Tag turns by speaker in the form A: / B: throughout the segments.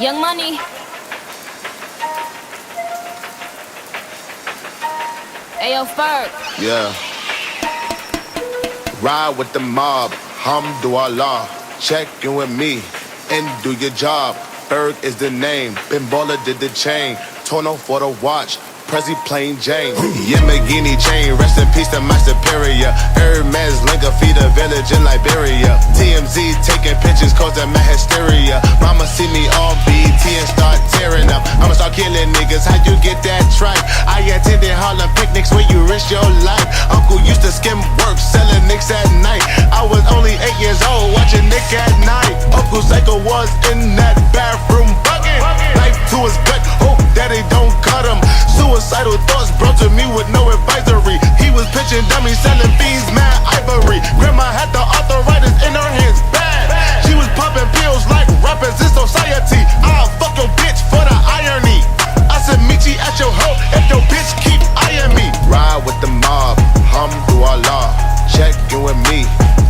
A: Young Money. Ayo, Ferg.
B: Yeah. Ride with the mob, Hamdulillah. Check in with me and do your job. Berg is the name, Bimbola did the chain. Tono for the watch, Prezi plain Jane. Yamagini chain, rest in peace to my superior. Hermes Linka feed a village in Liberia. TMZ taking pictures causing my hysteria. Mama see me on BT and start tearing up. I'ma start killing niggas, how you get that tripe? I attended Harlem picnics where you risk your life. Uncle used to skim work, selling nicks at night. I was only 8 years old, watching Nick at night. Uncle Psycho was in that bathroom bucket. Knife to his gut, hope that they don't cut him. Suicidal thoughts brought to me with no advisory. He was pitching dummies, selling fiends, mad ivory. Grandma had the arthritis in her hands, bad. She was popping pills like rappers in society. I'll fuck your bitch for the irony. I said meet you at your hoe if your bitch keep eyeing me. Ride with the mob, Hamdulillah. Check in with me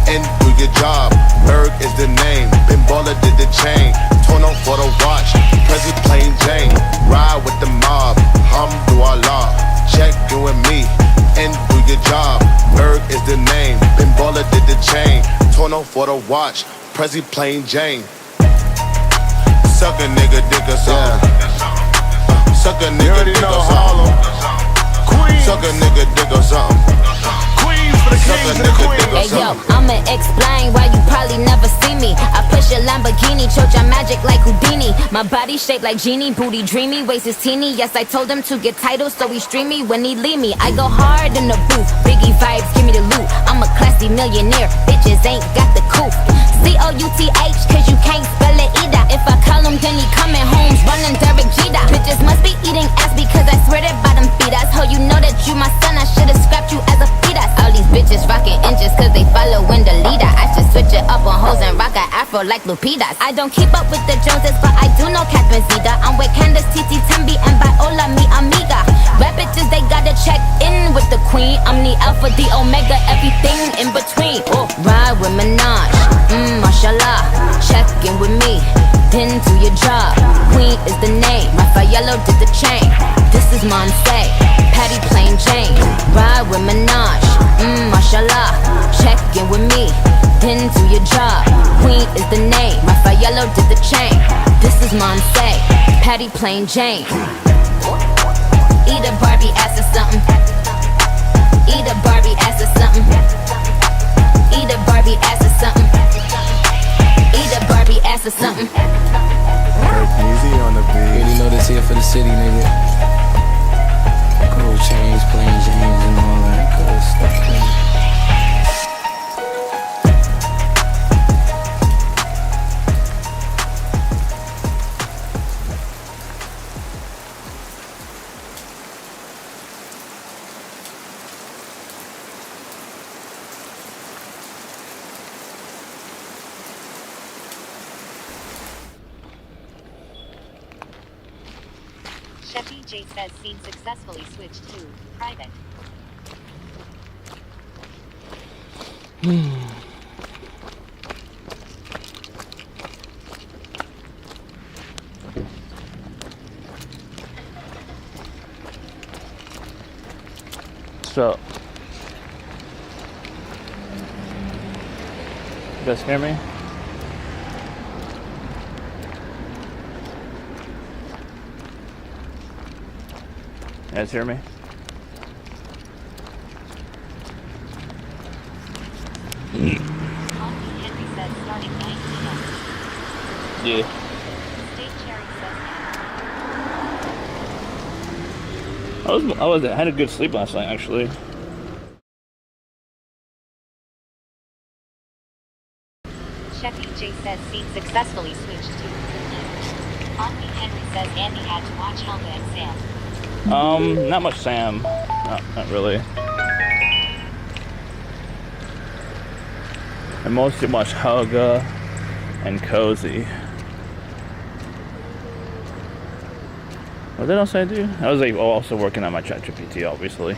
B: and do your job. Berg is the name, Bimbola did the chain. Tono for the watch, Prezi plain Jane. Ride with the mob, Hamdulillah. Check in with me and do your job. Berg is the name, Bimbola did the chain. Tono for the watch, Prezi plain Jane. Suck a nigga, dick or something. Suck a nigga, dick or something. Suck a nigga, dick or something.
A: Hey yo, I'ma explain why you probably never see me. I push a Lamborghini, choke your magic like Houdini. My body shaped like genie, booty dreamy, waist is teeny. Yes, I told him to get titles, so he stream me when he leave me. I go hard in the booth, Biggie vibes, give me the loot. I'm a classy millionaire, bitches ain't got the couth. C-O-U-T-H, cause you can't spell it either. If I call him, then he coming home, running Derek Jeter. Bitches must be eating ass because I swear that bottom feed us. Ho, you know that you my son, I should've scrapped you as a fetus. All these bitches rocking inches cause they following the leader. I should switch it up on hoes and rock an afro like Lupitas. I don't keep up with the Joneses, but I do know Catherine Zeta. I'm with Candace, Titi, Tembi, and Viola, mi amiga. Rap bitches, they gotta check in with the queen. I'm the alpha, the omega, everything in between. Oh, ride with Minaj, mashallah. Check in with me, then do your job. Queen is the name, Raffaello did the chain. This is Monse, Patty plain Jane. Ride with Minaj, mashallah. Check in with me, then do your job. Queen is the name, Raffaello did the chain. This is Monse, Patty plain Jane. Eat a Barbie ass or something. Eat a Barbie ass or something. Eat a Barbie ass or something. Eat a Barbie ass or something.
C: Easy on the beat.
D: Already know this here for the city, nigga. Gold chains, plain James, and all that good stuff, man.
E: Chevy J says scene successfully switched to private.
F: So, you guys hear me? You guys hear me?
E: Henry says starting 9 p.m.
F: Yeah.
E: State Cherry says
F: I had a good sleep last night, actually.
E: Chevy J says scene successfully switched to Omni Henry says Andy had to watch Helga and Sam.
F: Not much Sam. Not really. I mostly watch Helga and Cozy. What else did I do? I was like also working on my ChatGPT, obviously.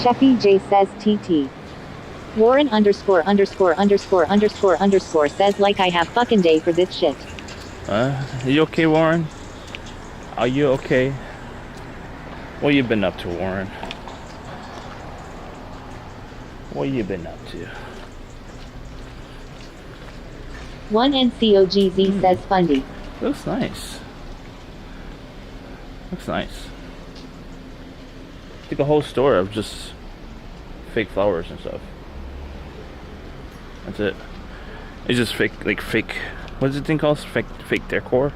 E: Chevy J says TT. Warren underscore underscore underscore underscore underscore says like I have fucking day for this shit.
F: Are you okay, Warren? Are you okay? What you been up to, Warren? What you been up to?
E: One NCOGZ says fundy.
F: Looks nice. Looks nice. Like a whole store of just fake flowers and stuff. That's it. It's just fake, like fake. What's the thing called? Fake decor,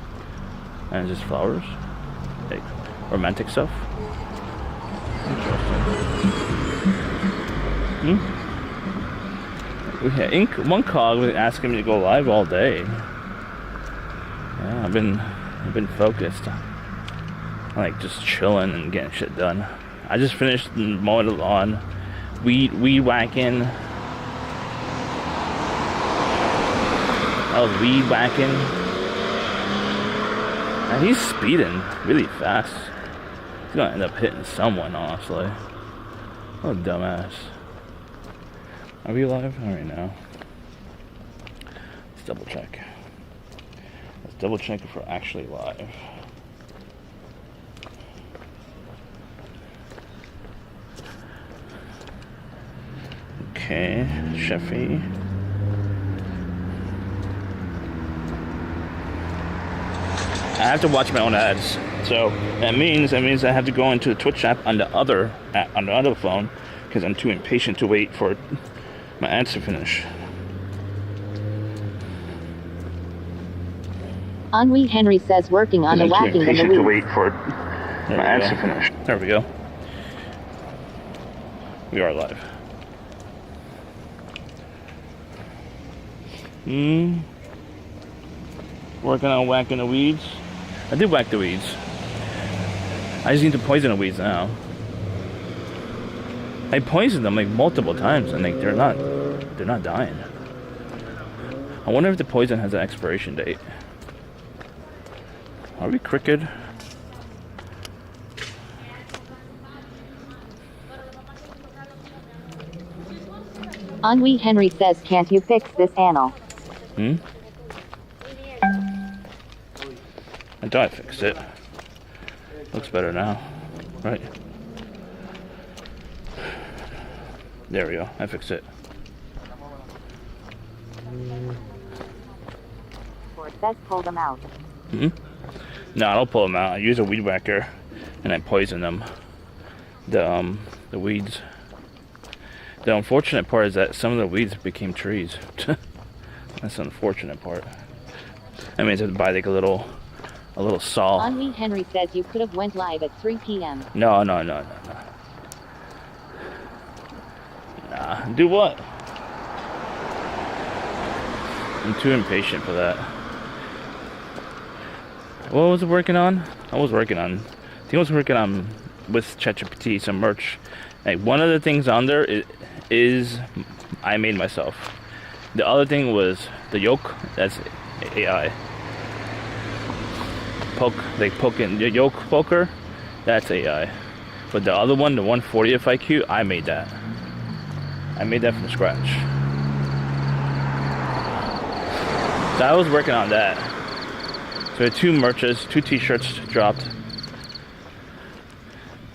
F: and just flowers, like romantic stuff. Interesting. Yeah, one cog was asking me to go live all day. Yeah, I've been focused, like just chilling and getting shit done. I just finished mowing the lawn, weed whacking. I was weed whacking. And he's speeding really fast. He's gonna end up hitting someone, honestly. What a dumbass. Are we live? Alright, now. Let's double check. Let's double check if we're actually live. Okay, Sheffy. I have to watch my own ads, so that means I have to go into the Twitch app on the other phone because I'm too impatient to wait for my ads to finish.
E: Henri Henry says working on the whacking in the
F: to
E: week.
F: wait for my ads to finish. There we go. We are live. Working on whacking the weeds. I did whack the weeds. I just need to poison the weeds now. I poisoned them like multiple times and like they're not dying. I wonder if the poison has an expiration date. Are we crooked?
E: Henri Henry says can't you fix this anal?
F: I thought I fixed it. Looks better now. Right. There we go. I fixed it.
E: Or says pull them out.
F: No, I don't pull them out. I use a weed whacker and I poison them. The weeds. The unfortunate part is that some of the weeds became trees. That's the unfortunate part. I mean, I have to buy like a little saw.
E: Henri Henry says you could have went live at 3 p.m.
F: No. Nah, do what? I'm too impatient for that. What was I working on? I was working on with ChatGPT some merch. Like one of the things on there is I made myself. The other thing was the yoke. That's AI. Poking the yoke poker. That's AI. But the other one, the 140 FIQ, I made that. I made that from scratch. So I was working on that. So 2 merches, 2 t-shirts dropped.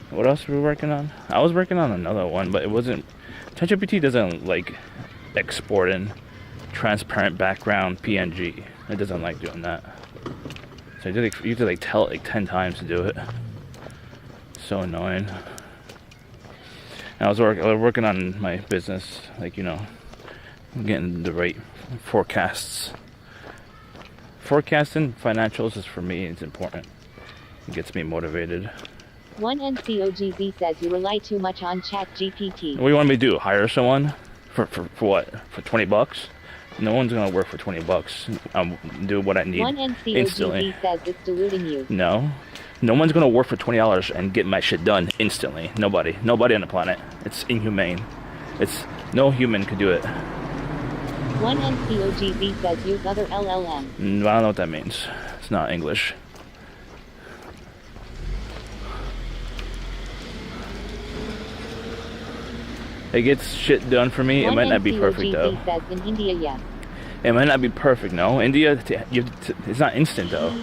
F: What else were we working on? I was working on another one, but it wasn't. ChatGPT doesn't like exporting transparent background PNG. It doesn't like doing that. So you have to like tell it like 10 times to do it. So annoying. And I was working on my business, like, you know, getting the right forecasts. Forecasting financials is, for me, it's important. It gets me motivated.
E: One NCOGZ says you rely too much on ChatGPT.
F: What do you want me to do? Hire someone? For what? For $20? No one's gonna work for $20. I'll do what I need
E: One NCOGZ
F: instantly.
E: says it's diluting you.
F: No one's gonna work for $20 and get my shit done instantly. Nobody on the planet. It's inhumane. No human could do it.
E: One NCOGZ says use other LLM.
F: I don't know what that means. It's not English. It gets shit done for me. It might not be perfect though.
E: says in India, yes.
F: It might not be perfect, no. India, it's not instant though.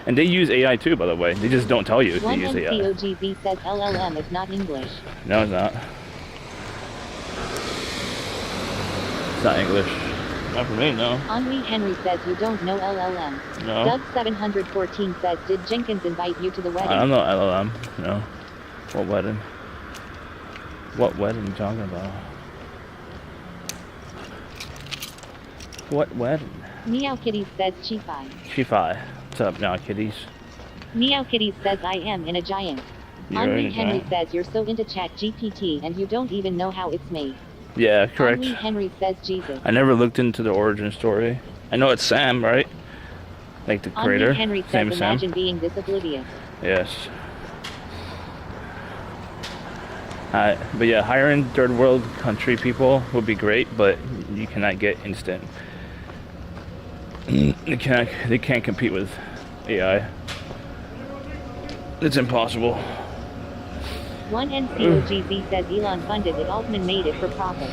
F: And they use AI too, by the way. They just don't tell you they use AI.
E: COGZ says LLM is not English.
F: No, it's not. It's not English. Not for me, no.
E: Henri Henry says you don't know LLM.
F: No.
E: Doug 714 says, did Jenkins invite you to the wedding?
F: I don't know LLM, no. What wedding? What wedding are you talking about? What wedding?
E: Meow Kitty says Chi-Fi.
F: Chi-Fi. What's up now, kiddies?
E: Meow Kitty says I am in a giant.
F: You're in
E: Henri
F: a
E: Henry
F: giant?
E: says you're so into chat GPT and you don't even know how it's made.
F: Yeah, correct.
E: Henri Henry says Jesus.
F: I never looked into the origin story. I know it's Sam, right? Like the creator.
E: Henri Henry says
F: Same as Sam.
E: imagine being this oblivious.
F: Yes. But yeah, hiring third world country people would be great, but you cannot get instant. They can't compete with AI. It's impossible.
E: One NCOGZ says Elon funded it, Altman made it for profit.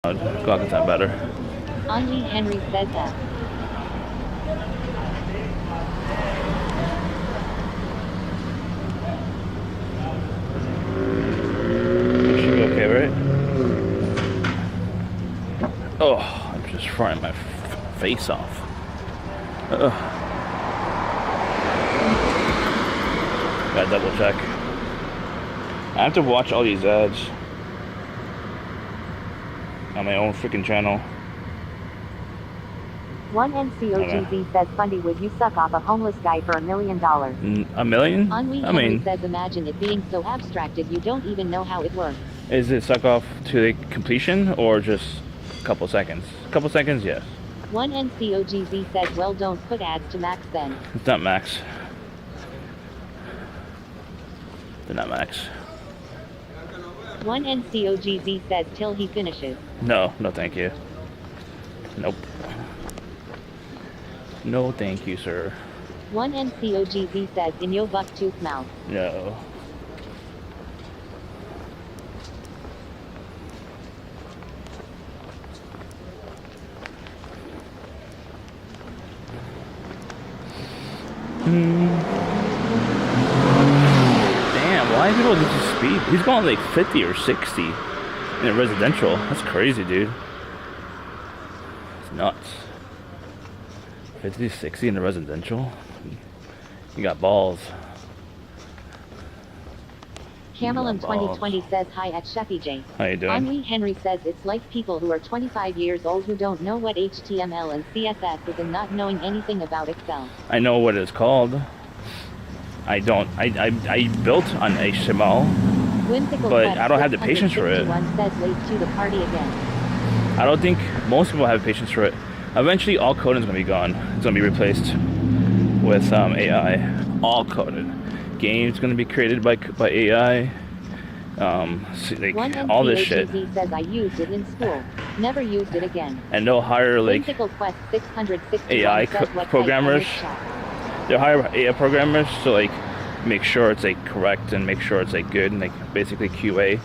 F: God, it's not better.
E: Henri Henry says that.
F: It should be okay, right? Oh, I'm just frying my face off. Gotta double check. I have to watch all these ads on my own freaking channel.
E: One NCOGZ says Fundy, would you suck off a homeless guy for $1 million?
F: $1 million?
E: Henri
F: I
E: Henry
F: mean,
E: says imagine it being so abstracted you don't even know how it works.
F: is it suck off to the completion or just a couple seconds? A couple seconds, yes.
E: One NCOGZ says well don't put ads to max then.
F: It's not max. They're not max.
E: One NCOGZ says till he finishes.
F: No, no thank you. Nope. No thank you, sir.
E: One NCOGZ says in your buck tooth mouth.
F: No. Damn, why is people just speed? He's going like 50 or 60 in a residential. That's crazy, dude. It's nuts. 50, 60 in a residential? You got balls.
E: Camelin 2020 says hi at Sheffy J.
F: How you doing?
E: Henri Henry says it's like people who are 25 years old who don't know what HTML and CSS is and not knowing anything about Excel.
F: I know what it's called. I don't. I built on HTML,
E: Whimsical
F: but
E: Quest
F: I don't have the patience for it.
E: 661 says late to the party again.
F: I don't think most people have patience for it. Eventually, all coding is going to be gone. It's going to be replaced with AI. All coded. Games going to be created by AI. Like
E: One
F: all this shit.
E: NCOGZ says I used it in school. Never used it again.
F: And they'll hire like
E: Whimsical Quest 661
F: AI
E: says what
F: programmers.
E: type of chat.
F: They'll hire AI programmers to like make sure it's like correct and make sure it's like good and like basically QA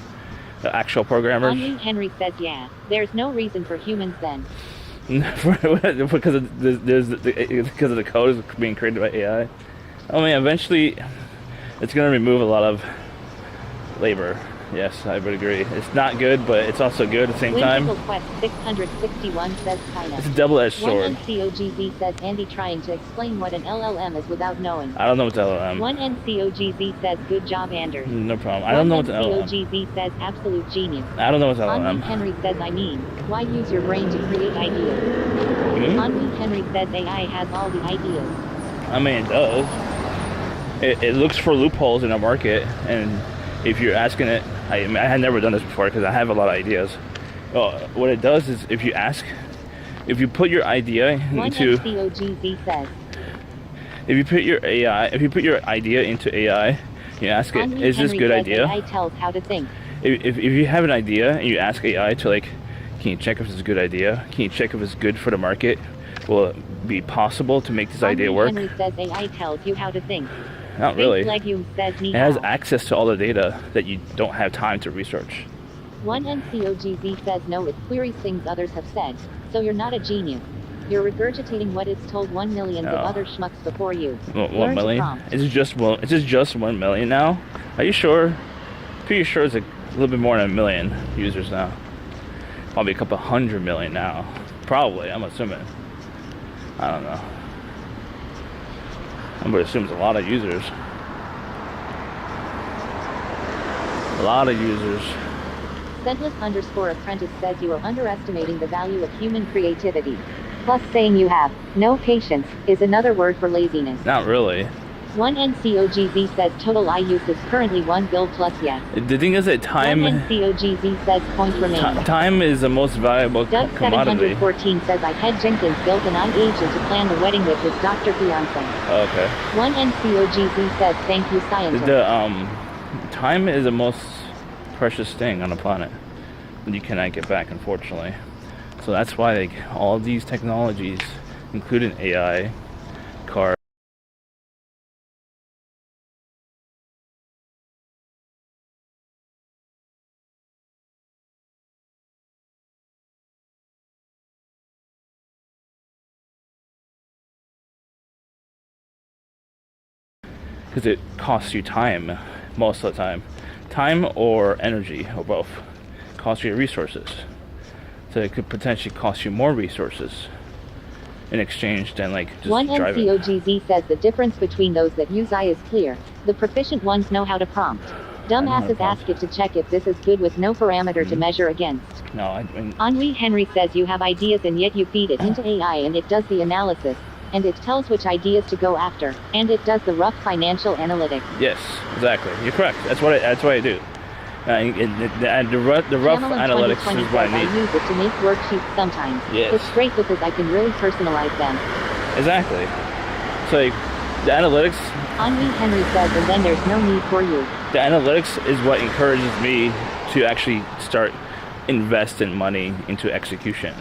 F: the actual programmers.
E: Henri Henry says yeah. There's no reason for humans then.
F: because of the code is being created by AI. I mean, eventually, it's going to remove a lot of labor. Yes, I would agree. It's not good, but it's also good at the same time.
E: Whimsical Quest 661 says kinda.
F: It's a double-edged
E: One
F: sword.
E: NCOGZ says Andy trying to explain what an LLM is without knowing.
F: I don't know what's LLM.
E: One NCOGZ says good job Anders.
F: No problem. I don't know what's LLM.
E: NCOGZ says absolute genius.
F: I don't know what's
E: Henri
F: LLM.
E: Henry says I mean, why use your brain to create ideas?
F: Hmm?
E: Henri Henry says AI has all the ideas.
F: I mean, it does. It looks for loopholes in the market, and if you're asking it, I had never done this before because I have a lot of ideas. What it does is if you put your idea
E: One
F: into,
E: NCOGZ says.
F: if you put your idea into AI, you ask it,
E: Henri
F: is this
E: Henry
F: good
E: says
F: idea?
E: AI tells how to think.
F: If you have an idea and you ask AI to like, can you check if it's a good idea? Can you check if it's good for the market? Will it be possible to make this idea work?
E: Henry says AI tells you how to think.
F: Not really.
E: Legume says
F: It has access to all the data that you don't have time to research.
E: One NCOGZ says no, it queries things others have said, so you're not a genius. You're regurgitating what it's told 1 million of other schmucks before you.
F: 1 million? Is it just 1 million now? Are you sure? Pretty sure it's a little bit more than 1 million users now. Probably a couple 100 million now. Probably, I'm assuming. I don't know. I'm gonna assume it's a lot of users. A lot of users.
E: Scentless_apprentice says you are underestimating the value of human creativity. Plus saying you have no patience is another word for laziness.
F: Not really.
E: One NCOGZ says total eye use is currently 1 bill plus yes.
F: The thing is that time...
E: One NCOGZ says point remains.
F: Time is the most valuable
E: Doug
F: commodity.
E: 714 says I had Jenkins built an eye agent to plan the wedding with his doctor fiance.
F: Okay.
E: One NCOGZ says thank you scientist.
F: Time is the most precious thing on the planet that you cannot get back, unfortunately. So that's why like all these technologies, including AI, cars, because it costs you time most of the time. Time or energy, or both, costs you resources. So it could potentially cost you more resources in exchange than like just
E: One
F: driving.
E: NCOGZ says the difference between those that use AI is clear. The proficient ones know how to prompt. Dumbasses ask it to check if this is good with no parameter to measure against.
F: No, I mean,
E: Henri Henry says you have ideas and yet you feed it into AI and it does the analysis. And it tells which ideas to go after. And it does the rough financial analytics.
F: yes, exactly. You're correct. That's what I do. The rough analytics is what I need.
E: I use it to make worksheets sometimes.
F: Yes.
E: It's great because I can really personalize them.
F: Exactly. So like, the analytics.
E: Henri Henry says, and then there's no need for you.
F: The analytics is what encourages me to actually start investing money into execution.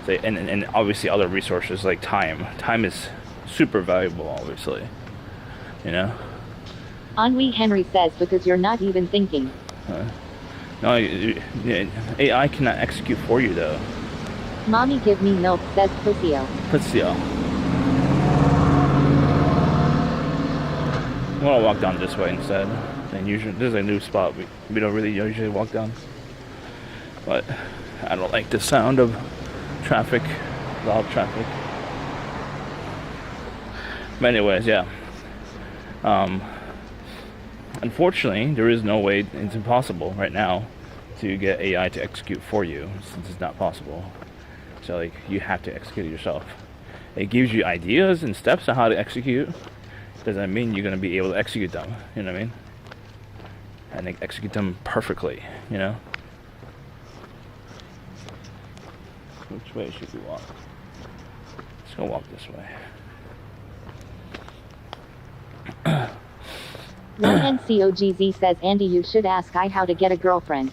F: So, and obviously other resources like time. Time is super valuable, obviously. You know.
E: Henri Henry says because you're not even thinking.
F: No, AI cannot execute for you though.
E: Mommy give me milk, says Pussio.
F: Pussio. I'm gonna walk down this way instead. And usually, this is a new spot we don't really usually walk down. But I don't like the sound of traffic, loud traffic. But anyways, yeah. Unfortunately, there is no way, it's impossible right now to get AI to execute for you, since it's not possible. So like, you have to execute it yourself. It gives you ideas and steps on how to execute. Doesn't mean you're going to be able to execute them, you know what I mean? And like, execute them perfectly, you know? Which way should we walk? Let's go walk this way.
E: One NCOGZ says, Andy, you should ask I how to get a girlfriend.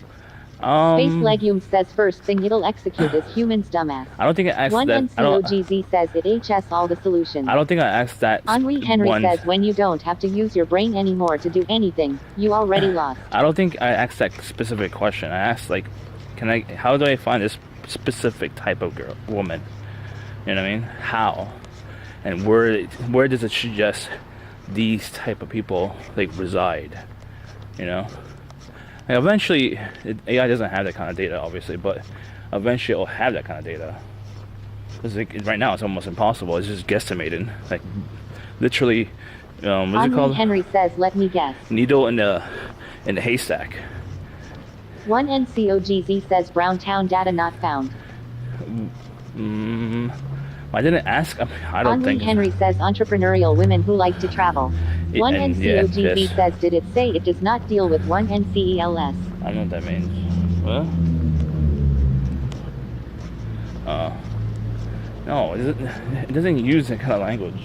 E: Space Legume says first thing it'll execute is humans, dumbass.
F: I don't think I asked
E: One
F: that.
E: NCOGZ says it HS all the solutions.
F: I don't think I asked that.
E: Henri Henry says when you don't have to use your brain anymore to do anything, you already lost.
F: I don't think I asked that specific question. I asked like, how do I find this specific type of woman? You know what I mean? How? And where does it suggest these type of people like reside? You know? Like, eventually, AI doesn't have that kind of data, obviously, but eventually it'll have that kind of data. Because like, right now it's almost impossible. It's just guesstimating. Like, literally, what's it called?
E: Henry says, let me guess.
F: Needle in the haystack.
E: One NCOGZ says Browntown data not found.
F: I didn't ask. I don't think.
E: Henry says entrepreneurial women who like to travel. One NCOGZ says, did it say it does not deal with one NCELS?
F: I don't know what that means. What? No, it doesn't use that kind of language.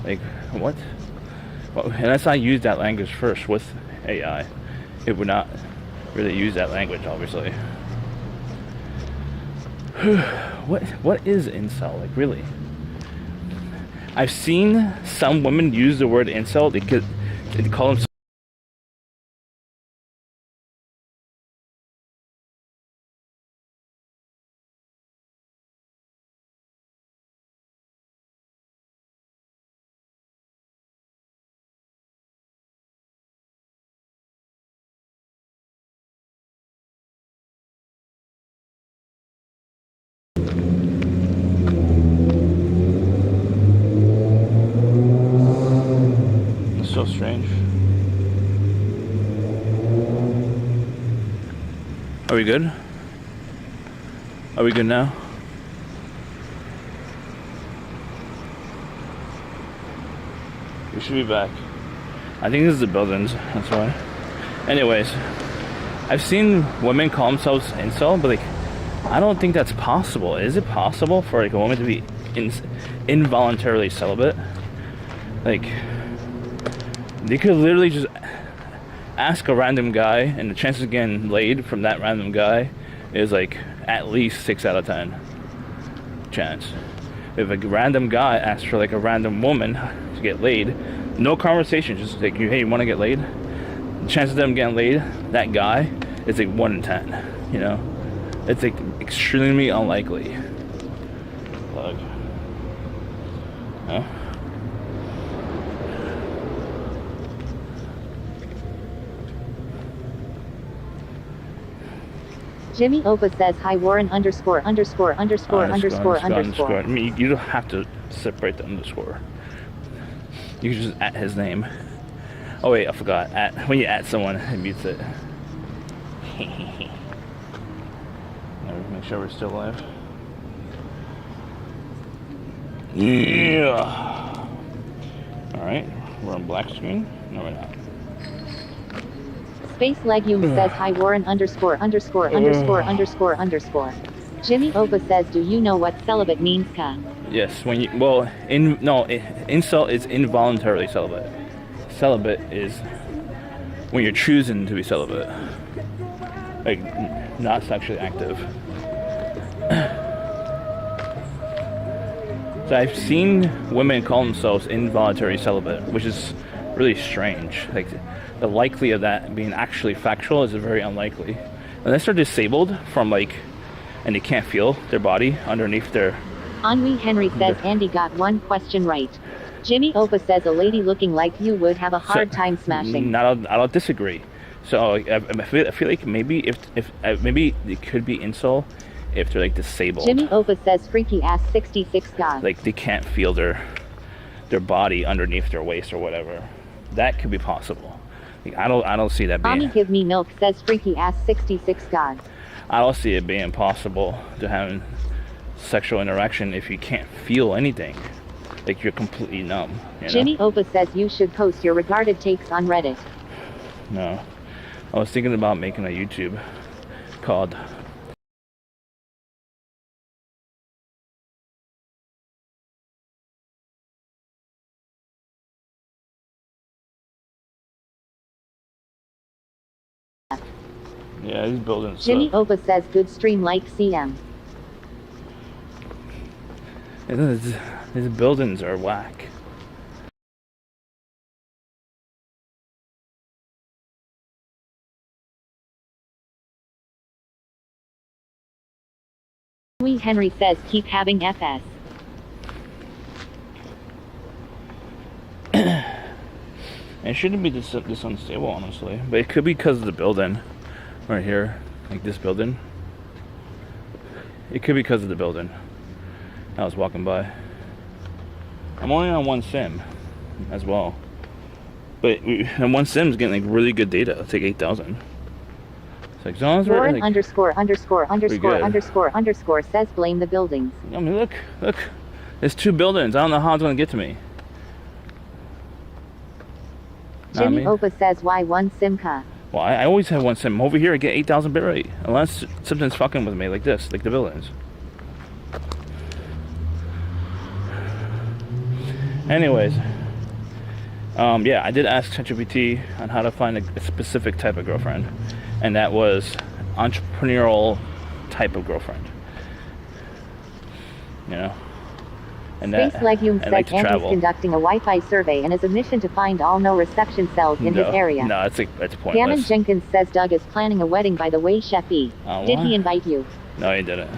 F: Like, what? Well, unless I use that language first with AI, it would not really use that language, obviously. What is incel? Like, really? I've seen some women use the word incel. They call them. It's so strange. Are we good? Are we good now? We should be back. I think this is the buildings, that's why. Anyways, I've seen women call themselves incel, but like, I don't think that's possible. Is it possible for like a woman to be involuntarily celibate? Like, they could literally just ask a random guy, and the chances of getting laid from that random guy is like at least 6 out of 10 chance. If a random guy asks for like a random woman to get laid, no conversation, just like, hey, you want to get laid? The chance of them getting laid, that guy, is like 1 in 10. You know, it's like extremely unlikely. Plug. No.
E: Jimmy Opa says hi Warren underscore. I
F: mean, you don't have to separate the underscore. You can just at his name. Oh wait, I forgot. At when you at someone, it mutes it. Make sure we're still live. Yeah. All right, we're on black screen. No, we're not.
E: Space Legume says hi Warren underscore. Jimmy Opa says, do you know what celibate means, ka?
F: Yes, when you incel is involuntarily celibate. Celibate is when you're choosing to be celibate, like not sexually active. So I've seen women call themselves involuntary celibate, which is really strange. Like, the likely of that being actually factual is very unlikely. Unless they're disabled from like, and they can't feel their body underneath their...
E: Ennui Henry says Andy got one question right. Jimmy Opa says a lady looking like you would have a hard time smashing.
F: I don't disagree. So I feel like maybe if maybe it could be incel if they're like disabled.
E: Jimmy Opa says freaky ass 66 god.
F: Like they can't feel their body underneath their waist or whatever. That could be possible. Like, I don't see that being...
E: Mommy give me milk says freaky ass 66 god.
F: I don't see it being possible to have sexual interaction if you can't feel anything. Like you're completely numb. You know?
E: Jimmy Opa says you should post your regarded takes on Reddit.
F: No. I was thinking about making a YouTube called... Yeah, he's building stuff.
E: Jimmy Opa says good stream like CM.
F: His buildings are whack.
E: Ennui Henry says keep having FS.
F: It shouldn't be this unstable, honestly. But it could be because of the building. Right here. Like this building. It could be because of the building I was walking by. I'm only on one sim as well. But and one sim's getting like really good data. It's like 8,000. It's like, as long as we're
E: Warren
F: like,
E: underscore says blame the buildings.
F: I mean, look. There's 2 buildings. I don't know how it's going to get to me.
E: Jimmy Opa says why one Simca?
F: Well, I always have one sim. Over here, I get 8,000 bitrate. Unless something's fucking with me like this, like the buildings. Anyways. Yeah, I did ask ChatGPT on how to find a specific type of girlfriend. And that was entrepreneurial type of girlfriend. you know. And
E: Space Legume
F: I
E: says
F: like to
E: Andy's
F: travel.
E: conducting a Wi-Fi survey and is a mission to find all no reception cells in his area.
F: No, it's
E: Gammon
F: pointless.
E: Jenkins says Doug is planning a wedding by the way, Sheffy. Did
F: what?
E: he invite you?
F: No, he didn't.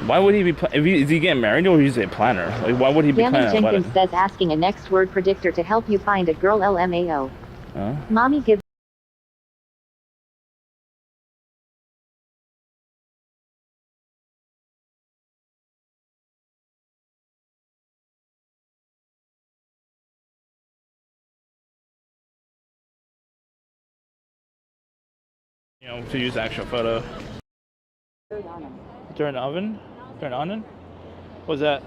F: Why would he be? Is he getting married or is he a planner? Like, why would he be
E: Gammon
F: planning a
E: Jenkins
F: wedding?
E: says asking a next word predictor to help you find a girl LMAO.
F: Huh?
E: Mommy gives
F: You know, to use actual photo.
E: third on him.
F: Turn oven? Turn on? What's that?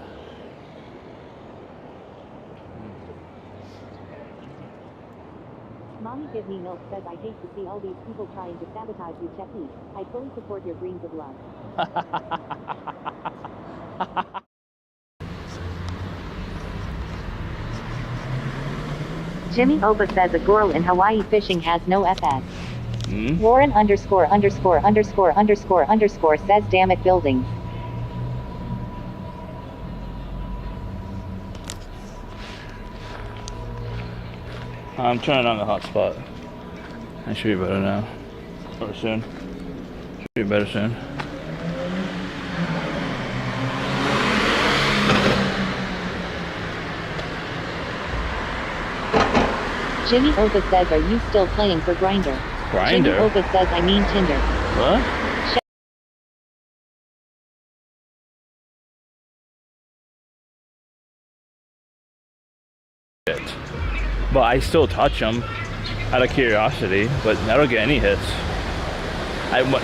E: Mommy Give Me Milk says I hate to see all these people trying to sabotage you, Sheffy. I fully support your dreams of love. Jimmy Oba says a girl in Hawaii fishing has no FS. Warren underscore underscore underscore underscore underscore says damn it buildings.
F: I'm turning on the hotspot. I should be better now. Or soon. Should be better soon.
E: Jimmy Oba says are you still playing for Grindr? Jimmy
F: Grindr?
E: Oba says I mean Tinder.
F: What? But I still touch them out of curiosity, but I don't get any hits.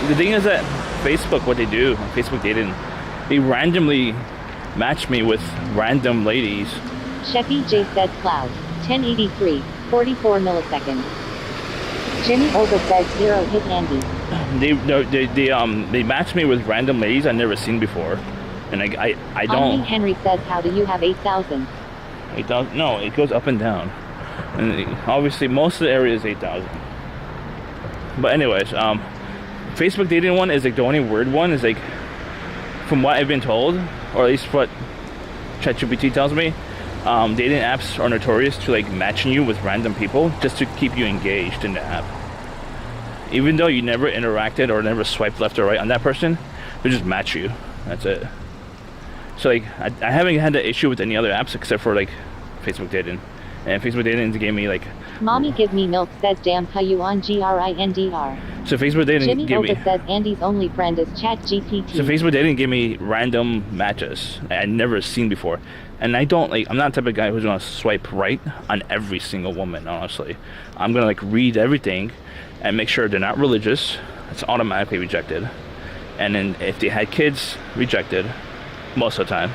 F: The thing is that Facebook, what they do, Facebook dating, they randomly match me with random ladies.
E: Sheffy J says cloud. 1083, 44 milliseconds. Jimmy Oba says 0 hit Andy.
F: They match me with random ladies I've never seen before, and I don't.
E: Omni Henry says how do you have 8,000?
F: 8,000? No, it goes up and down, and obviously most of the area is 8,000. But anyways, Facebook dating one is like the only weird one. Is like, from what I've been told, or at least what ChatGPT tells me, dating apps are notorious to like matching you with random people just to keep you engaged in the app. Even though you never interacted or never swiped left or right on that person, they just match you. That's it. So like, I haven't had that issue with any other apps except for like Facebook dating. And Facebook dating gave me like...
E: Mommy Give Me Milk says damn how you on GRINDR.
F: So Facebook dating
E: Jimmy
F: gave
E: Oba
F: me...
E: says Andy's only friend is ChatGPT.
F: So Facebook dating gave me random matches I'd never seen before. And I don't like, I'm not the type of guy who's gonna swipe right on every single woman, honestly. I'm gonna like read everything and make sure they're not religious. It's automatically rejected. And then if they had kids, rejected most of the time.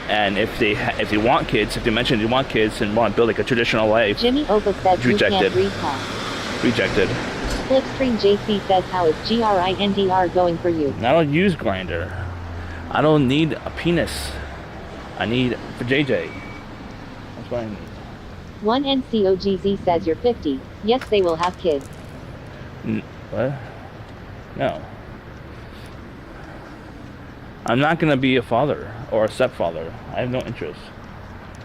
F: And if they want kids, if they mention they want kids and want to build like a traditional life,
E: Jimmy Oba says you
F: rejected.
E: can't read past.
F: Rejected.
E: Flipstream JC says how is GRINDR going for you?
F: I don't use Grindr. I don't need a penis. I need for JJ. That's what I need.
E: One NCOGZ says you're 50. Yes, they will have kids.
F: What? No. I'm not gonna be a father or a stepfather. I have no interest.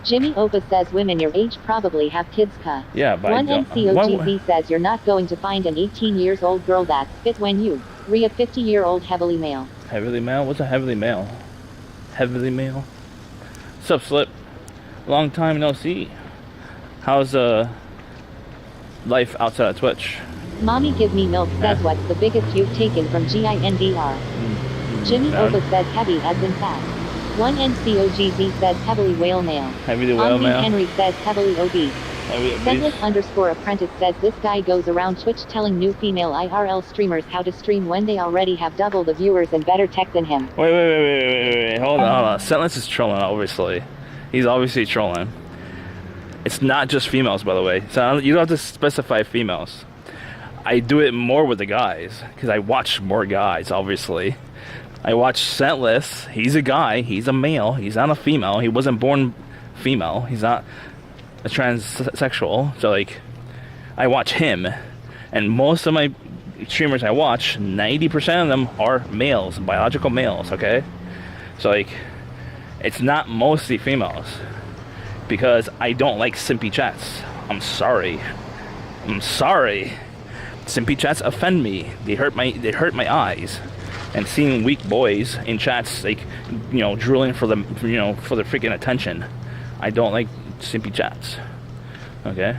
E: Jimmy Oba says women your age probably have kids, ka.
F: Yeah, but
E: One
F: I don't.
E: NCOGZ says you're not going to find an 18 years old girl that's fit when you re a 50-year-old heavily male.
F: Heavily male? What's a heavily male? Heavily male? Sup, Slip? Long time no see. How's life outside of Twitch?
E: Mommy Give Me Milk says what's the biggest you've taken from GINDR? Jimmy
F: None.
E: Oba says heavy as in fat. One NCOGZ says heavily whale male.
F: Heavily whale
E: Omni
F: male?
E: Henry says heavily obese.
F: Heavy obese?
E: Scentless underscore apprentice says this guy goes around Twitch telling new female IRL streamers how to stream when they already have double the viewers and better tech than him.
F: Wait. Hold on. Scentless is trolling, obviously. He's obviously trolling. It's not just females, by the way. So you don't have to specify females. I do it more with the guys, because I watch more guys, obviously. I watch Scentless. He's a guy. He's a male. He's not a female. He wasn't born female. He's not a transsexual. So, like, I watch him. And most of my streamers I watch, 90% of them are males, biological males, okay? So like, it's not mostly females because I don't like simpy chats. I'm sorry. Simpy chats offend me. They hurt my eyes. And seeing weak boys in chats, like, you know, drooling for the freaking attention. I don't like simpy chats. Okay?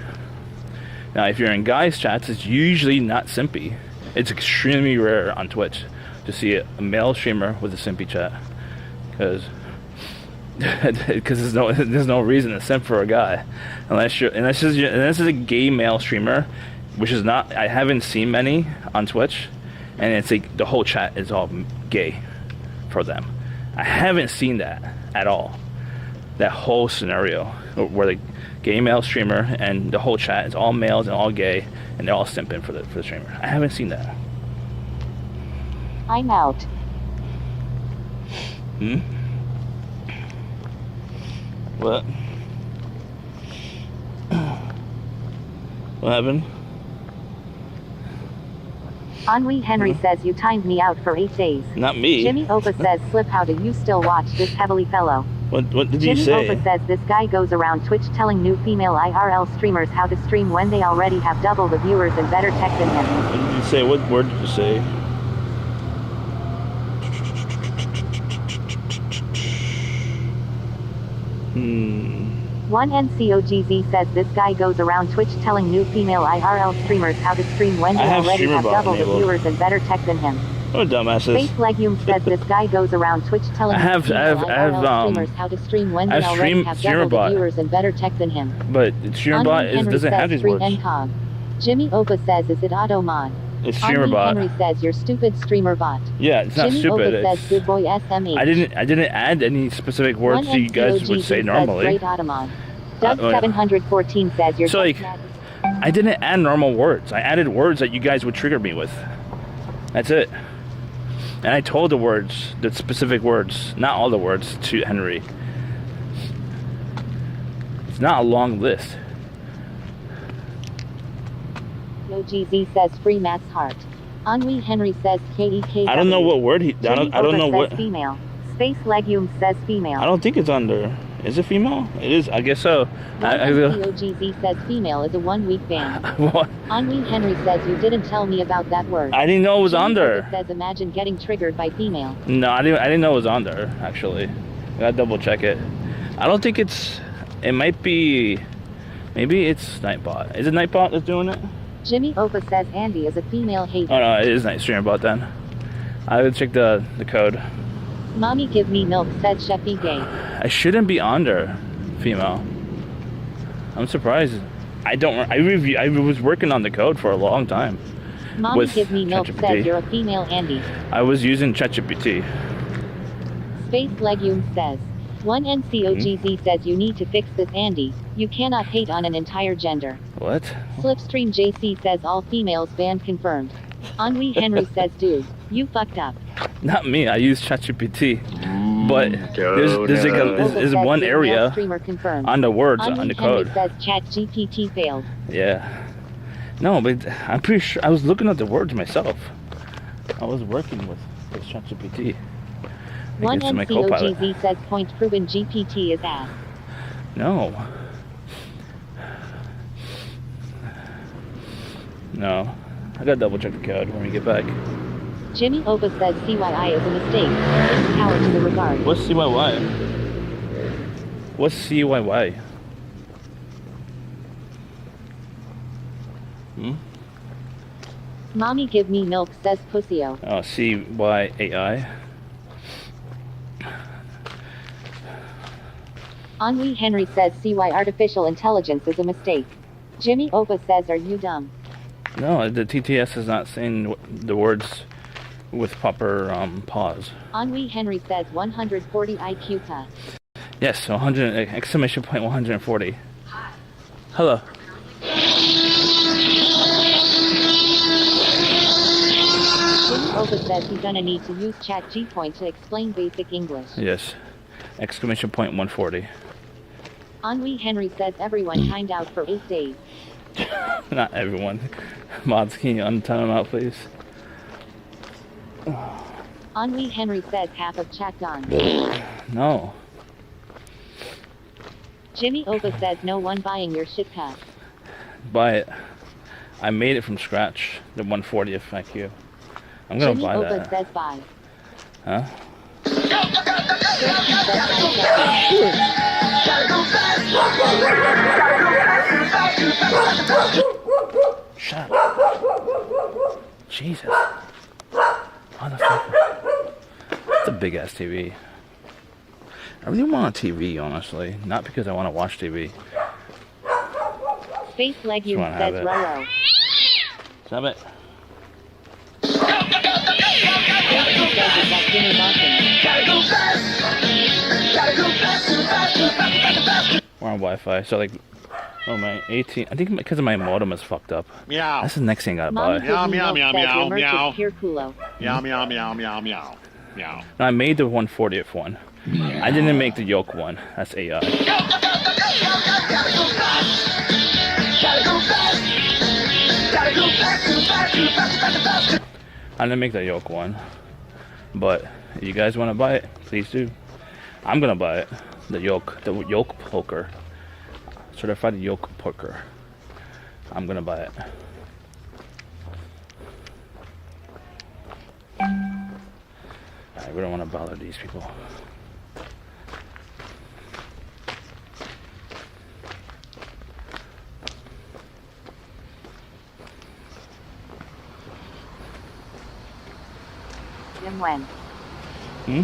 F: Now, if you're in guys' chats, it's usually not simpy. It's extremely rare on Twitch to see a male streamer with a simpy chat. Because there's no reason to simp for a guy. Unless this is a gay male streamer, which is not, I haven't seen many on Twitch. And it's like the whole chat is all gay for them. I haven't seen that at all. That whole scenario where the gay male streamer and the whole chat is all males and all gay and they're all simping for the streamer. I haven't seen that.
E: I'm out.
F: What? What happened?
E: Henri Henry says you timed me out for 8 days.
F: Not me.
E: Jimmy Opa says, Slip, how do you still watch this heavily fellow?
F: What did you
E: Jimmy
F: say?
E: Opa says this guy goes around Twitch telling new female IRL streamers how to stream when they already have double the viewers and better tech than him.
F: What did you say? What word did you say?
E: One NCOGZ says this guy goes around Twitch telling new female IRL streamers how to stream when they already have double the viewers and better tech than him.
F: Oh, dumbasses.
E: Space Legume says this guy goes around Twitch telling new female IRL streamers how to stream when they already have double the viewers and better tech than him.
F: But StreamerBot doesn't have these words.
E: NCOG. Jimmy Opa says, is it auto mod?
F: It's StreamerBot.
E: Henry says, you're stupid streamer bot.
F: Yeah, it's not
E: Jimmy
F: stupid.
E: Opa says, good boy SMH.
F: I didn't add any specific words that you guys would say normally.
E: Great Automod. Doug 714 says, you're
F: so like, I didn't add normal words. I added words that you guys would trigger me with. That's it. And I told the specific words, not all the words, to Henry. It's not a long list.
E: No GZ says free Matt's heart. Henri Henry says KEK.
F: I don't know what word he. I don't know what.
E: Female. Space Legume says female.
F: I don't think it's under. Is it female? It is. I guess so.
E: OGZ says female is a 1 week ban.
F: What?
E: Henri Henry says you didn't tell me about that word.
F: I didn't know it was under.
E: Says imagine getting triggered by female.
F: No, I didn't know it was under. Actually, I gotta double check it. I don't think it's. It might be. Maybe it's Nightbot. Is it Nightbot that's doing it?
E: Jimmy Opa says Andy is a female hater.
F: Oh no, it is StreamerBot then. I would check the code.
E: Mommy give me milk said Sheffy gay.
F: I shouldn't be under female. I'm surprised. I was working on the code for a long time.
E: Mommy give me milk says you're a female Andy.
F: I was using ChatGPT.
E: Space Legume says. One NCOGZ says you need to fix this Andy. You cannot hate on an entire gender.
F: What?
E: Slipstream JC says all females banned confirmed. Henri Henry says dude, you fucked up.
F: Not me, I use ChatGPT. But there's one area on the words on the code.
E: Henry says ChatGPT failed.
F: Yeah. No, but I'm pretty sure I was looking at the words myself. I was working with ChatGPT.
E: One NCOGZ says point proven GPT is ass.
F: No. No. I gotta double check the code when we get back.
E: Jimmy Opa says CYI is a mistake. Power to the regard.
F: What's CYY? What's CYY?
E: Mommy give me milk says Pussyo.
F: Oh, CYAI.
E: Henri Henry says CY artificial intelligence is a mistake. Jimmy Opa says are you dumb?
F: No, the TTS is not saying the words with proper pause.
E: Henri Henry says 140 IQ ta.
F: Yes, 100 exclamation point 140. Hello.
E: Jimmy Opa says he's gonna need to use ChatGPT to explain basic English.
F: Yes. Exclamation point 140.
E: Henri Henry says everyone timed out for 8 days.
F: Not everyone. Mods, can you untime them out, please?
E: Henri Henry says half of chat gone.
F: No.
E: Jimmy Opa says no one buying your shit pass.
F: Buy it. I made it from scratch. The 140th IQ. I'm gonna
E: Jimmy
F: buy
E: Opa
F: that.
E: says buy.
F: Huh?
E: Kirsten says
F: Shut up. Jesus. Motherfucker. It's a big ass TV. I really want a TV, honestly. Not because I want to watch TV.
E: Space Legume
F: wanna have
E: says
F: it.
E: Rolo.
F: Stop it.
E: Kirsten says it's like Jimmy Martin.
F: We're on Wi-Fi, so like, oh my 18. I think because my modem is fucked up.
G: Meow.
F: That's the next thing I gotta
E: Mom
F: buy.
G: Meow,
E: Disney
G: meow,
E: Milk
G: meow,
E: says
G: meow,
E: your merch
G: meow.
E: is pure culo.
G: Meow, meow, meow, meow, meow. Meow.
F: No, I made the 140th one. I didn't make the yolk one. That's AI. I didn't make the yolk one. But if you guys want to buy it, please do. I'm gonna buy it. The yolk poker. Certified yolk poker. I'm gonna buy it. Alright, we don't want to bother these people.
E: Jim when?
F: Hmm?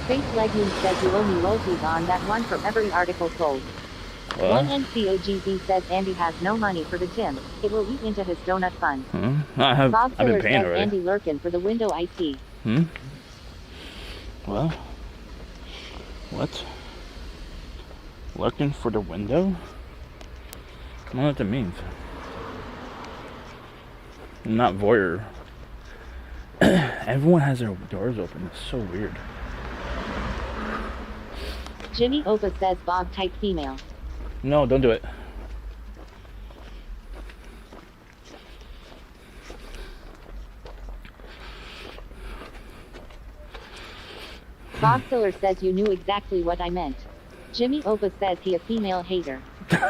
E: Space Legume says you owe me royalties on that one from every article sold.
F: What?
E: One NCOGZ says Andy has no money for the gym. It will eat into his donut fund.
F: I've
E: Bob
F: been
E: Filler
F: paying
E: says
F: already.
E: Andy lurking for the window IT.
F: Well, what? Lurking for the window? I don't know what that means. I'm not voyeur. Everyone has their doors open. It's so weird.
E: Jimmy Opa says Bob type female.
F: No, don't do it.
E: Bob Filler says you knew exactly what I meant. Jimmy Opa says he a female hater.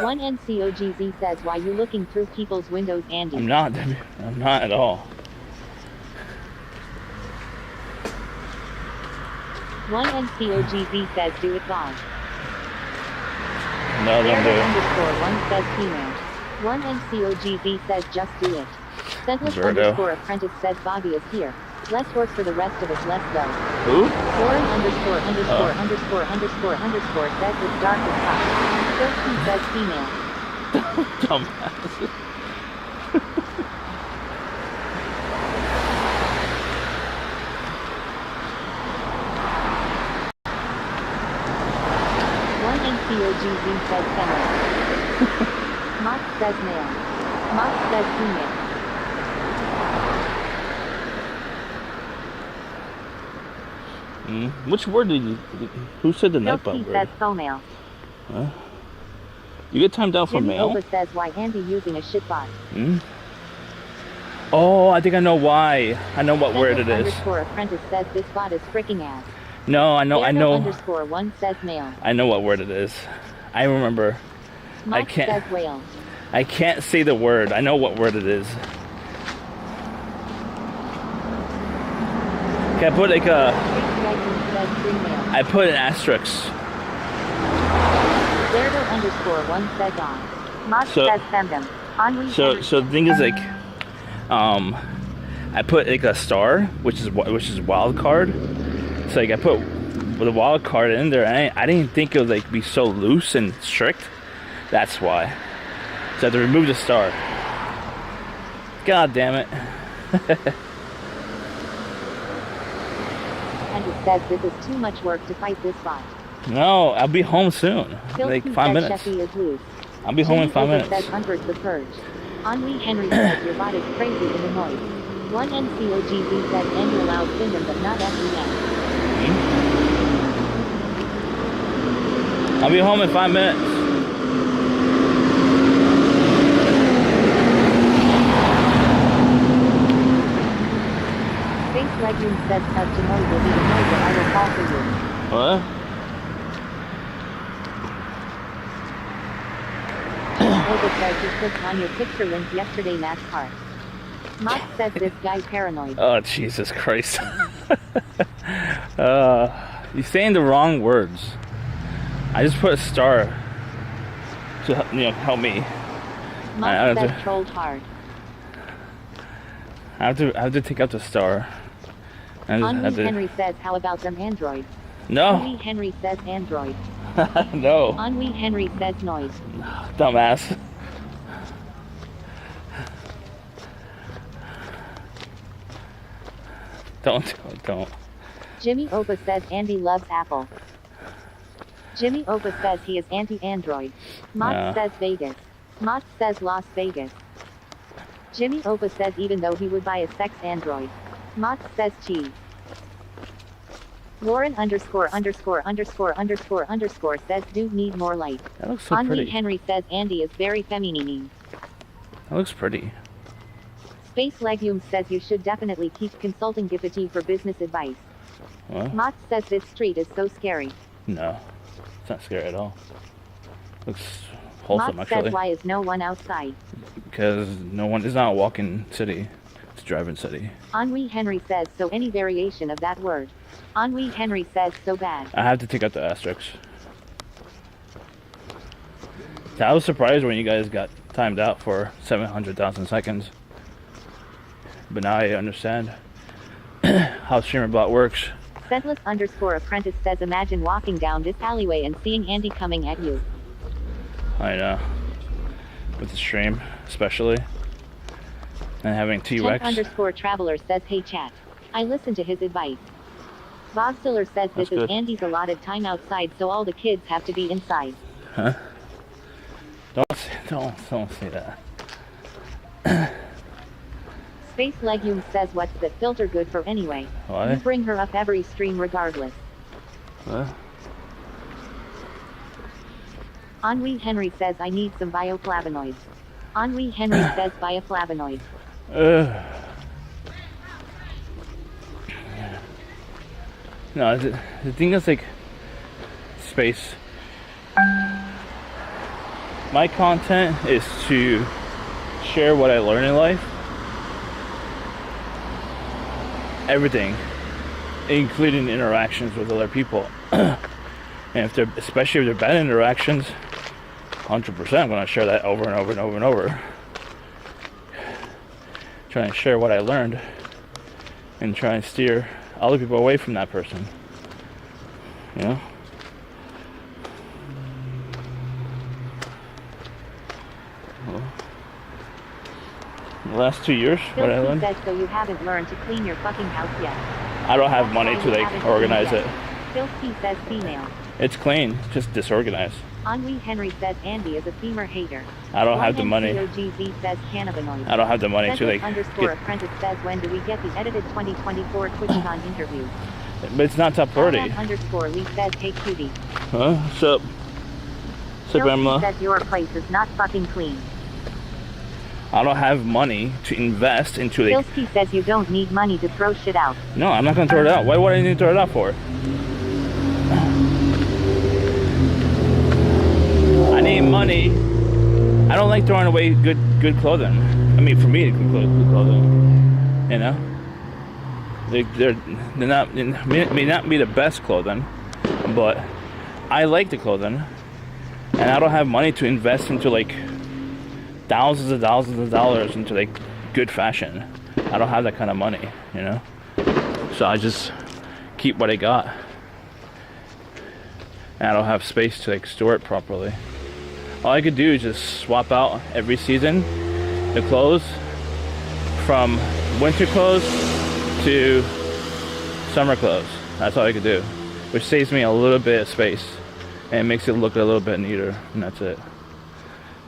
E: One NCOGZ says why you looking through people's windows, Andy?
F: I'm not. I'm not at all.
E: One NCOGZ says do it Bob.
F: No, don't do it.
E: Underscore one says female. One NCOGZ says just do it. Sentless
F: Birdo.
E: underscore apprentice says Bobby is here. Less work for the rest of us, let's go.
F: Who?
E: Lauren underscore underscore underscore underscore underscore says it's dark as fuck. Kirsten says female.
F: Dumbass.
E: One NCOGZ says feminine. Mock says male. Mock says female.
F: Which word did you? Who said the nightbot
E: Kelsey
F: word?
E: says female.
F: You get timed out for
E: Jimmy
F: mail?
E: Opa says why Andy using a shit bot.
F: Oh, I think I know why. I know what word it
E: Sentless
F: is.
E: underscore apprentice says this bot is freaking ass.
F: No, I know.
E: Underscore one says male.
F: I know what word it is. I remember.
E: Mock
F: can't-
E: says whale.
F: I can't say the word. I know what word it is. Okay, I put like a.
E: Says female.
F: I put an asterisk.
E: Zerdo underscore one says on. Mock
F: So-
E: says femdom. Henri
F: So the thing is like, I put like a star, which is wild card. So like I put the wild card in there. And I didn't think it would like be so loose and strict. That's why. So I had to remove the star. God damn it.
E: And it says this is too much work to fight this bot.
F: No, I'll be home soon. Like
E: Pilsen
F: 5
E: says
F: minutes.
E: Sheffy is loose.
F: I'll be home in
E: Jimmy
F: 5
E: Opa
F: minutes.
E: says Hunter's the purge. Henri Henry says your bot is crazy in the noise. One NCOGZ says Andy allows Findom but not FDN.
F: I'll be home in 5 minutes.
E: Space Legume says tough to know will be the night that I will fall for you.
F: What?
E: Oba says you clicked on your picture link yesterday NASCAR. Mock says this guy paranoid.
F: Oh, Jesus Christ. You're saying the wrong words. I just put a star to help me.
E: Mock says trolled hard.
F: I have to take out the star.
E: Henry Henry says how about them androids?
F: No.
E: Henry Henry says android.
F: No.
E: Henry Henry says noise.
F: Dumbass. Don't.
E: Jimmy Opa says Andy loves Apple. Jimmy Opa says he is anti-android. Mott says Vegas. Mott says Las Vegas. Jimmy Opa says even though he would buy a sex android. Mott says cheese. Lauren ______ says dude need more light.
F: That looks so pretty.
E: Henry says Andy is very feminine.
F: That looks pretty.
E: Space Legume says you should definitely keep consulting Gippity for business advice.
F: What?
E: Mott says this street is so scary.
F: No, it's not scary at all. Looks wholesome,
E: Mott
F: actually.
E: says why is no one outside?
F: Because no one is not a walking city. It's a driving city.
E: Henri Henry says so any variation of that word. Henri Henry says so bad.
F: I have to take out the asterisks. I was surprised when you guys got timed out for 700,000 seconds. But now I understand how StreamerBot works.
E: Sentless _apprentice says imagine walking down this alleyway and seeing Andy coming at you.
F: I know. With the stream, especially. And having T-Rex.
E: _traveler says hey chat. I listened to his advice. Bob Stiller says this is Andy's allotted time outside so all the kids have to be inside.
F: Huh? Don't say that.
E: Space Legume says what's that filter good for anyway?
F: What?
E: You bring her up every stream regardless.
F: What?
E: Henri Henry says I need some bioflavonoids. Henri Henry says bioflavonoids.
F: No, the thing is like space. My content is to share what I learn in life. Everything, including interactions with other people. And especially if they're bad interactions, 100% I'm going to share that over and over and over and over. Trying to share what I learned and try and steer other people away from that person. You know? The last 2 years, what I learned?
E: Says so you haven't learned to clean your fucking house yet.
F: I don't have money to like organize it.
E: Filthy says female.
F: It's clean, just disorganized.
E: Henri Henry says Andy is a femur hater.
F: I don't have the money.
E: COGZ says cannabinoids.
F: I don't have the money to like
E: _apprentice says when do we get the edited 2024 TwitchCon interview?
F: But it's not top priority.
E: _Lee says hey cutie.
F: Huh? What's up? What's up, Emma?
E: Says your place is not fucking clean.
F: I don't have money to invest into like...
E: Filsky says you don't need money to throw shit out.
F: No, I'm not gonna throw it out. Why would I need to throw it out for? I need money. I don't like throwing away good clothing. I mean, for me, good clothing. You know, they're not may not be the best clothing, but I like the clothing, and I don't have money to invest into like thousands of dollars into like good fashion. I don't have that kind of money, you know. So I just keep what I got, and I don't have space to like store it properly. All I could do is just swap out every season the clothes from winter clothes to summer clothes. That's all I could do, which saves me a little bit of space and makes it look a little bit neater, and that's it.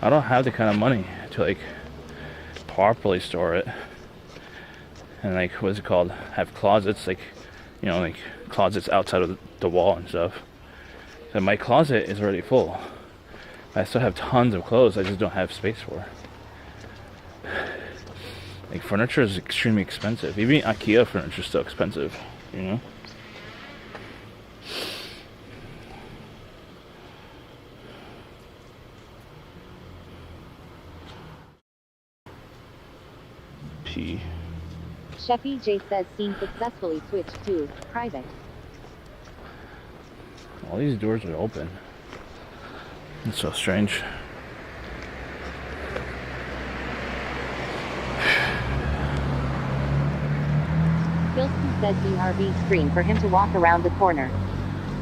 F: I don't have the kind of money to like properly store it and like what's it called, have closets, like, you know, like closets outside of the wall and stuff. So my closet is already full. I still have tons of clothes I just don't have space for. Like furniture is extremely expensive. Even IKEA furniture is still expensive, you know. P.
E: Sheffy J says scene successfully switched to private.
F: All these doors are open. It's so strange.
E: Filsky says BRB screen for him to walk around the corner.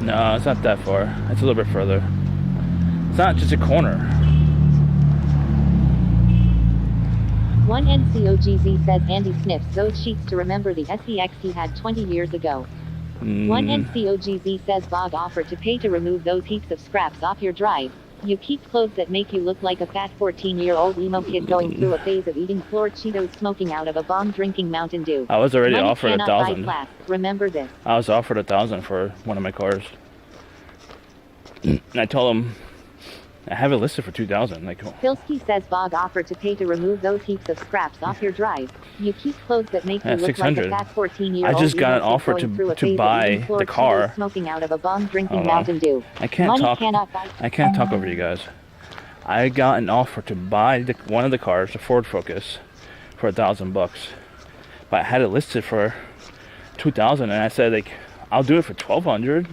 F: No, it's not that far. It's a little bit further. It's not just a corner.
E: One NCOGZ says Andy sniffs those sheets to remember the SEX he had 20 years ago. One NCOGZ says Bob offered to pay to remove those heaps of scraps off your drive. You keep clothes that make you look like a fat 14-year-old emo kid going through a phase of eating floor Cheetos, smoking out of a bong, drinking Mountain Dew.
F: I was already
E: Money
F: offered
E: cannot buy
F: 1,000.
E: class. Remember this.
F: I was offered 1,000 for one of my cars. And I told him I have it listed for 2,000. Like,
E: Filsky says Bog offered to pay to remove those heaps of scraps off your drive. You keep clothes that make you look like a
F: 600.
E: fat 14-year-old.
F: I just got an offer to buy the car.
E: Smoking out of a bong, drinking
F: Hold on.
E: Mountain Dew.
F: I can't
E: Money
F: talk.
E: cannot buy.
F: I can't talk over you guys. I got an offer to buy one of the cars, the Ford Focus, for $1,000 bucks, but I had it listed for 2,000, and I said like, I'll do it for 1,200.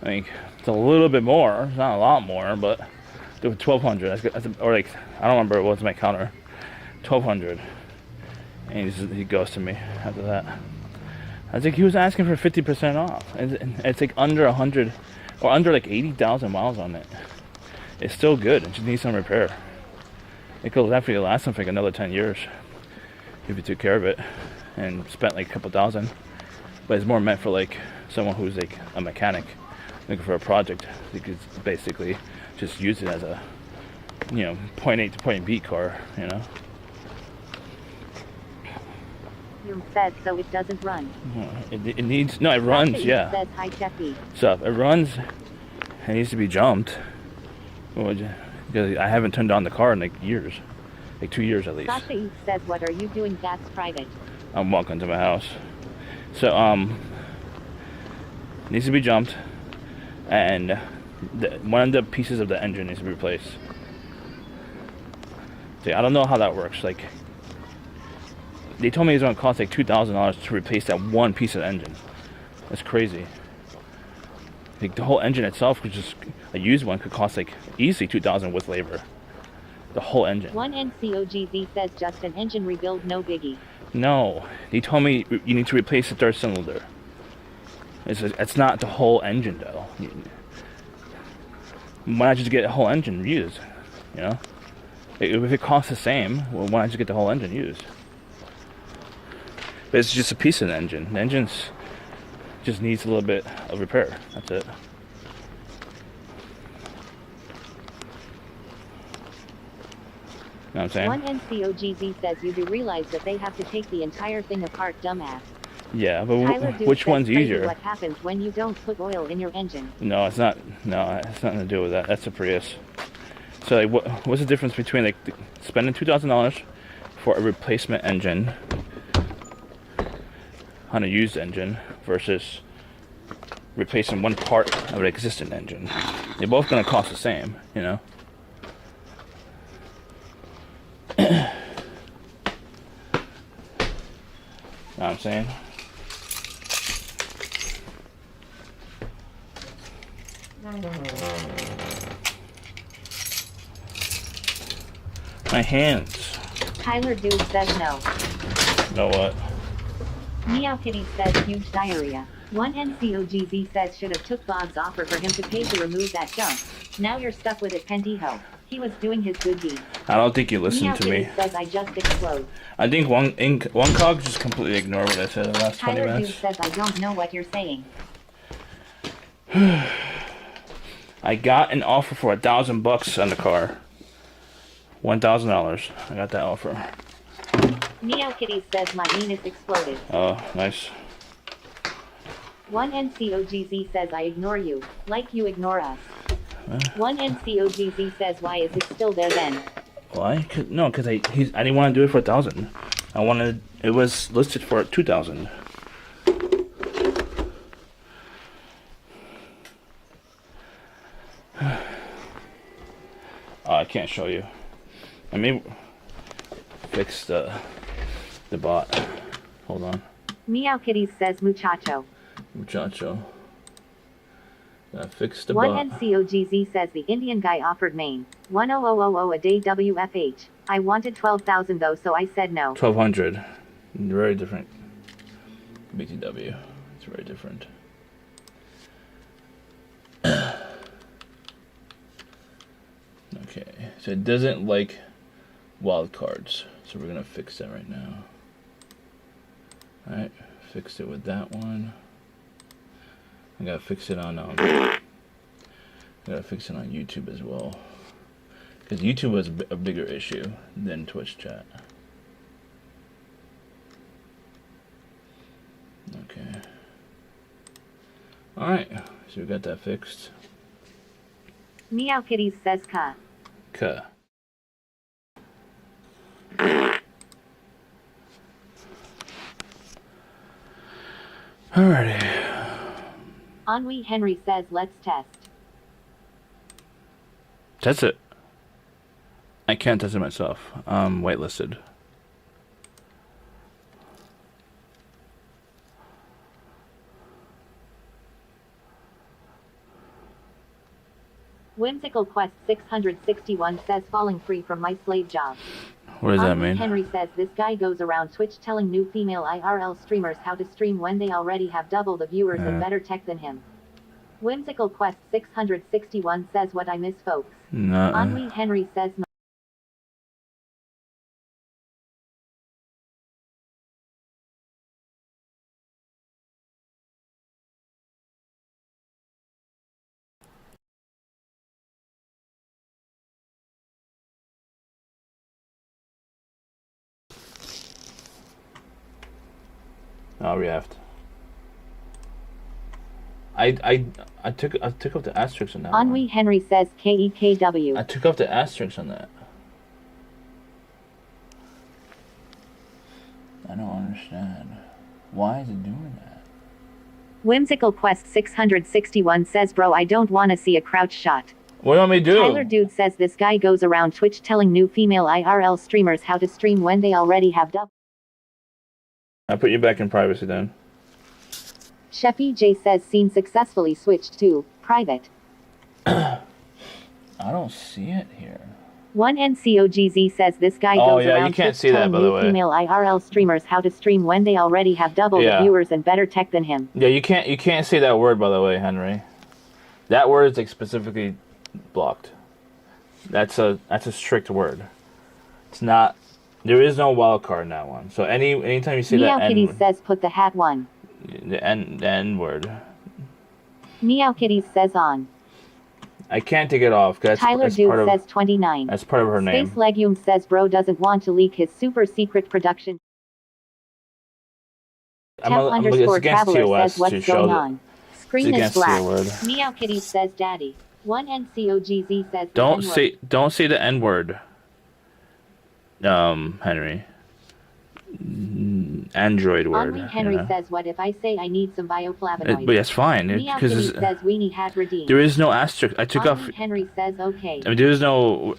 F: Like, it's a little bit more. It's not a lot more, but do it for 1,200. Or like, I don't remember what was my counter. 1,200. And he goes to me after that. I was like, he was asking for 50% off. And it's like under 100 or under like 80,000 miles on it. It's still good. It just needs some repair. It could definitely last him for like another 10 years if you took care of it and spent like a couple thousand. But it's more meant for like someone who's like a mechanic looking for a project. You could basically just use it as a, you know, point A to point B car, you know.
E: You said so it doesn't run.
F: It needs, no, it runs, yeah.
E: Says hi, Jeffy.
F: So it runs, it needs to be jumped. Because I haven't turned on the car in like years, like 2 years at least.
E: Sasha East says, what are you doing? That's private.
F: I'm walking to my house. So, needs to be jumped, and one of the pieces of the engine needs to be replaced. See, I don't know how that works. Like, they told me it's gonna cost like $2,000 to replace that one piece of the engine. That's crazy. Like, the whole engine itself, which is a used one, could cost like easily $2,000 with labor. The whole engine.
E: One NCOGZ says just an engine rebuild, no biggie.
F: No, they told me you need to replace the third cylinder. It's not the whole engine though. Why not just get the whole engine used? You know, if it costs the same, well, why not just get the whole engine used? But it's just a piece of the engine. The engine's just needs a little bit of repair. That's it. You know what I'm saying?
E: One NCOGZ says you do realize that they have to take the entire thing apart, dumbass.
F: Yeah, but
E: Tyler Duke
F: which
E: says
F: one's
E: crazy
F: easier?
E: What happens when you don't put oil in your engine?
F: No, it's not. No, it's nothing to do with that. That's a Prius. So, like, what's the difference between like spending $2,000 for a replacement engine on a used engine versus replacing one part of an existing engine? They're both gonna cost the same, you know. Know what I'm saying? My hands.
E: Tyler Dude says no.
F: Know what?
E: Meow Kitty says huge diarrhea. One NCOGZ says should have took Bob's offer for him to pay to remove that junk. Now you're stuck with it, pendejo. He was doing his good deed.
F: I don't think you listened
E: Meow
F: to
E: Kitty
F: me.
E: says I just explode.
F: I think one cog just completely ignored what I said in the last 20
E: Tyler Dude
F: minutes.
E: says I don't know what you're saying.
F: I got an offer for $1,000 on the car. $1,000. I got that offer.
E: Meow Kitty says my anus exploded.
F: Oh, nice.
E: One NCOGZ says I ignore you, like you ignore us. One NCOGZ says why is it still there then?
F: Why? No, because I didn't want to do it for $1,000. I wanted. It was listed for 2,000. Oh, I can't show you. I mean, fix the bot. Hold on.
E: Meow Kitties says muchacho.
F: Muchacho. Fix the
E: One
F: bot.
E: NCOGZ says the Indian guy offered Maine 10000 a day WFH. I wanted 12,000 though, so I said no.
F: 1,200. Very different. BTW. It's very different. Okay, so it doesn't like wild cards, so we're gonna fix that right now. Alright, fixed it with that one. I gotta fix it on YouTube as well, because YouTube was a bigger issue than Twitch chat. Okay. Alright, so we got that fixed.
E: Meow Kitties says ka.
F: Okay. Alrighty.
E: Ennui Henry says let's test.
F: That's it. I can't test it myself. Whitelisted.
E: Whimsical Quest 661 says falling free from my slave job.
F: What does that
E: Ennui
F: mean?
E: Henry says this guy goes around Twitch telling new female IRL streamers how to stream when they already have double the viewers and better tech than him. Whimsical Quest 661 says what I miss folks.
F: No.
E: Ennui Henry says no.
F: I'll react. I took off the asterisk on that
E: Ennui
F: one.
E: Henry says KEKW.
F: I took off the asterisk on that. I don't understand. Why is it doing that?
E: Whimsical Quest 661 says bro I don't wanna see a crouch shot.
F: What do you want me to do?
E: Tyler Dude says this guy goes around Twitch telling new female IRL streamers how to stream when they already have double.
F: I put you back in privacy then.
E: Sheffy J says scene successfully switched to private.
F: I don't see it here.
E: One NCOGZ says this guy
F: Oh,
E: goes
F: yeah, you
E: around
F: can't
E: Twitch
F: see that,
E: telling
F: by the
E: new
F: way.
E: female IRL streamers how to stream when they already have double
F: Yeah.
E: the viewers and better tech than him.
F: Yeah, you can't say that word, by the way, Henry. That word is like specifically blocked. That's a strict word. It's not. There is no wild card in that one. So anytime you see
E: Meow
F: that
E: Kitties
F: N,
E: says put the hat one.
F: the N word,
E: Meow Kitties says on.
F: I can't take it off because
E: Tyler
F: that's
E: Dude
F: part of
E: says 29.
F: that's part of her name.
E: Space Legume says bro doesn't want to leak his super secret production. Temp underscore
F: it's against
E: traveler
F: TOS
E: says what's
F: to show
E: going
F: that
E: on. Screen is
F: against
E: black.
F: the word.
E: Meow Kitties says daddy. One NCOGZ says the
F: Don't
E: N-word.
F: don't say the N word. Henry. Android word.
E: Ennui Henry
F: you know?
E: says what if I say I need some bioflavonoids?
F: But that's fine
E: Meow
F: because
E: Kitty says weenie hat redeemed.
F: there is no asterisk. I took off.
E: Ennui Henry says okay.
F: I mean, there is no.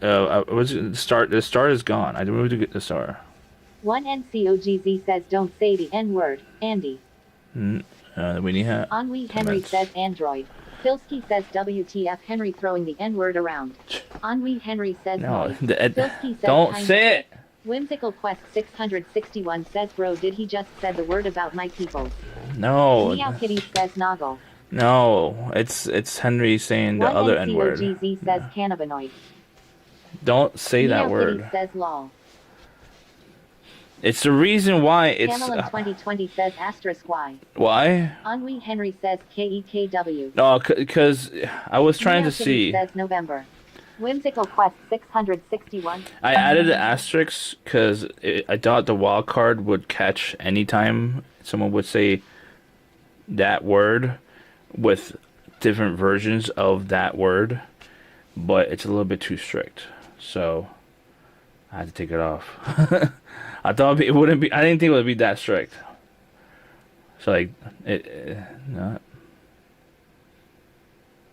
F: What's it, the start? The start is gone. I removed the star.
E: One NCOGZ says don't say the N-word, Andy.
F: The weenie hat.
E: Ennui Henry
F: Comments.
E: says Android. Pilsky says WTF Henry throwing the N-word around. Ennui Henry says
F: No,
E: noise.
F: the
E: Pilsky says
F: don't
E: kind
F: say
E: of-
F: it.
E: Whimsical Quest 661 says bro did he just said the word about my people.
F: No,
E: Meow Kitty says Noggle.
F: no. It's Henry saying the
E: One
F: other N word.
E: NCOGZ says cannabinoid.
F: Don't say that
E: Meow
F: word.
E: Kitty says lol.
F: It's the reason why it's.
E: Camel in 2020 says asterisk Y.
F: Why?
E: Ennui Henry says KEKW.
F: No, because I was trying
E: Meow
F: to
E: Kitty
F: see.
E: says November. Whimsical Quest 661.
F: I added the asterisk because I thought the wild card would catch anytime someone would say that word with different versions of that word, but it's a little bit too strict, so I had to take it off. I thought it wouldn't be. I didn't think it would be that strict. So like, not.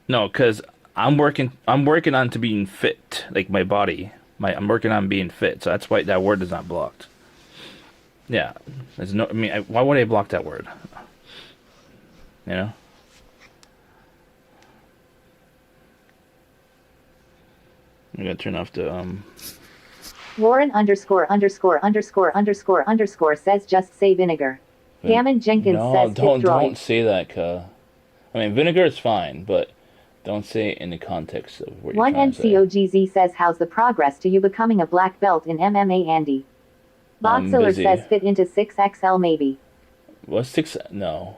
F: No, because I'm working on to being fit, like my body. I'm working on being fit, so that's why that word is not blocked. Yeah, there's no. I mean, why would I block that word? You know. I gotta turn off the
E: Warren _____ says just say vinegar. Gammon Jenkins says
F: don't
E: droid.
F: say that, I mean, vinegar is fine, but don't say it in the context of what you're
E: One
F: trying to say.
E: NCOGZ says how's the progress to you becoming a black belt in MMA, Andy? Botziller
F: busy.
E: says fit into 6XL maybe.
F: What's 6? No.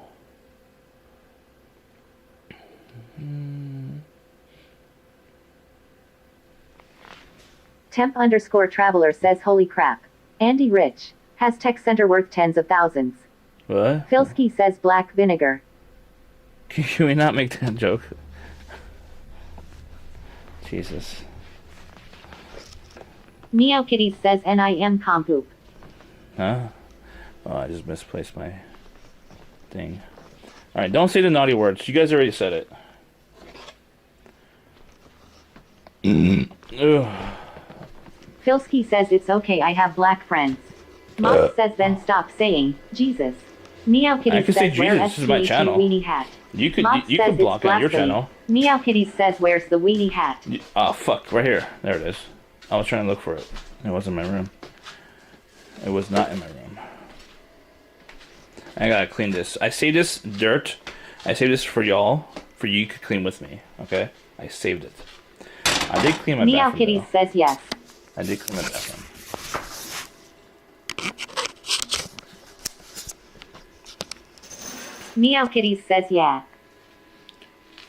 E: Temp_traveler says holy crap. Andy Rich. Has tech center worth tens of thousands.
F: What?
E: Filsky says black vinegar.
F: Can we not make that joke? Jesus.
E: Meow Kitty says NIM compoop.
F: Huh? Oh, I just misplaced my thing. Alright, don't say the naughty words. You guys already said it. Ugh.
E: Filsky says it's okay, I have black friends. Moss says then stop saying Jesus. Meow Kitty
F: I can
E: says
F: say
E: wear
F: Jesus, this is my
E: SCHE
F: channel.
E: weenie hat.
F: You could
E: Moss
F: you
E: says
F: could block
E: it's
F: it on your
E: blasphemy.
F: channel.
E: Meow Kitty says where's the weenie hat?
F: Oh fuck, right here. There it is. I was trying to look for it. It wasn't in my room. It was not in my room. I gotta clean this. I saved this dirt. I saved this for y'all. For you to clean with me. Okay? I saved it. I did clean my
E: Meow
F: bathroom.
E: Kitty
F: though.
E: says yes.
F: I did clean my bathroom.
E: Meow Kitty says yeah.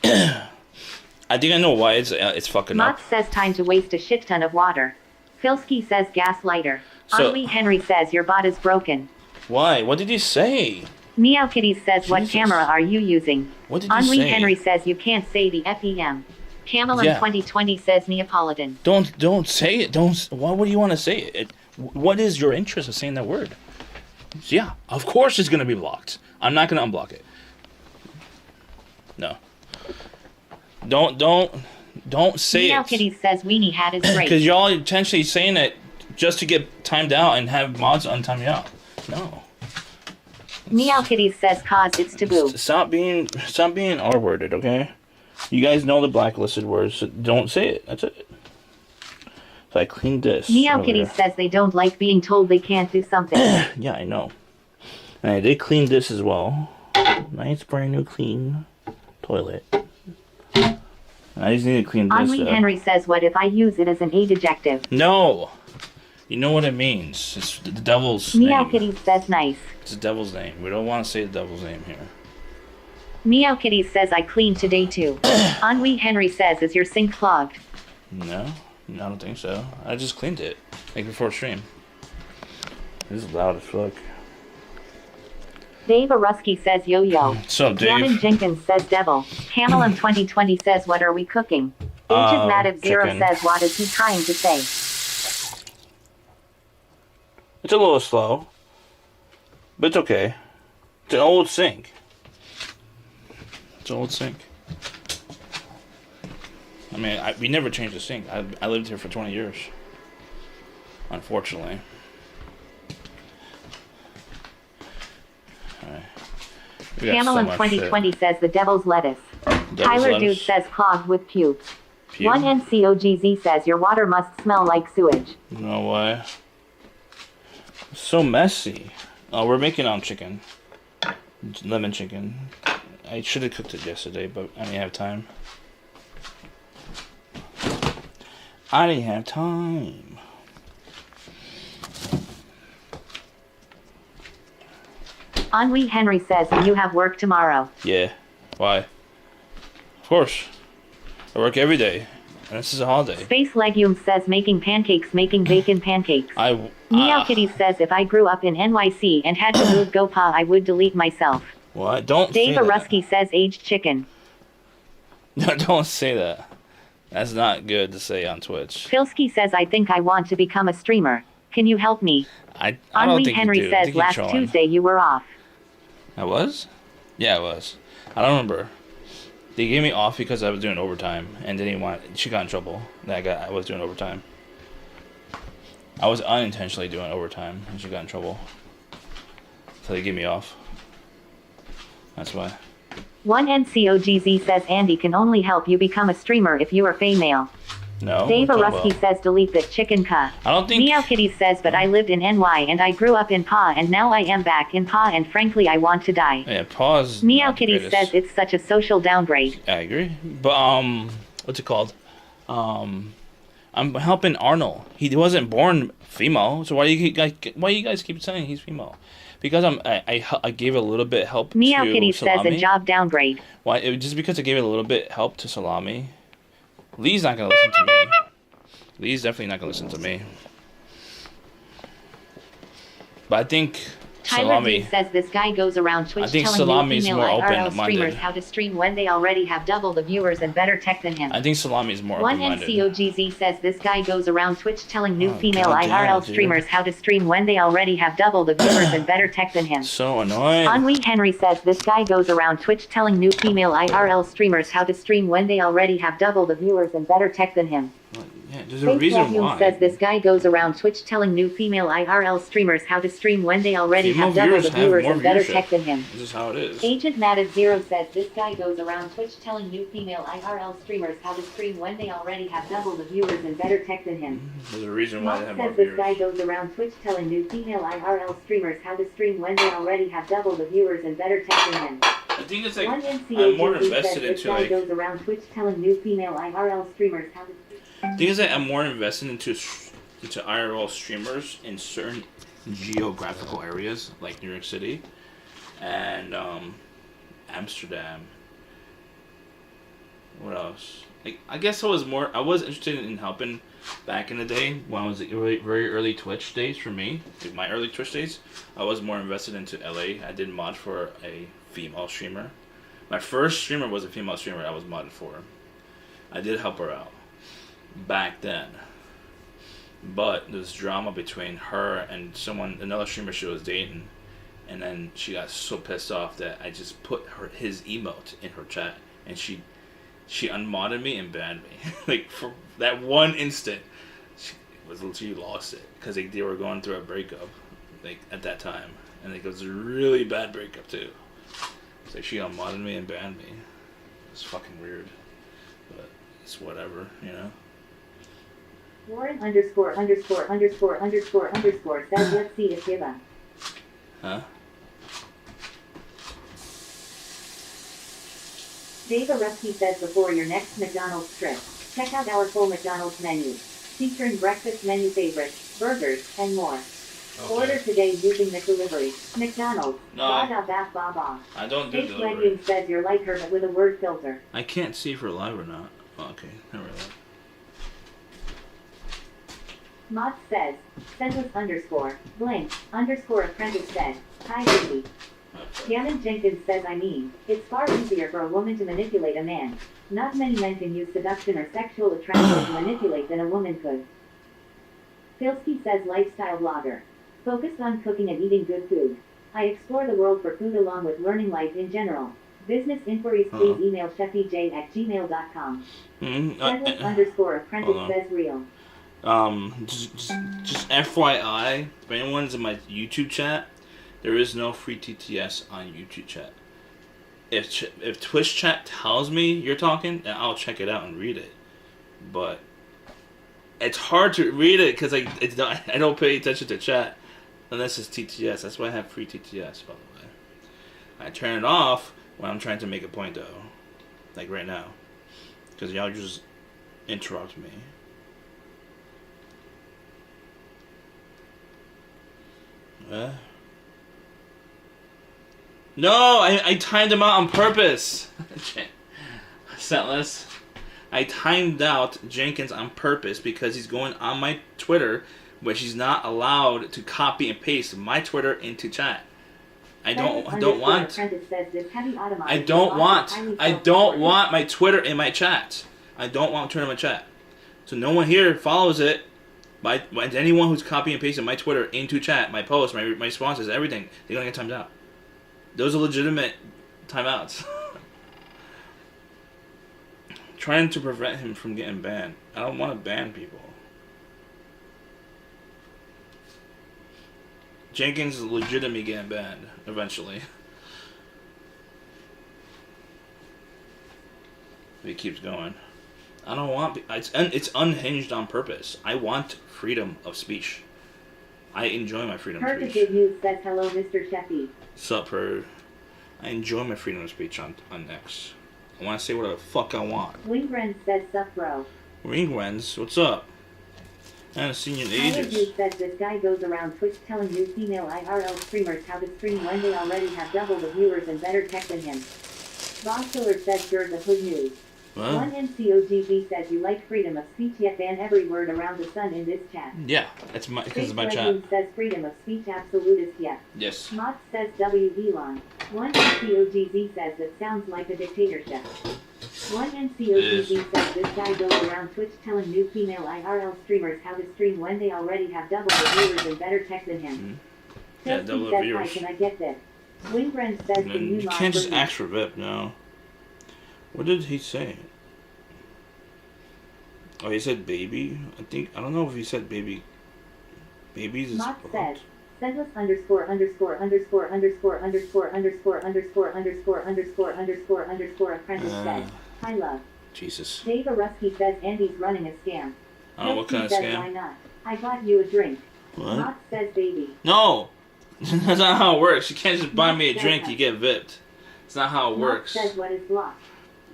F: I think I know why it's fucking up.
E: Mott says time to waste a shit ton of water. Filsky says gas lighter.
F: So-
E: Henri Henry says your bot is broken.
F: Why? What did he say?
E: Meow Kitty says what
F: Jesus.
E: camera are you using?
F: What did he
E: Henri
F: say?
E: Henry says you can't say the FEM. Camelin
F: Yeah.
E: 2020 says Neapolitan.
F: Don't say it. Don't. Why would you want to say it? What is your interest of saying that word? Yeah, of course it's gonna be blocked. I'm not gonna unblock it. No. Don't say
E: Meow
F: it.
E: Kitty says weenie hat is
F: Because
E: great.
F: y'all intentionally saying it just to get timed out and have mods untime you out. No.
E: Meow Kitty says cause it's taboo.
F: Stop being R-worded, okay? You guys know the blacklisted words, so don't say it. That's it. So I cleaned this.
E: Meow Kitty
F: earlier.
E: says they don't like being told they can't do something.
F: Yeah, I know. And I did clean this as well. Nice brand new clean toilet. I just need to clean this
E: Henri
F: up.
E: Henry says what if I use it as an aid adjective?
F: No! You know what it means. It's the devil's
E: Meow
F: name.
E: Kitty says nice.
F: It's the devil's name. We don't want to say the devil's name here.
E: Meow Kitty says I cleaned today too. Henri Henry says is your sink clogged?
F: No, I don't think so. I just cleaned it. Like before stream. This is loud as fuck.
E: Dave Arusky says yo yo.
F: What's up, Dave?
E: Gammon Jenkins says devil. Camelin 2020 says what are we cooking? Agent Mativ Zero
F: chicken.
E: says what is he trying to say?
F: It's a little slow. But it's okay. It's an old sink. It's an old sink. I mean, we never changed the sink. I lived here for 20 years. Unfortunately. Alright. We got so
E: Camelin
F: much
E: 2020 says the devil's lettuce.
F: shit.
E: Tyler
F: Devil's
E: Dude
F: lettuce.
E: says clogged with pubes.
F: Puke?
E: One NCOGZ says your water must smell like sewage.
F: No way. It's so messy. Oh, we're making chicken. Lemon chicken. I should have cooked it yesterday, but I didn't have time. I didn't have time.
E: Henri Henry says you have work tomorrow.
F: Yeah. Why? Of course. I work every day. And this is a holiday.
E: Space Legume says making pancakes, making bacon pancakes. Meow Kitty says if I grew up in NYC and had to move GoPa, I would delete myself.
F: What? Don't
E: Dave
F: say that.
E: Arusky says aged chicken.
F: No, don't say that. That's not good to say on Twitch.
E: Filsky says I think I want to become a streamer. Can you help me?
F: I don't
E: Henri
F: think
E: Henry
F: you do. I
E: says
F: think you're
E: last
F: trolling.
E: Tuesday you were off.
F: I was? Yeah, I was. I don't remember. They gave me off because I was doing overtime, and they didn't want. She got in trouble that I was doing overtime. I was unintentionally doing overtime, and she got in trouble. So they gave me off. That's why.
E: One NCOGZ says Andy can only help you become a streamer if you are female.
F: No.
E: Dave
F: we're talking
E: Arusky
F: about-
E: says delete that chicken cuh.
F: I don't think.
E: Meow Kitty says but I lived in NY and I grew up in PA and now I am back in PA and frankly I want to die.
F: Yeah, pause.
E: Meow Kitty says it's such a social downgrade.
F: I agree, but what's it called? I'm helping Arnold. He wasn't born female, so why do you guys keep saying he's female? Because I gave a little bit help
E: Meow
F: to
E: Kitty
F: Salami.
E: says a job downgrade.
F: Why? Just because I gave it a little bit help to Salami. Lee's not gonna listen to me. Lee's definitely not gonna listen to me. But I think
E: Tyler D
F: Salami.
E: says this guy goes around Twitch
F: I think
E: telling
F: Salami's
E: new
F: more
E: female IRL
F: open-minded.
E: streamers how to stream when they already have double the viewers and better tech than him.
F: I think Salami's more
E: One
F: open-minded.
E: NCOGZ says this guy goes around Twitch telling new
F: Oh,
E: female
F: goddamn,
E: IRL
F: dude.
E: streamers how to stream when they already have double the viewers and better tech than him.
F: So annoying.
E: Henri Henry says this guy goes around Twitch telling new female IRL streamers how to stream when they already have double the viewers and better tech than him.
F: Yeah, there's a
E: Faith
F: reason
E: Vacuum
F: why.
E: says this guy goes around Twitch telling new female IRL streamers how to stream when they already
F: Female
E: have double
F: viewers
E: the
F: have
E: viewers
F: more
E: and better
F: viewership.
E: tech than him.
F: This is how it is.
E: Agent Matted Zero says this guy goes around Twitch telling new female IRL streamers how to stream when they already have double the viewers and better tech than him.
F: There's a reason why
E: Mark
F: they have more
E: says this
F: viewers.
E: guy goes around Twitch telling new female IRL streamers how to stream when they already have double the viewers and better tech than him.
F: I think it's like
E: One
F: I'm more
E: NCOGZ says
F: invested
E: this
F: into
E: guy
F: like.
E: goes around Twitch telling new female IRL streamers how to
F: The thing is that I'm more invested into IRL streamers in certain geographical areas like New York City and Amsterdam. What else? Like, I guess I was interested in helping back in the day when I was very early Twitch days for me. Like my early Twitch days, I was more invested into LA. I did mod for a female streamer. My first streamer was a female streamer I was modded for. I did help her out back then, but there's drama between her and another streamer she was dating, and then she got so pissed off that I just put his emote in her chat, and she unmodded me and banned me. Like for that one instant, she lost it because they were going through a breakup, like at that time, and it was a really bad breakup too. So she unmodded me and banned me. It's fucking weird, but it's whatever, you know.
E: Warren ______ says let's see if give a.
F: Huh?
E: Dave Arusky says before your next McDonald's trip, check out our full McDonald's menu, featuring breakfast menu favorites, burgers, and more. Order today using McDelivery. McDonald's.
F: No.
E: Ba da ba ba ba.
F: I don't do
E: Faith
F: delivery.
E: Legume says you're like her but with a word filter.
F: I can't see if we're live or not. Oh, okay, never mind.
E: Mod says, Senseless _, apprentice said, hi baby. Gammon Jenkins says it's far easier for a woman to manipulate a man. Not many men can use seduction or sexual attraction to manipulate than a woman could. Filsky says lifestyle blogger. Focused on cooking and eating good food. I explore the world for food along with learning life in general. Business inquiries please email chefej@gmail.com. Senseless _, apprentice says real.
F: Just FYI, if anyone's in my YouTube chat, there is no free TTS on YouTube chat. If Twitch chat tells me you're talking, then I'll check it out and read it. But it's hard to read it because I don't pay attention to chat unless it's TTS. That's why I have free TTS, by the way. I turn it off when I'm trying to make a point, though. Like right now. Because y'all just interrupt me. No, I timed him out on purpose. Sentless. I timed out Jenkins on purpose because he's going on my Twitter, which he's not allowed to copy and paste my Twitter into chat. I don't want my Twitter in my chat. I don't want Twitter in my chat. So no one here follows it. Anyone who's copy and pasting my Twitter into chat, my posts, my responses, everything, they're gonna get timed out. Those are legitimate timeouts. Trying to prevent him from getting banned. I don't want to ban people. Jenkins is legitimately getting banned eventually. If he keeps going. I don't want... It's unhinged on purpose. I want freedom of speech. I enjoy my freedom of speech.
E: Good News says hello, Mr. Sheffy.
F: Sup, her? I enjoy my freedom of speech on X. I want to say whatever the fuck I want.
E: Wingren says sup, bro.
F: Wingwens, what's up? I haven't seen you in
E: Tyler
F: ages.
E: Dude says this guy goes around Twitch telling new female IRL streamers how to stream when they already have double the viewers and better tech than him. Boss Killer says sure the hood news.
F: What?
E: One NCOGB says you like freedom of speech yet ban every word around the sun in this chat.
F: Yeah, that's my because of my chat.
E: Legume says freedom of speech absolutist yet.
F: Yes.
E: Mott says W. Elon. One NCOGZ says it sounds like a dictatorship. One NCOGZ says this guy goes around Twitch telling new female IRL streamers how to stream when they already have double the viewers and better tech than him.
F: Mm-hmm. Yeah, double the
E: says,
F: viewers.
E: Hi, can I get this? Wingren says the new
F: You
E: mod
F: can't just
E: for
F: ask for VIP, no. What did he say? Oh, he said baby? I don't know if he said baby. Babies is...
E: Mott says, sendless underscore underscore underscore underscore underscore underscore underscore underscore underscore underscore underscore apprentice says, hi love.
F: Jesus.
E: Dave Arusky says Andy's running a scam.
F: Oh, what kind of
E: says,
F: scam?
E: why not? I got you a drink.
F: What?
E: Mott says baby.
F: No! That's not how it works. You can't just buy me a drink, you get VIP'd. It's not how it works.
E: Mott says what is blocked.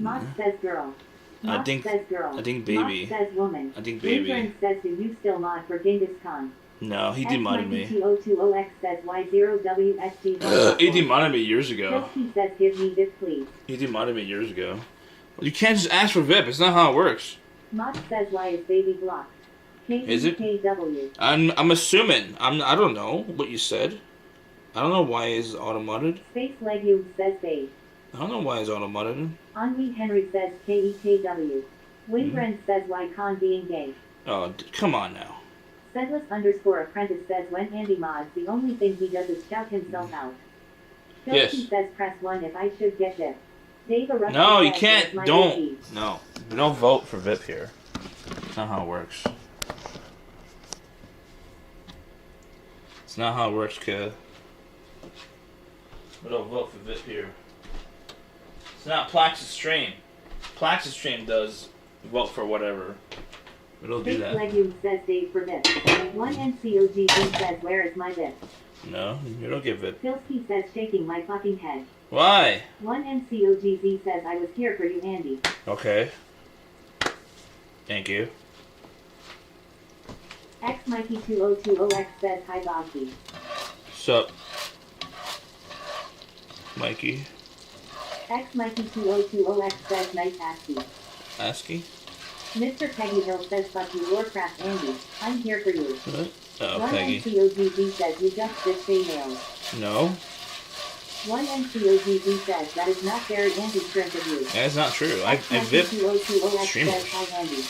E: Mott says girl. Mott says girl.
F: I think baby.
E: Mott says woman.
F: I think baby.
E: Wingren says do you still mod for Genghis Khan?
F: No, he demodded me.
E: X2020X says Y0WSG.
F: He demodded me years ago.
E: He says give me VIP please.
F: He demodded me years ago. You can't just ask for VIP. It's not how it works.
E: Mott says why is baby blocked?
F: Is it?
E: KW.
F: I'm assuming. I don't know what you said. I don't know why it's auto-modded.
E: Space Legume says babe.
F: I don't know why it's auto-modded.
E: Henri Henry says KEKW. Wingren says why Khan being gay.
F: Oh, come on now.
E: Sedless underscore apprentice says when Andy mods, the only thing he does is shout himself out.
F: Yes.
E: Filthy says press 1 if I should get this. Dave Arusky
F: No, you
E: says,
F: can't.
E: "Where's my
F: Don't.
E: baby?"
F: No. Don't vote for VIP here. It's not how it works. It's not how it works, kid. We don't vote for VIP here. It's not Plax's stream. Plax's stream does vote for whatever. We don't do
E: Space
F: that.
E: Legume says Dave for this. One NCOGB says where is my this?
F: No, you don't get VIP.
E: Filsky says shaking my fucking head.
F: Why?
E: One NCOGZ says I was here for you, Andy.
F: Okay. Thank you.
E: X Mikey 2020X says hi Bobby.
F: Sup, Mikey?
E: X Mikey 2020X says nice ASCII.
F: ASCII?
E: Mr. Peggy Hill says fuck you Warcraft Andy. I'm here for you.
F: What? Oh,
E: One
F: Peggy.
E: NCOGB says you just did females.
F: No,
E: One NCOGB says that is not very anti-shrimp of you.
F: that's not true. I
E: X Mikey
F: VIP
E: 2020X
F: streamers.
E: says hi Andy.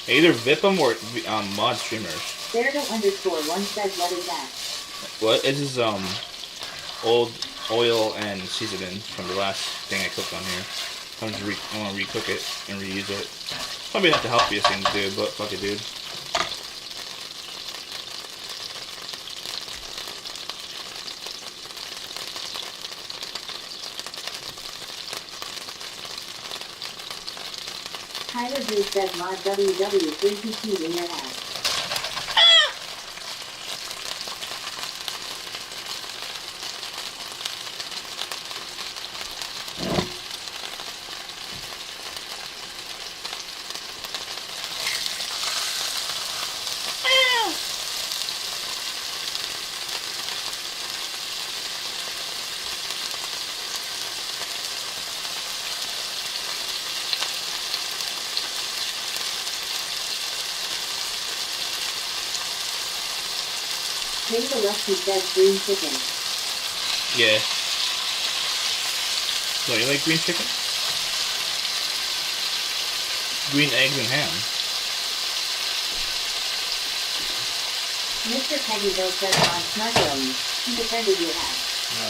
F: I either VIP them or mod streamers.
E: Beardo underscore one says what is that?
F: What? This is old oil and seasoning from the last thing I cooked on here. I want to recook it and reuse it. Probably not the healthiest thing to do, but fuck it, dude.
E: Tyler Drew says mod WW3PT in your ass. Taylor Rusty says green chicken.
F: Yeah. Don't you like green chicken? Green eggs and ham.
E: Mr. Peggyville says on snuggling. He defended you have.
F: No.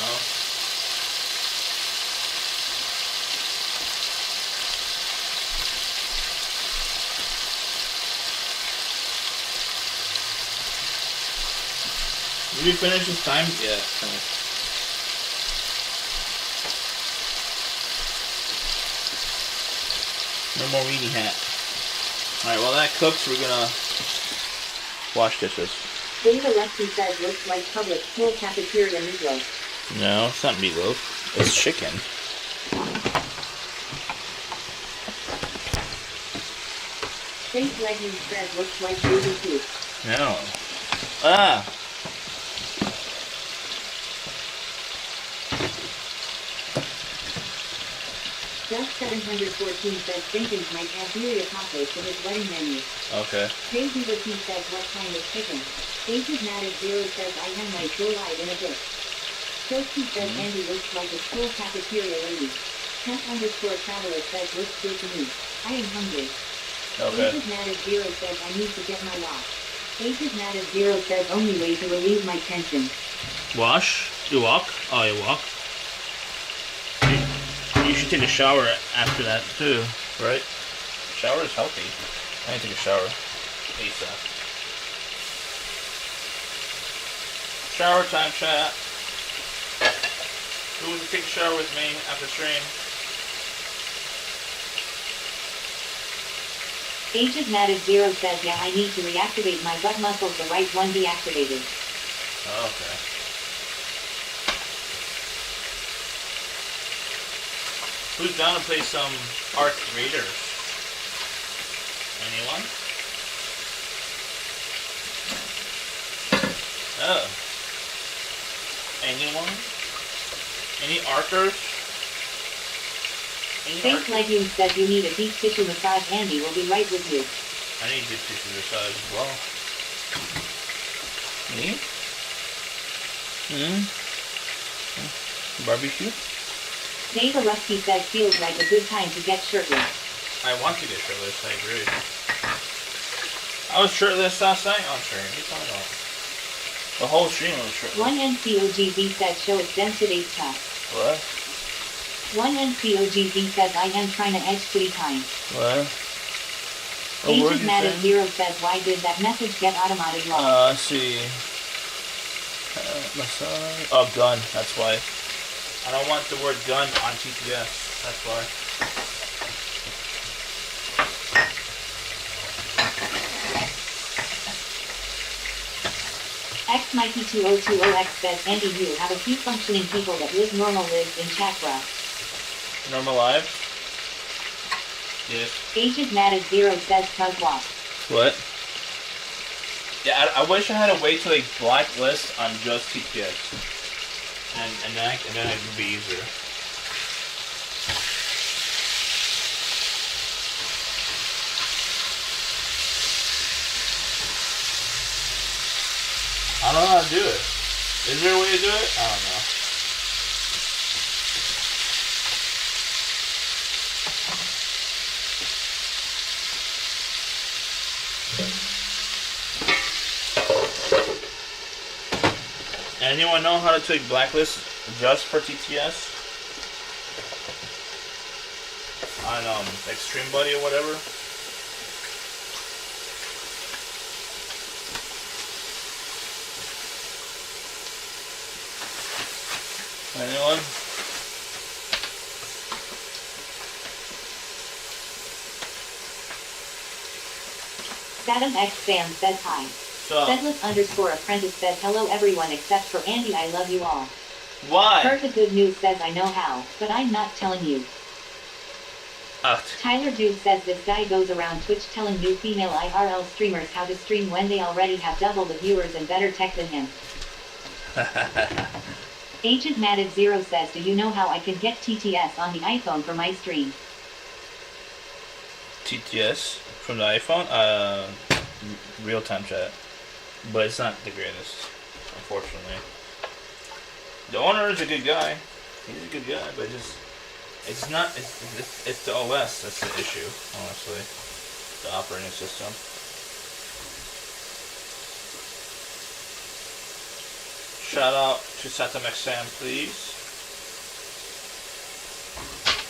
F: Did we finish this time? Yeah, finished. No more weenie hat. Alright, while that cooks, we're gonna wash dishes.
E: Dave Alexi says looks like public school cafeteria meatloaf.
F: No, it's not meatloaf. It's chicken.
E: Face Leggings says looks like baby poop.
F: No. Ah!
E: Just714 says Jenkins might add birria tacos to his wedding menu.
F: Okay.
E: Crazy Ricky says what kind of chicken? Ages Mad at Zero says I am my go live in a bit. Toasty says Andy looks like a school cafeteria lady. Temp_traveler says looks good to me. I am hungry.
F: Okay.
E: Ages Mad at Zero says I need to get my wash. Ages Mad at Zero says only way to relieve my tension.
F: Wash? You walk? Oh, you walk? You should take a shower after that, too. Right? Shower is healthy. I need to take a shower. ASAP. Shower time, chat. Who wants to take a shower with me after stream?
E: Ages Mad at Zero says yeah I need to reactivate my butt muscles, the right one deactivated.
F: Oh, okay. Who's down to play some Arc Raiders? Anyone? Oh. Anyone? Any Archers?
E: Face Leggings says you need a deep tissue massage. Andy will be right with you.
F: I need deep tissue massage as well. Me? Barbecue?
E: Dave Rusty says feels like a good time to get shirtless.
F: I want to get shirtless, I agree. I was shirtless last night on stream. What are you talking about? The whole stream was shirtless.
E: One NCOGV says show its density tough.
F: What?
E: One NCOGV says I am trying to edge pretty time.
F: What?
E: Ages Mad at Zero says why did that message get automated wrong?
F: Let's see. Massage. Oh, gun. That's why. I don't want the word gun on TTS. That's why.
E: XMikey2020X says Andy you have a few functioning people that live normal lives in Chakra.
F: Normal live? Yes.
E: Ages Mad at Zero says tug walk.
F: What? Yeah, I wish I had a way to like blacklist on just TTS. And then it would be easier. I don't know how to do it. Is there a way to do it? I don't know. Anyone know how to take blacklist just for TTS? On Extreme Buddy or whatever? Anyone?
E: Saddam X Sam says hi.
F: So,
E: Sedless_apprentice says hello everyone except for Andy, I love you all.
F: why?
E: Heard the good news says I know how, but I'm not telling you. Tyler Dude says this guy goes around Twitch telling new female IRL streamers how to stream when they already have double the viewers and better tech than him. Agent Mad at Zero says do you know how I can get TTS on the iPhone for my stream?
F: TTS from the iPhone? Real-time chat. But it's not the greatest, unfortunately. The owner is a good guy. He's a good guy, but it's not. It's the OS that's the issue, honestly. The operating system. Shout out to Satam XM, please.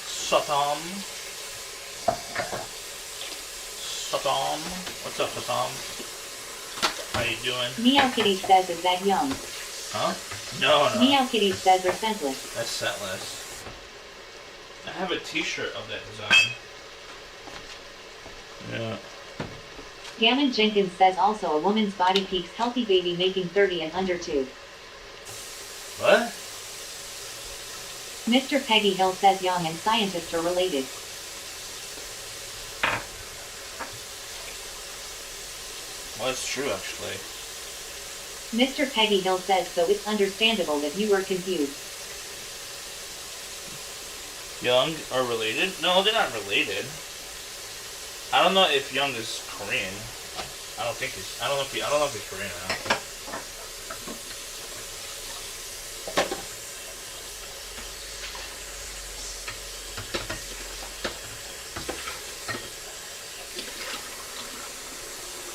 F: Satam. Satam. What's up, Satam? How you doing?
E: Meow Kitty says, is that young?
F: Huh? No.
E: Meow Kitty says, are scentless.
F: That's scentless. I have a t-shirt of that design. Yeah.
E: Gammon Jenkins says also a woman's body peaks healthy baby making 30 and under 2.
F: What?
E: Mr. Peggy Hill says young and scientist are related.
F: Well, it's true, actually.
E: Mr. Peggy Hill says so it's understandable that you were confused.
F: Young are related? No, they're not related. I don't know if Young is Korean. I don't know if he's Korean or not.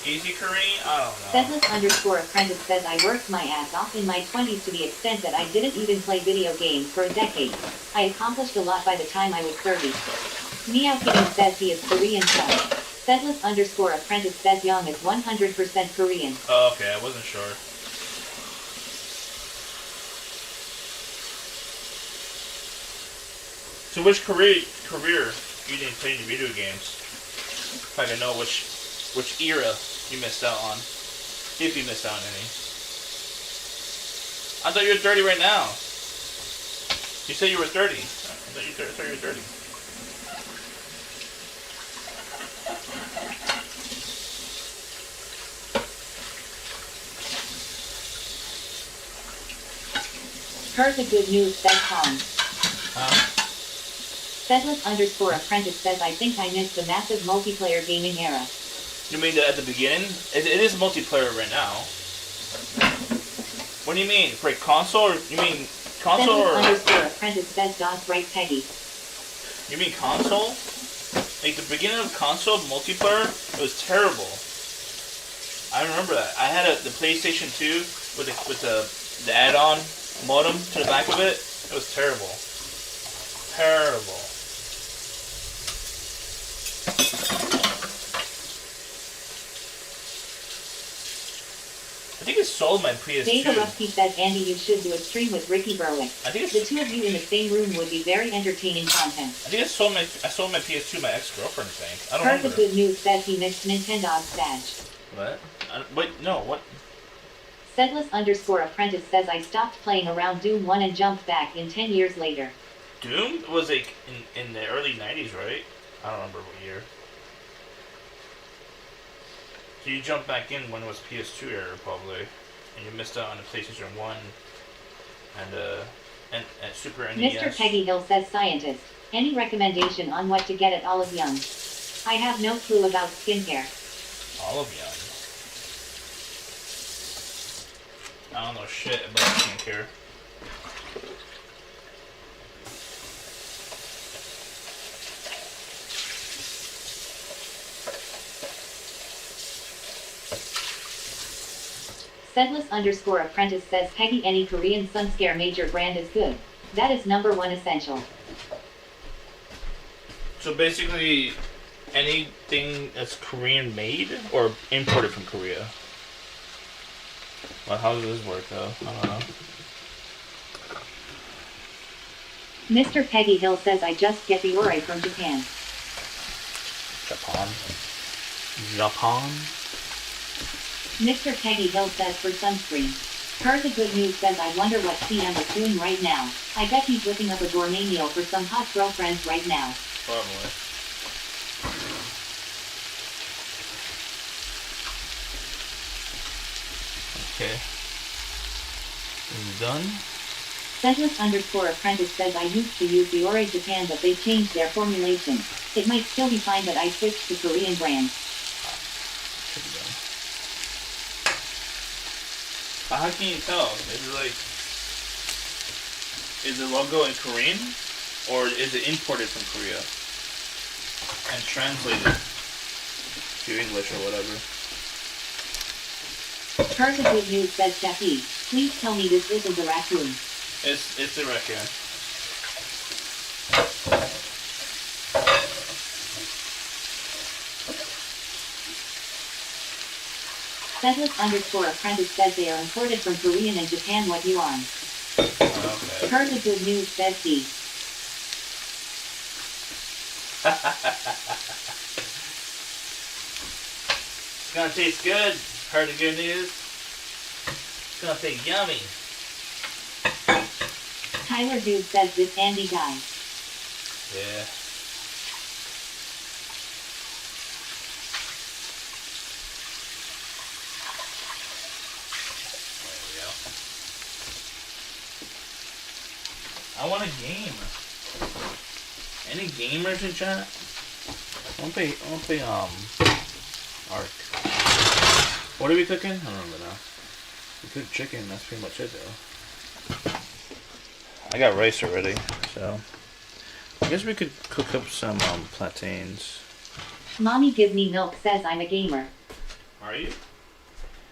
F: Easy Korean? I don't know.
E: Sedless_apprentice says I worked my ass off in my 20s to the extent that I didn't even play video games for a decade. I accomplished a lot by the time I was 30. Meow Kitty says he is Korean son. Sedless_apprentice says Young is 100% Korean.
F: Oh, okay, I wasn't sure. So which career you didn't play any video games? If I can know which era you missed out on. If you missed out on any. I thought you were 30 right now. You said you were 30. I thought you were 30.
E: Heard the good news, says Hans.
F: Huh?
E: Sedless_apprentice says I think I missed the massive multiplayer gaming era.
F: You mean that at the beginning? It is multiplayer right now. What do you mean? For a console? Or you mean console or?
E: Sedless_apprentice says DOS right Peggy.
F: You mean console? Like the beginning of console multiplayer, it was terrible. I remember that. I had the PlayStation 2 with the add-on modem to the back of it. It was terrible. Terrible. I think it sold my PS2.
E: Data Rusty says Andy you should do a stream with Ricky Berwick.
F: I think
E: the two of you in the same room would be very entertaining content.
F: I think I sold my PS2 to my ex-girlfriend, I think. I don't
E: Heard
F: remember.
E: the good news says he missed Nintendo's Sag.
F: What? Wait, no, what?
E: Sedless_apprentice says I stopped playing around Doom 1 and jumped back in 10 years later.
F: Doom was like in the early 90s, right? I don't remember what year. So you jumped back in when it was PS2 era, probably, and you missed out on the PlayStation 1 and Super NES.
E: Mr. Peggy Hill says scientist. Any recommendation on what to get at Olive Young? I have no clue about skincare.
F: Olive Young. I don't know shit about skincare.
E: Sedless_apprentice says Peggy any Korean sunscare major brand is good. That is #1 essential.
F: So basically, anything that's Korean made or imported from Korea. Well, how does this work though? I don't know.
E: Mr. Peggy Hill says I just get the ore from Japan.
F: Japan.
E: Mr. Peggy Hill says for sunscreen. Heard the good news says I wonder what CM is doing right now. I bet he's whipping up a gourmet meal for some hot girlfriends right now.
F: Probably. Okay. Is it done?
E: Sedless_apprentice says I used to use the Ore Japan but they changed their formulation. It might still be fine but I switched to Korean brands.
F: Should be done. How can you tell? Is the logo in Korean or is it imported from Korea and translated to English or whatever?
E: Heard the good news says Jeffy. Please tell me this isn't a raccoon.
F: It's a raccoon.
E: Sedless_apprentice says they are imported from Korean and Japan. What you on?
F: Okay.
E: Heard the good news, says he.
F: It's gonna taste good. Heard the good news. It's gonna taste yummy.
E: Tyler Dude says this Andy guy.
F: Yeah. There we go. I want a game. Any gamers in chat? I want to play Ark. What are we cooking? I don't remember now. We cooked chicken, that's pretty much it though. I got rice already, so I guess we could cook up some plantains.
E: Mommy Give Me Milk says I'm a gamer.
F: Are you?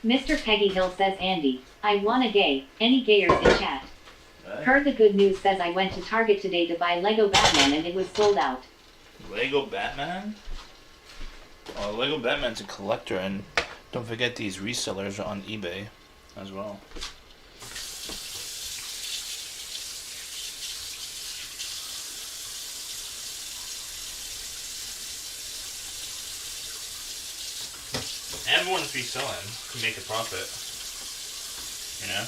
E: Mr. Peggy Hill says Andy, I want a gay. Any gayers in chat? Heard the good news says I went to Target today to buy Lego Batman and it was sold out.
F: Lego Batman? Oh, Lego Batman's a collector, and don't forget these resellers are on eBay as well. Everyone's reselling to make a profit. You know?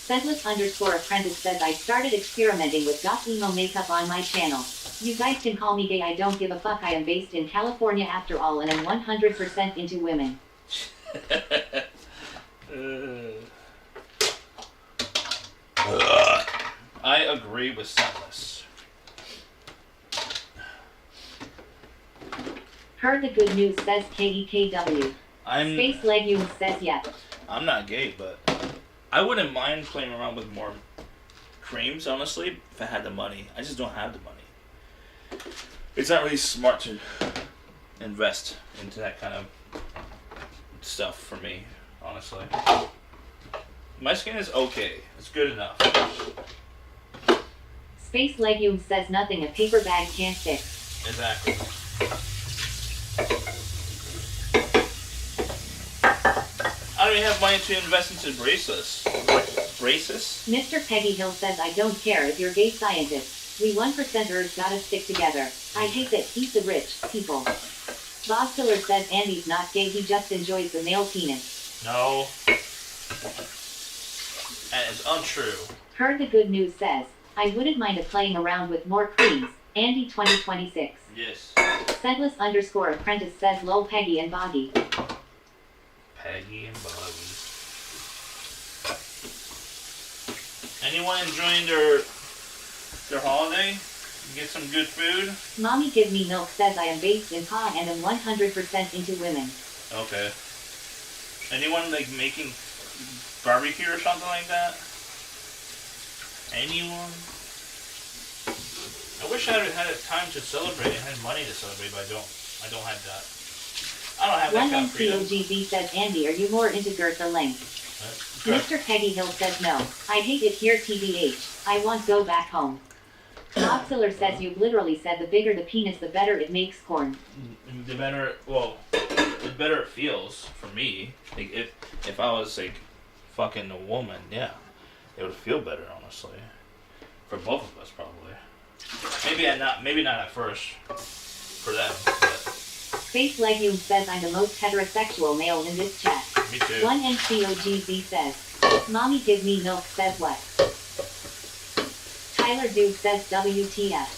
E: Sedless_apprentice says I started experimenting with goth emo makeup on my channel. You guys can call me gay, I don't give a fuck, I am based in California after all and am 100% into women.
F: I agree with Sedless.
E: Heard the good news says KEKW. Space Legumes says yes.
F: I'm not gay, but I wouldn't mind playing around with more creams, honestly, if I had the money. I just don't have the money. It's not really smart to invest into that kind of stuff for me, honestly. My skin is okay. It's good enough.
E: Space Legumes says nothing a paper bag can't fix.
F: Exactly. I don't even have money to invest into bracelets. Braces?
E: Mr. Peggy Hill says I don't care if you're gay scientist. We 1%ers gotta stick together. I hate that he's the rich people. Bob Filler says Andy's not gay, he just enjoys the male penis.
F: No. That is untrue.
E: Heard the good news says, I wouldn't mind playing around with more creams. Andy 2026.
F: Yes.
E: Sedless_apprentice says lol Peggy and Boggy.
F: Peggy and Boggy. Anyone enjoying their holiday? Get some good food?
E: Mommy Give Me Milk says I am based in Pa and am 100% into women.
F: Okay. Anyone like making barbecue or something like that? Anyone? I wish I had time to celebrate and had money to celebrate, but I don't have that. I don't have that kind of freedom.
E: COGZ says Andy, are you more into girth or length? Mr. Peggy Hill says no. I hate it here TBH. I want go back home. Bob Filler says you literally said the bigger the penis the better it makes corn.
F: The better, well, the better it feels for me. Like if I was like fucking a woman, yeah, it would feel better, honestly. For both of us, probably. Maybe not at first for them. But.
E: Space Legume says I'm the most heterosexual male in this chat.
F: Me too.
E: 1NCOGZ says, Mommy Give Me Milk says what? Tyler Dude says WTF.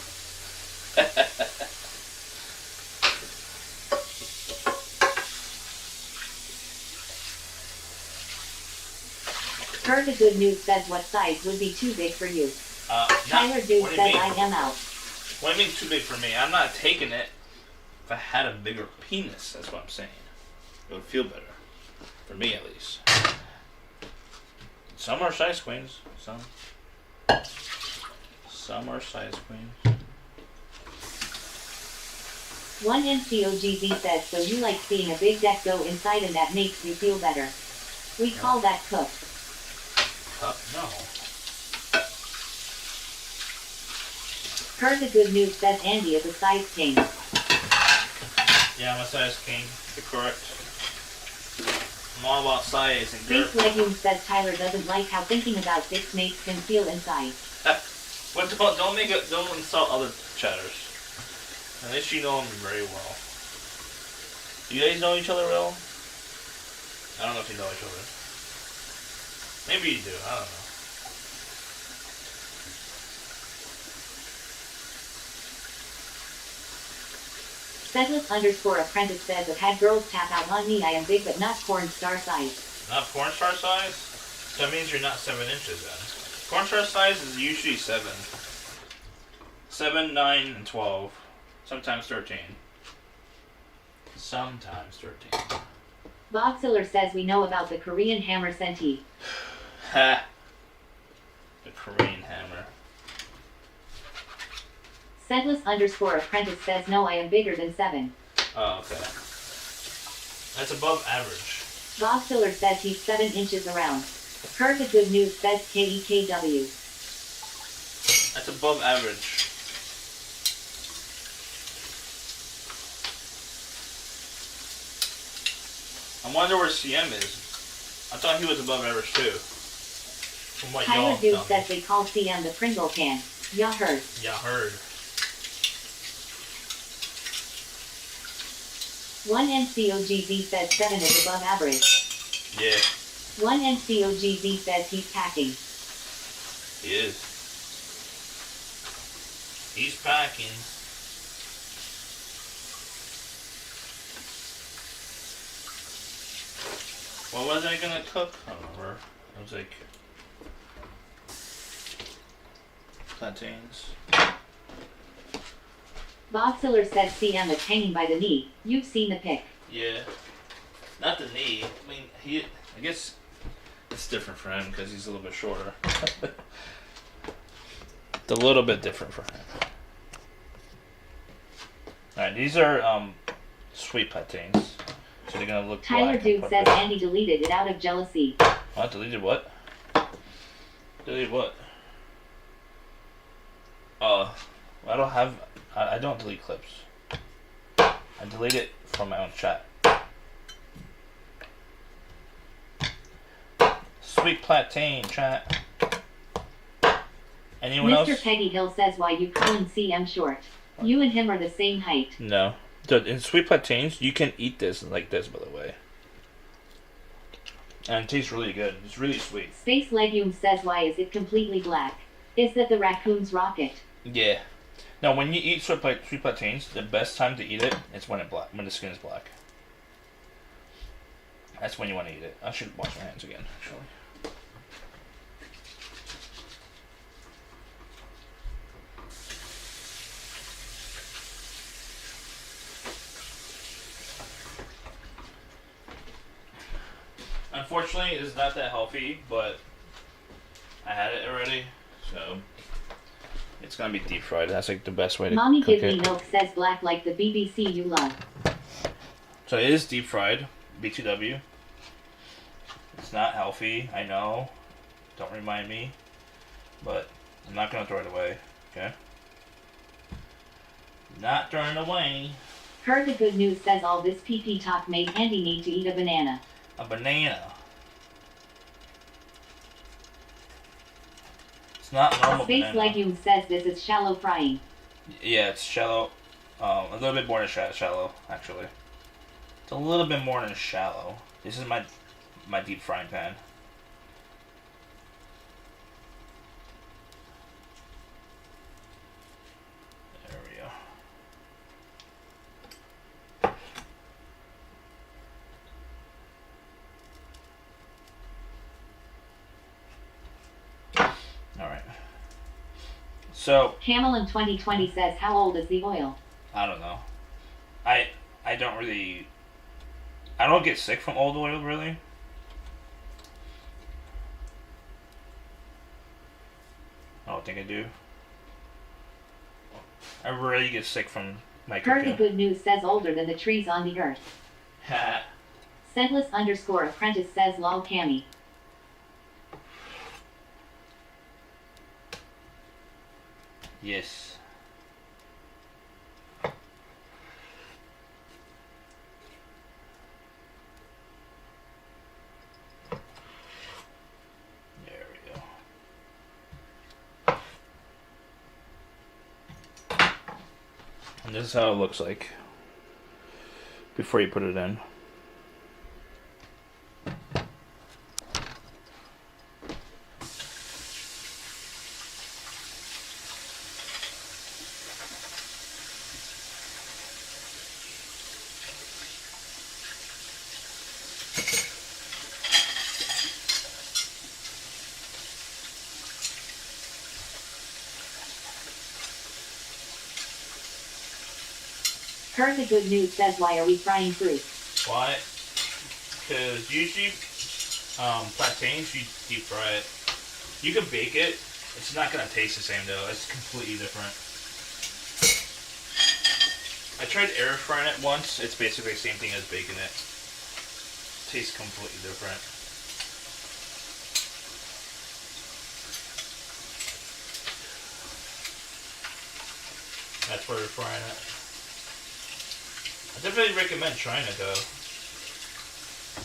E: Heard the good news says what size would be too big for you? Tyler Dude says I am out.
F: What do you mean too big for me? I'm not taking it. If I had a bigger penis, that's what I'm saying. It would feel better. For me, at least. Some are size queens. Some are size queens.
E: 1NCOGZ says, so you like seeing a big deck go inside and that makes you feel better. We call that cooked.
F: No.
E: Heard the good news says Andy is a size king.
F: Yeah, I'm a size king. You're correct. I'm all about size and
E: Space
F: girth.
E: Legume says Tyler doesn't like how thinking about six mates can feel inside.
F: But don't insult other chatters. At least you know them very well. You guys know each other well? I don't know if you know each other. Maybe you do. I don't know.
E: Sedless_apprentice says, I've had girls tap out on me. I am big but not porn star size.
F: Not porn star size? That means you're not 7 inches then. Porn star size is usually 7. 7, 9, and 12. Sometimes 13. Sometimes 13.
E: Bob Siller says we know about the Korean hammer senti.
F: Ha! The Korean hammer.
E: Sedless_apprentice says no, I am bigger than 7.
F: Oh, okay. That's above average.
E: Bob Siller says he's 7 inches around. Heard the good news says KEKW.
F: That's above average. I wonder where CM is. I thought he was above average too. From what
E: Tyler
F: y'all
E: Dude
F: tell me.
E: says they call CM the Pringle can. Ya heard.
F: Yeah, heard.
E: One NCOGZ says 7 is above average.
F: Yeah,
E: One NCOGZ says he's packing.
F: he is. He's packing. What was I gonna cook? I don't remember. It was like plantains.
E: Bob Siller says CM is hanging by the knee. You've seen the pic.
F: Yeah, not the knee. I mean, I guess it's different for him because he's a little bit shorter. It's a little bit different for him. All right, these are sweet plantains, so they're gonna look
E: Tyler
F: black.
E: Dude says Andy deleted it out of jealousy.
F: What? Deleted what? Deleted what? I don't have. I don't delete clips. I delete it from my own chat. Sweet plantain chat. Anyone
E: Mr.
F: else?
E: Peggy Hill says why you calling CM short. You and him are the same height.
F: No. Dude, in sweet plantains, you can eat this like this, by the way. And it tastes really good. It's really sweet.
E: Space Legume says why is it completely black? Is that the raccoon's rocket?
F: Yeah. Now, when you eat sweet plantains, the best time to eat it is when the skin is black. That's when you want to eat it. I should wash my hands again, actually. Unfortunately, it's not that healthy, but I had it already, so it's gonna be deep fried. That's like the best way to
E: Mommy
F: cook
E: Give Me
F: it.
E: Milk says black like the BBC you love.
F: So it is deep fried, B2W. It's not healthy, I know. Don't remind me, but I'm not gonna throw it away. Okay. Not throwing it away.
E: Heard the good news says all this PP talk made Andy need to eat a banana.
F: A banana. It's not normal
E: Space
F: banana.
E: Legume says this is shallow frying.
F: Yeah, it's shallow. A little bit more than shallow, actually. It's a little bit more than shallow. This is my deep frying pan. There we go. Alright. So,
E: Camel in 2020 says how old is the oil?
F: I don't know. I don't really... I don't get sick from old oil, really. I don't think I do. I really get sick from my
E: Heard the
F: cooking.
E: good news says older than the trees on the earth.
F: Ha.
E: Scentless_apprentice says lol Cammy.
F: Yes. There we go. And this is how it looks like before you put it in.
E: Heard the good news says why are we frying fruit?
F: Why? Because usually plantains, you deep fry it. You can bake it. It's not going to taste the same though. It's completely different. I tried air frying it once. It's basically the same thing as baking it. Tastes completely different. That's where we're frying it. I definitely recommend trying it though.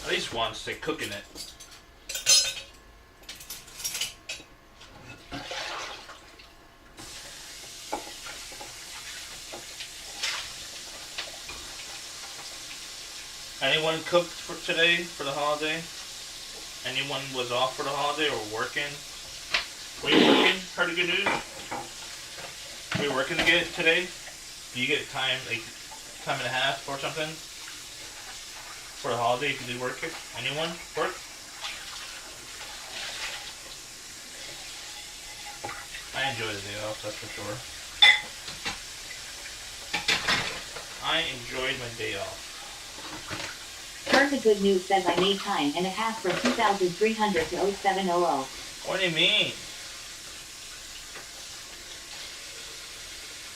F: At least once, like cooking it. Anyone cooked for today, for the holiday? Anyone was off for the holiday or working? Were you working? Heard the good news? Were you working today? Do you get time and a half or something? For the holiday, if you do work it? Anyone work? I enjoy the day off, that's for sure. I enjoyed my day off.
E: Heard the good news says I made time and a half from 2300 to 0700.
F: What do you mean?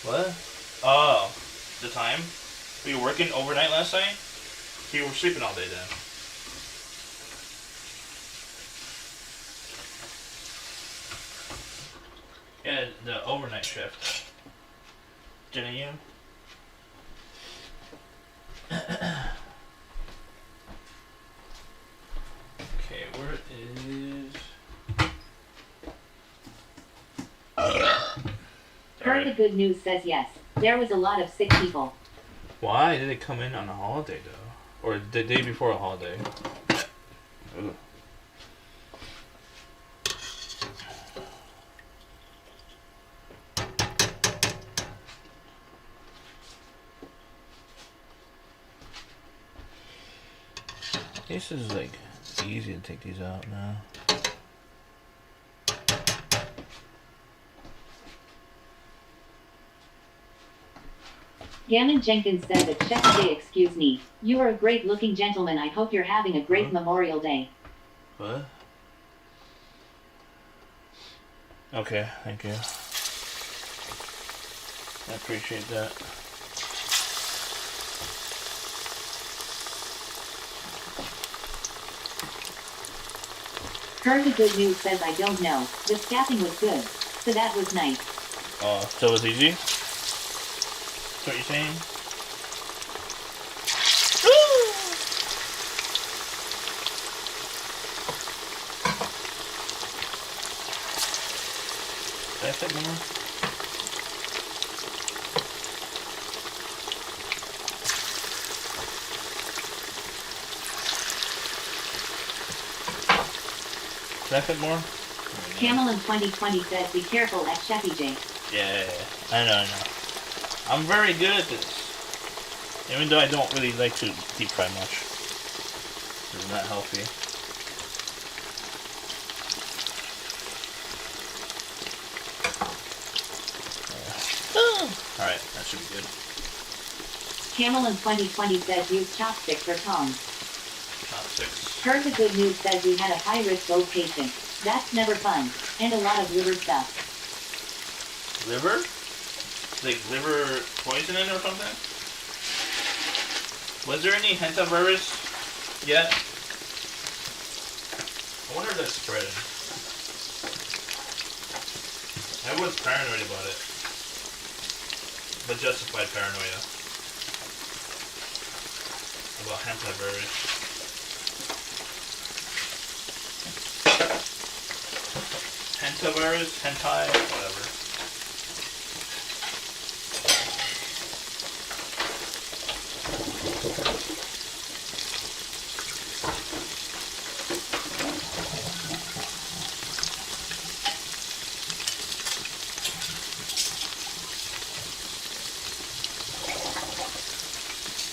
F: What? Oh, the time? Were you working overnight last night? So you were sleeping all day then? Yeah, the overnight shift. Didn't you? Okay, where is...
E: Heard the good news says yes. There was a lot of sick people.
F: Why did it come in on a holiday though? Or the day before a holiday? Ugh. This is like easy to take these out now.
E: Gammon Jenkins says at Chef Day, excuse me. You are a great looking gentleman. I hope you're having a great Memorial Day.
F: What? Okay, thank you. I appreciate that.
E: Heard the good news says I don't know. The staffing was good. So that was nice.
F: Oh, so it was easy? That's what you're saying? Did I fit more? Did I fit more?
E: Camel in 2020 says be careful at Chefy J.
F: Yeah, I know. I'm very good at this. Even though I don't really like to deep fry much. It's not healthy. Alright, that should be good.
E: Camel in 2020 says use chopsticks or tongs.
F: Chopsticks.
E: Heard the good news says we had a high-risk goat patient. That's never fun. And a lot of liver stuff.
F: Liver? Like liver poisoning or something? Was there any hantavirus yet. I wonder if that's spreading. Everyone's paranoid about it. But justified paranoia. About hantavirus. Hantavirus, hentai, whatever.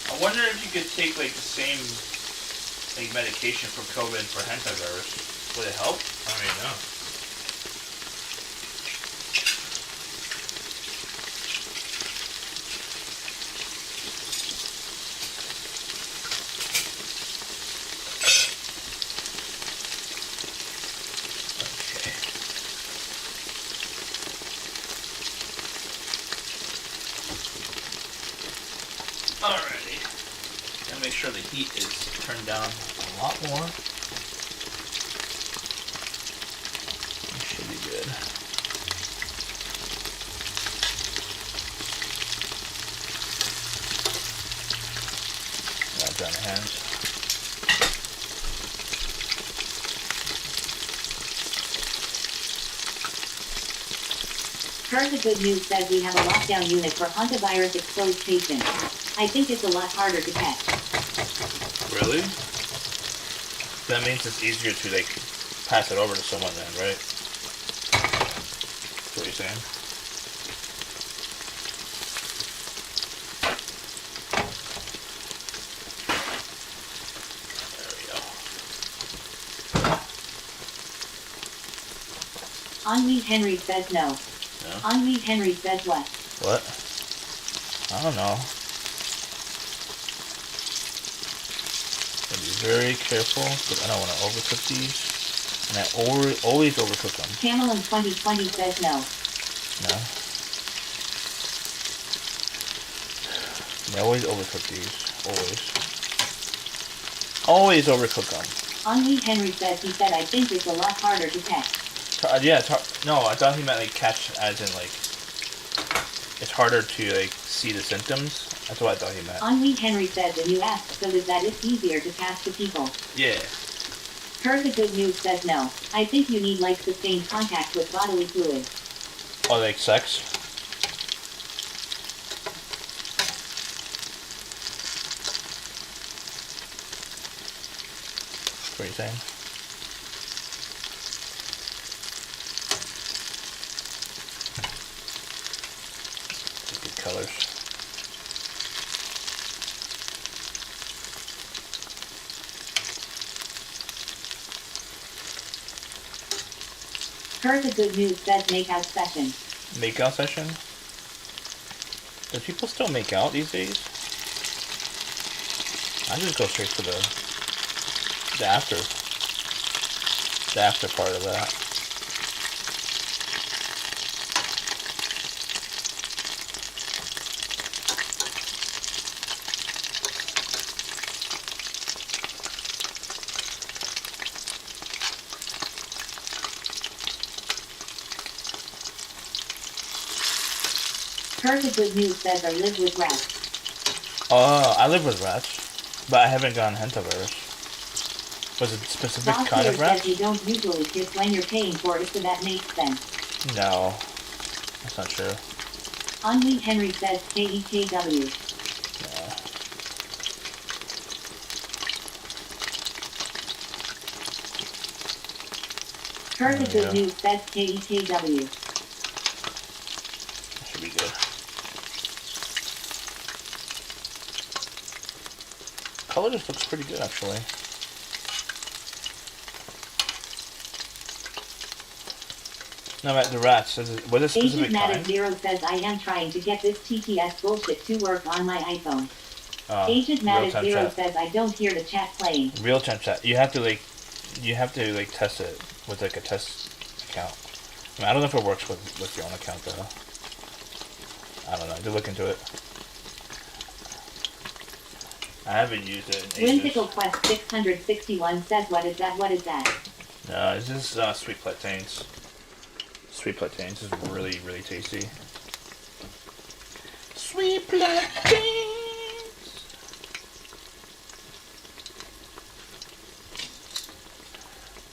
F: I wonder if you could take like the same like medication for COVID and for hantavirus. Would it help? I don't even know. Alrighty. Gotta make sure the heat is turned down a lot more. It should be good. Not dry my hands.
E: Heard the good news says we have a lockdown unit for hantavirus exposed patients. I think it's a lot harder to catch.
F: Really? That means it's easier to like pass it over to someone then, right? That's what you're saying? There we go.
E: Henry Henry says no.
F: No?
E: Henry Henry says what?
F: What? I don't know. Gotta be very careful because I don't want to overcook these. And I always overcook them.
E: Camelin 2020 says no.
F: No? I always overcook these. Always overcook them.
E: Henry Henry says he said I think it's a lot harder to catch.
F: Yeah, it's hard. No, I thought he meant like catch as in like it's harder to like see the symptoms. That's what I thought he meant.
E: Henry Henry says and you asked so is that it's easier to pass to people.
F: Yeah.
E: Heard the good news says no. I think you need like sustained contact with bodily fluids.
F: Oh, like sex? What are you saying? Good colors.
E: Heard the good news says make out session.
F: Make out session? Do people still make out these days? I just go straight for the after part of that.
E: Heard the good news says I live with rats.
F: I live with rats, but I haven't gotten hantavirus. Was it a specific
E: Boss
F: kind
E: here
F: of rat?
E: says you don't usually kiss when you're paying for it, so that makes sense.
F: No, that's not true.
E: Henry Henry says KEKW.
F: No.
E: Heard the good
F: Yeah.
E: news says KEKW.
F: That should be good. Color just looks pretty good, actually. No, the rats. What is a
E: Agent
F: specific
E: Matic
F: kind?
E: Zero says I am trying to get this TTS bullshit to work on my iPhone. Agent
F: real
E: Matic
F: time
E: Zero
F: chat.
E: says I don't hear the chat playing.
F: Real time chat. You have to test it with like a test account. I mean, I don't know if it works with your own account though. I don't know. Do look into it. I haven't used it in ages.
E: Whimsical Quest 661 says, what is that? What is that?
F: No, it's just sweet plantains. Sweet plantains is really, really tasty. Sweet plantains!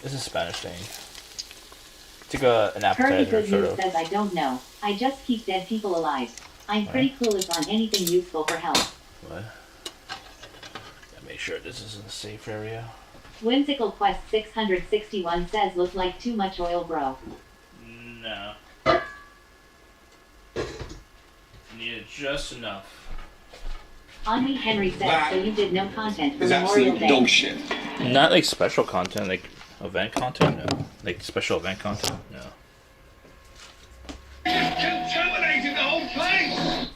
F: This is a Spanish thing. It's like an
E: Curly
F: appetizer,
E: Good
F: sort
E: News
F: of.
E: says, I don't know. I just keep dead people alive. I'm pretty clueless on anything useful for health.
F: What? Gotta make sure this is in a safe area.
E: Whimsical Quest 661 says, look like too much oil, bro.
F: No. Needed just enough.
E: Henry Henry says,
H: That
E: so you did no content for
H: Is
E: Memorial
H: absolute
E: Day.
H: dog shit.
F: Not like special content, like event content, no. Like special event content, no.
H: Contaminated the whole place!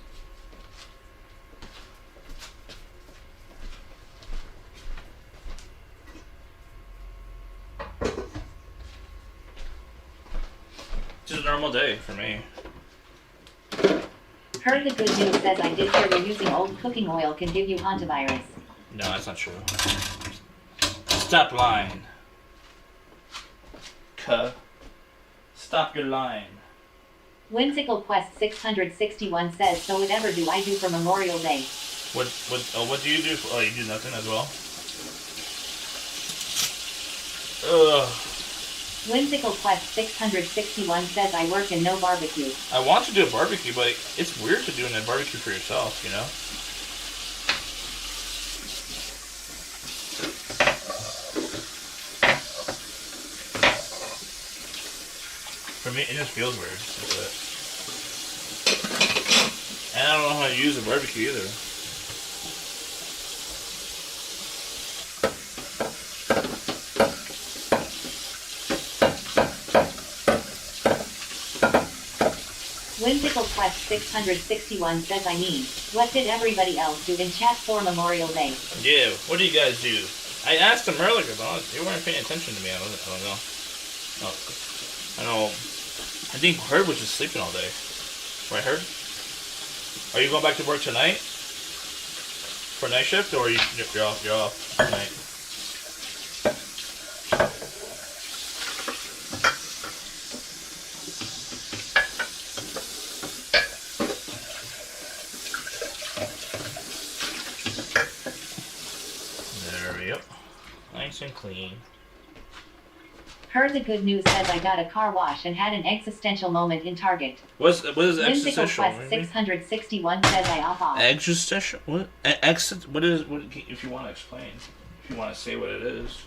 F: Just a normal day for me.
E: Heard the Good News says, I did hear that using old cooking oil can give you hantavirus.
F: No, that's not true. Stop lying. Stop your lying.
E: Whimsical Quest 661 says, so whatever do I do for Memorial Day?
F: What do you do? Oh, you do nothing as well? Ugh.
E: Whimsical Quest 661 says, I work in no barbecue.
F: I want to do a barbecue, but it's weird to do a barbecue for yourself, you know? For me, it just feels weird. That's it. And I don't know how to use a barbecue either.
E: Whimsical Quest 661 says, I mean, what did everybody else do in chat for Memorial Day?
F: Yeah, what do you guys do? I asked them earlier, but they weren't paying attention to me. I don't know. Oh, I know. I think Herb was just sleeping all day. Right, Herb? Are you going back to work tonight? For night shift, or you're off tonight? There we go. Nice and clean.
E: Heard the Good News says, I got a car wash and had an existential moment in Target.
F: What is
E: Whimsical
F: existential?
E: Quest 661 says, I off.
F: Existential? What? What is? What? If you want to explain, if you want to say what it is,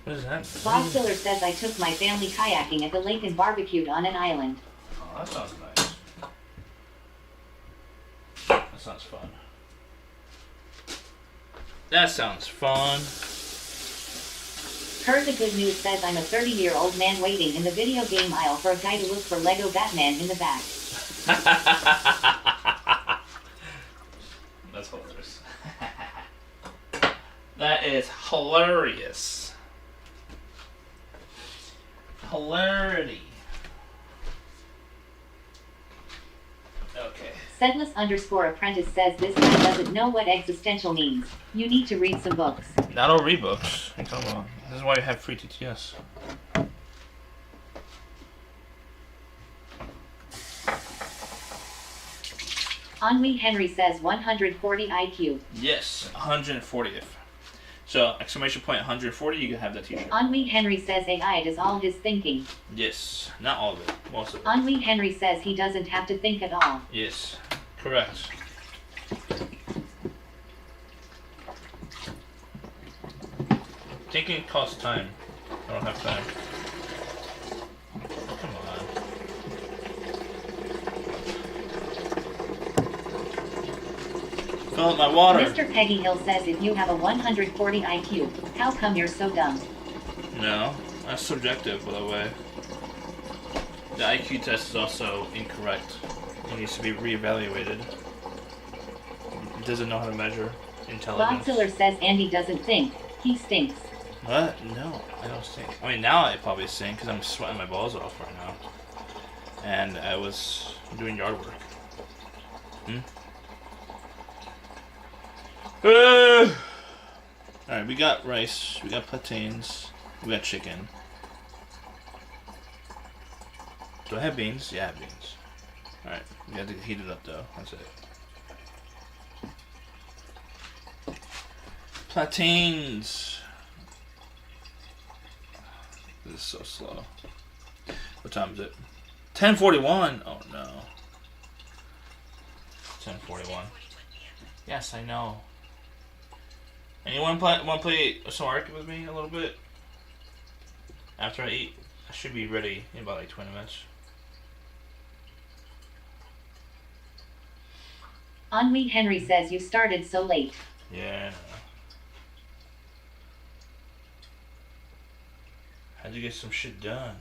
F: what is that?
E: Bob Stiller says, I took my family kayaking at the lake and barbecued on an island.
F: Oh, that sounds nice. That sounds fun. That sounds fun.
E: Heard the Good News says, I'm a 30-year-old man waiting in the video game aisle for a guy to look for Lego Batman in the back.
F: That's hilarious. That is hilarious. Hilarity. Okay.
E: Sedless_apprentice says, this guy doesn't know what existential means. You need to read some books.
F: I don't read books. What are you talking about? This is why you have free TTS.
E: Henry Henry says, 140 IQ.
F: Yes, 140th. So, exclamation point 140, you can have that t-shirt.
E: Henry Henry says, AI does all his thinking.
F: Yes, not all of it, most of it.
E: Henry Henry says he doesn't have to think at all.
F: Yes, correct. Thinking costs time. I don't have time. Come on. Fill up my water.
E: Mr. Peggy Hill says, if you have a 140 IQ, how come you're so dumb?
F: No, that's subjective, by the way. The IQ test is also incorrect. It needs to be reevaluated. It doesn't know how to measure intelligence.
E: Boxiller says Andy doesn't think. He stinks.
F: What? No, I don't stink. I mean, now I probably stink because I'm sweating my balls off right now. And I was doing yard work. Alright, we got rice, we got plantains, we got chicken. Do I have beans? Yeah, I have beans. Alright, we got to heat it up though. That's it. Plantains! This is so slow. What time is it? 10:41! Oh no. 10:41. Yes, I know. Anyone want to play some Ark with me a little bit? After I eat, I should be ready in about like 20 minutes.
E: Henri Henry says you started so late.
F: Yeah, I know. Had to get some shit done.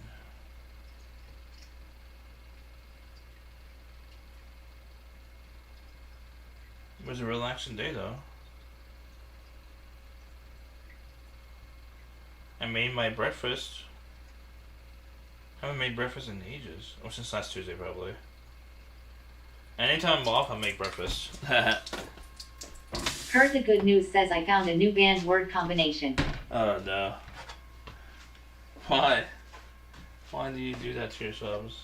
F: It was a relaxing day though. I made my breakfast. I haven't made breakfast in ages. Or since last Tuesday probably. Anytime I'm off, I make breakfast.
E: Heard the good news says I found a new band word combination.
F: Oh no. Why? Why do you do that to yourselves?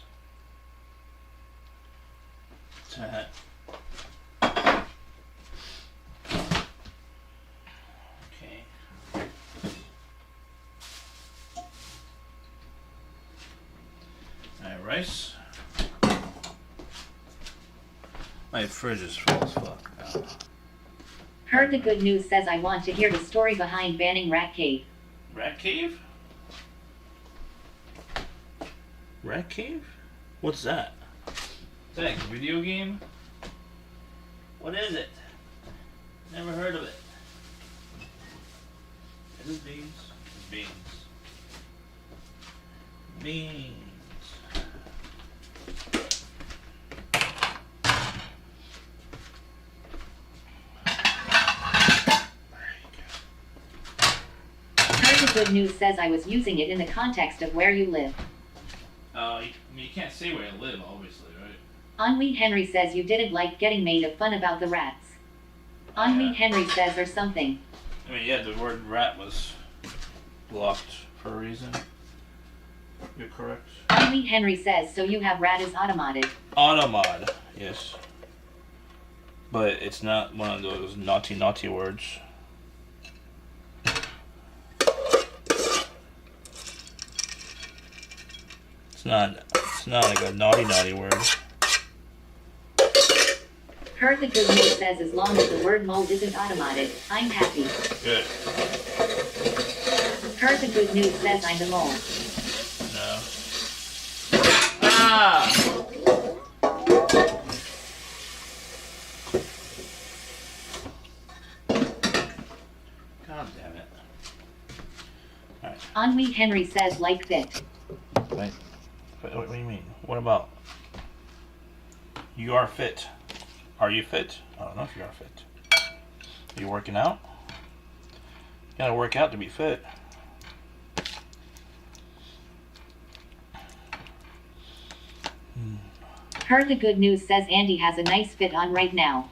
F: Okay. Alright, rice. My fridge is full as fuck. Oh.
E: Heard the good news says I want to hear the story behind banning Rat Cave.
F: Rat Cave? Rat Cave? What's that? Is that a video game? What is it? Never heard of it. Is it beans? Beans. Beans.
E: Heard the good news says I was using it in the context of where you live.
F: You can't say where I live, obviously, right?
E: Henri Henry says you didn't like getting made of fun about the rats. Henri Henry says or something.
F: I mean, yeah, the word rat was blocked for a reason. You're correct.
E: Henri Henry says so you have rat is automated.
F: Automod, yes. But it's not one of those naughty words. It's not like a naughty word.
E: Heard the good news says as long as the word mold isn't automated, I'm happy.
F: Good.
E: Heard the good news says I'm the mole.
F: No. Ah! God damn it. Alright.
E: Henri Henry says like fit.
F: Wait. What do you mean? What about? You are fit. Are you fit? I don't know if you are fit. Are you working out? You gotta work out to be fit.
E: Heard the good news says Andy has a nice fit on right now.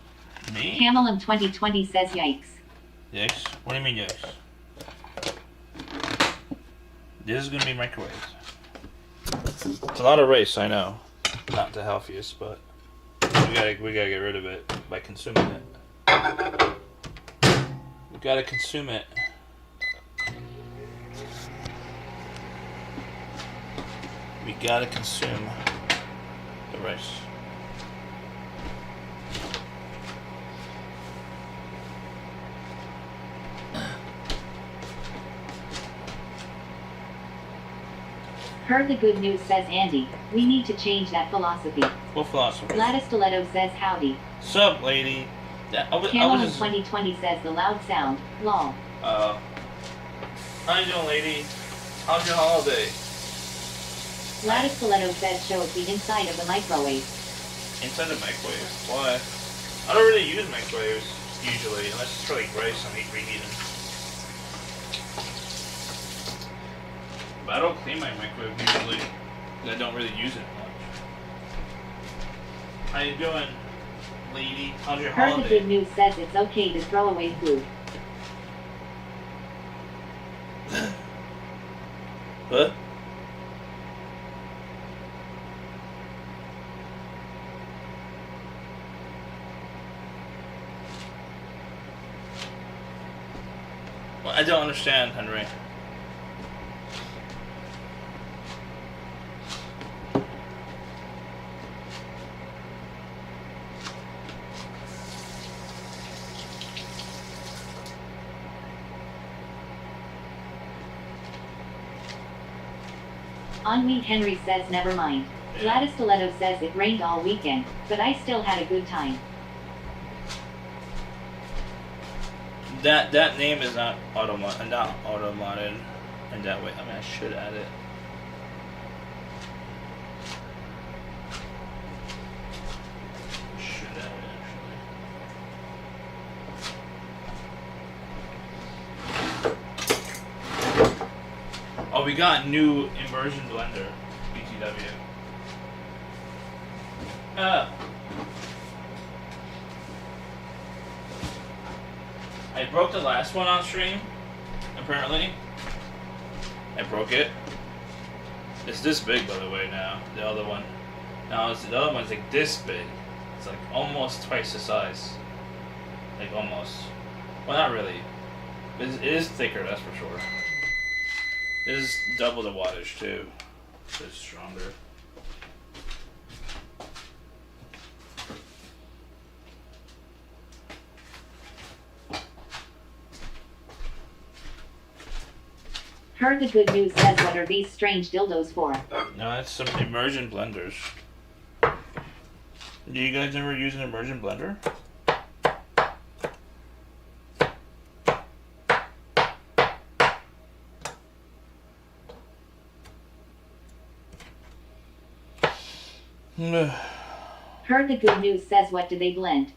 F: Me?
E: Camel in 2020 says yikes.
F: Yikes? What do you mean yikes? This is gonna be microwaved. It's a lot of rice, I know. Not the healthiest, but we gotta get rid of it by consuming it. We gotta consume it. We gotta consume the rice.
E: Heard the good news says Andy, we need to change that philosophy.
F: What philosophy?
E: Gladys Stiletto says howdy.
F: Sup, lady? Yeah, I was
E: Camel in
F: just...
E: 2020 says the loud sound, lol.
F: How you doing, lady? How's your holiday?
E: Gladys Stiletto says show us the inside of the microwave.
F: Inside the microwave? Why? I don't really use microwaves, usually, unless it's for like rice and reheating. But I don't clean my microwave usually, because I don't really use it much. How you doing? lady. How's your
E: Heard the
F: holiday?
E: good news says it's okay to throw away food.
F: What? Well, I don't understand, Henry.
E: Ennui Henry says never mind. Gladys Stiletto says it rained all weekend, but I still had a good time.
F: That name is not automated in that way. I mean, I should add it. Should add it actually. Oh, we got new immersion blender, BTW. I broke the last one on stream, apparently. I broke it. It's this big, by the way, now. The other one. Now, the other one's like this big. It's like almost twice the size. Like, almost. Well, not really. It is thicker, that's for sure. It is double the wattage, too. So it's stronger.
E: Heard the good news says what are these strange dildos for?
F: No, it's some immersion blenders. Do you guys ever use an immersion blender?
E: Heard the good news says what do they blend?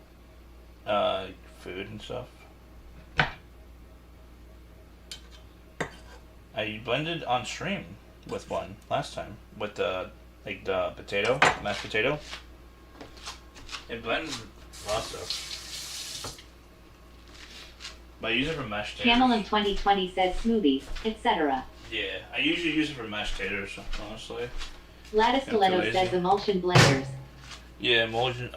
F: Food and stuff. I blended on stream with one last time with the potato, mashed potato. It blends a lot of stuff. But I use it for mashed taters.
E: Camel in 2020 says smoothies, etc.
F: Yeah, I usually use it for mashed taters, honestly.
E: Gladys
F: I'm too
E: Stiletto
F: lazy.
E: says emulsion blenders.
F: Yeah, emotion.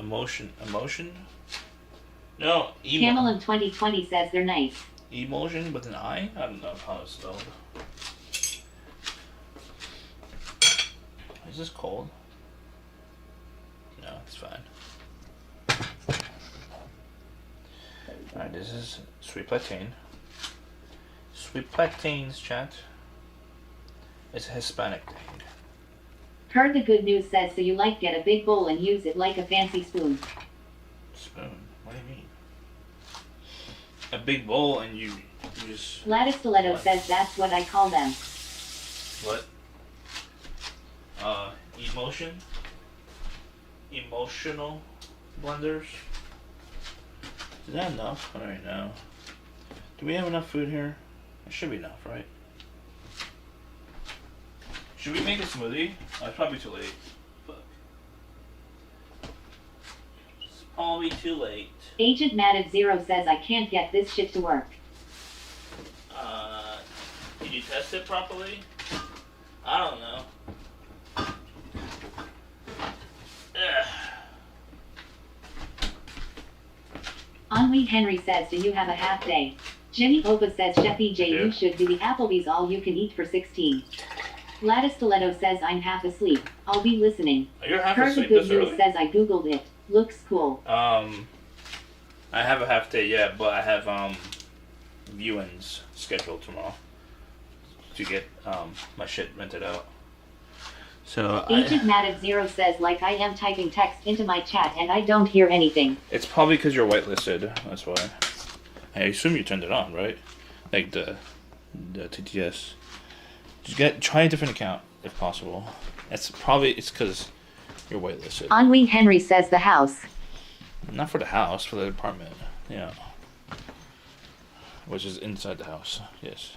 F: No,
E: Camel in 2020 says they're nice.
F: emulsion with an I? I don't know how it's spelled. Is this cold? No, it's fine. Alright, this is sweet plantain. Sweet plantains, chat. It's a Hispanic thing.
E: Heard the good news says so you like get a big bowl and use it like a fancy spoon.
F: Spoon? What do you mean? A big bowl and you just...
E: Gladys Stiletto
F: What?
E: says that's what I call them.
F: What? Emotion? Emotional blenders? Is that enough? Alright, now. Do we have enough food here? It should be enough, right? Should we make a smoothie? Oh, it's probably too late. Fuck. It's probably too late.
E: Agent Matted Zero says I can't get this shit to work.
F: Did you test it properly? I don't know. Ugh.
E: Ennui Henry says do you have a half day? Jimmy Opa says Chef EJ
F: Yeah.
E: you should do the Applebee's all you can eat for 16. Gladys Stiletto says I'm half asleep. I'll be listening.
F: You're half
E: Heard the
F: asleep
E: good
F: this
E: news
F: early?
E: says I googled it. Looks cool.
F: I have a half day yet, but I have viewings scheduled tomorrow to get my shit rented out. So
E: Agent Matted Zero says like I am typing text into my chat and I don't hear anything.
F: it's probably because you're whitelisted. That's why. I assume you turned it on, right? Like the TTS. Just try a different account if possible. It's because you're whitelisted.
E: Ennui Henry says the house.
F: Not for the house, for the apartment. Yeah. Which is inside the house. Yes.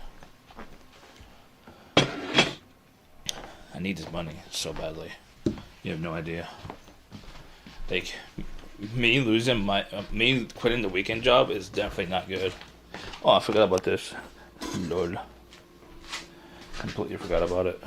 F: I need this money so badly. You have no idea. Like, me losing my me quitting the weekend job is definitely not good. Oh, I forgot about this. Lol. Completely forgot about it.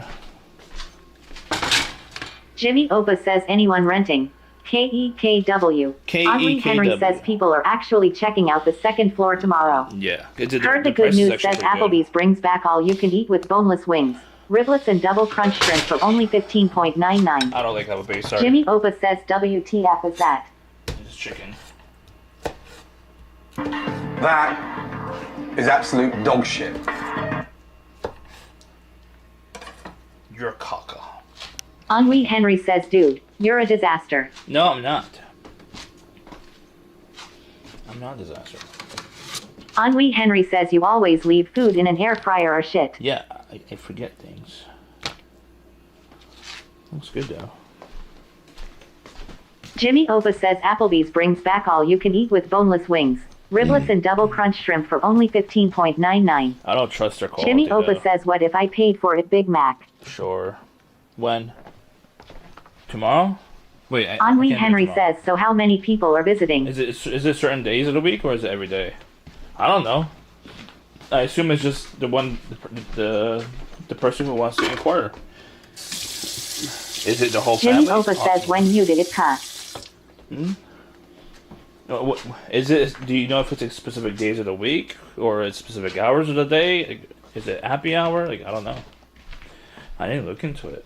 E: Jimmy Opa says anyone renting. KEKW. Henry
F: KEKW.
E: says people are actually checking out the second floor tomorrow.
F: Yeah.
E: Heard the good news says Applebee's brings back all you can eat with boneless wings, riblets and double crunch shrimp for only $15.99.
F: I don't like Applebee's, sorry.
E: Jimmy Opa says WTF is that?
F: It's chicken.
I: That is absolute dog shit.
F: You're a caca.
E: Henri Henry says dude, you're a disaster.
F: No, I'm not. I'm not a disaster.
E: Henri Henry says you always leave food in an air fryer or shit.
F: Yeah, I forget things. Looks good though.
E: Jimmy Opa says Applebee's brings back all you can eat with boneless wings, riblets and double crunch shrimp for only $15.99.
F: I don't trust their quality.
E: Jimmy Opa
F: though.
E: says what if I paid for it Big Mac?
F: Sure. When? Tomorrow? Wait.
E: Henri Henry says so how many people are visiting?
F: Is it certain days of the week or is it every day? I don't know. I assume it's just the person who wants to inquire. Is it the whole
E: Jimmy
F: family?
E: Opa says when you did it cuss.
F: What is it? Do you know if it's like specific days of the week or it's specific hours of the day? Like, is it happy hour? Like I don't know. I didn't look into it.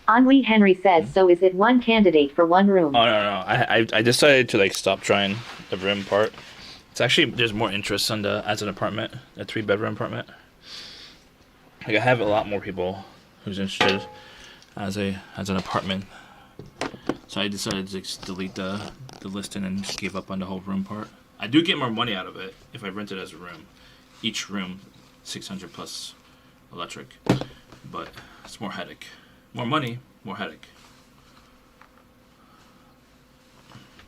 E: Henri Henry says so is it one candidate for one room?
F: Oh no. I decided to like stop trying the room part. It's actually there's more interest on the as an apartment, a 3-bedroom apartment. Like I have a lot more people who's interested as an apartment. So I decided to just delete the listing and just give up on the whole room part. I do get more money out of it if I rent it as a room. Each room, $600 plus electric, but it's more headache. More money, more headache.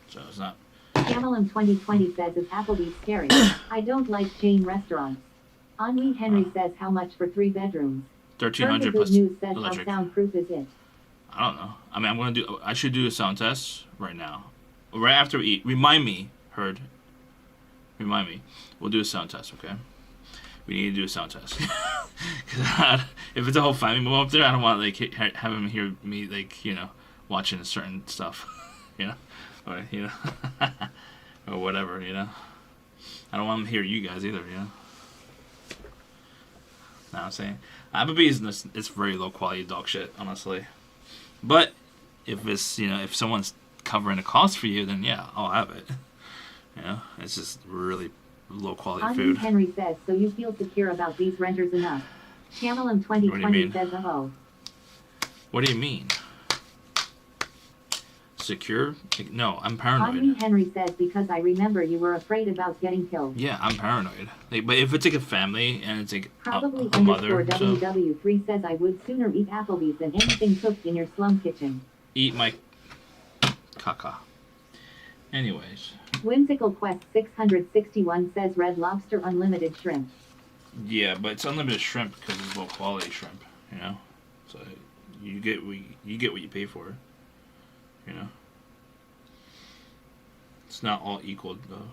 F: So it's not.
E: Camelum 2020 says is Applebee's scary? I don't like chain restaurants. Henri Henry says how much for 3 bedrooms?
F: $1,300
E: Good
F: plus
E: news says
F: electric.
E: how soundproof is it?
F: I don't know. I mean, I should do a sound test right now, right after we eat. Remind me. We'll do a sound test, okay? We need to do a sound test. Cause if it's a whole family move up there, I don't want like have him hear me like watching certain stuff, or or whatever, I don't want him to hear you guys either, Know what I'm saying? Applebee's it's very low quality dog shit, honestly. But if it's if someone's covering the cost for you, then yeah, I'll have it. It's just really low quality
E: Henri
F: food.
E: Henry says so you feel secure about these renters enough. Camelum 2020 says oh.
F: What do you mean? Secure? No, I'm paranoid.
E: Henri Henry says because I remember you were afraid about getting killed.
F: Yeah, I'm paranoid. But if it's like a family and it's like
E: Probably
F: a mother,
E: WW3 says I would sooner eat Applebee's than anything cooked in your slum kitchen.
F: Eat my caca. Anyways.
E: Whimsical Quest 661 says Red Lobster Unlimited Shrimp.
F: Yeah, but it's unlimited shrimp because it's low quality shrimp, So you get what you pay for, It's not all equal though.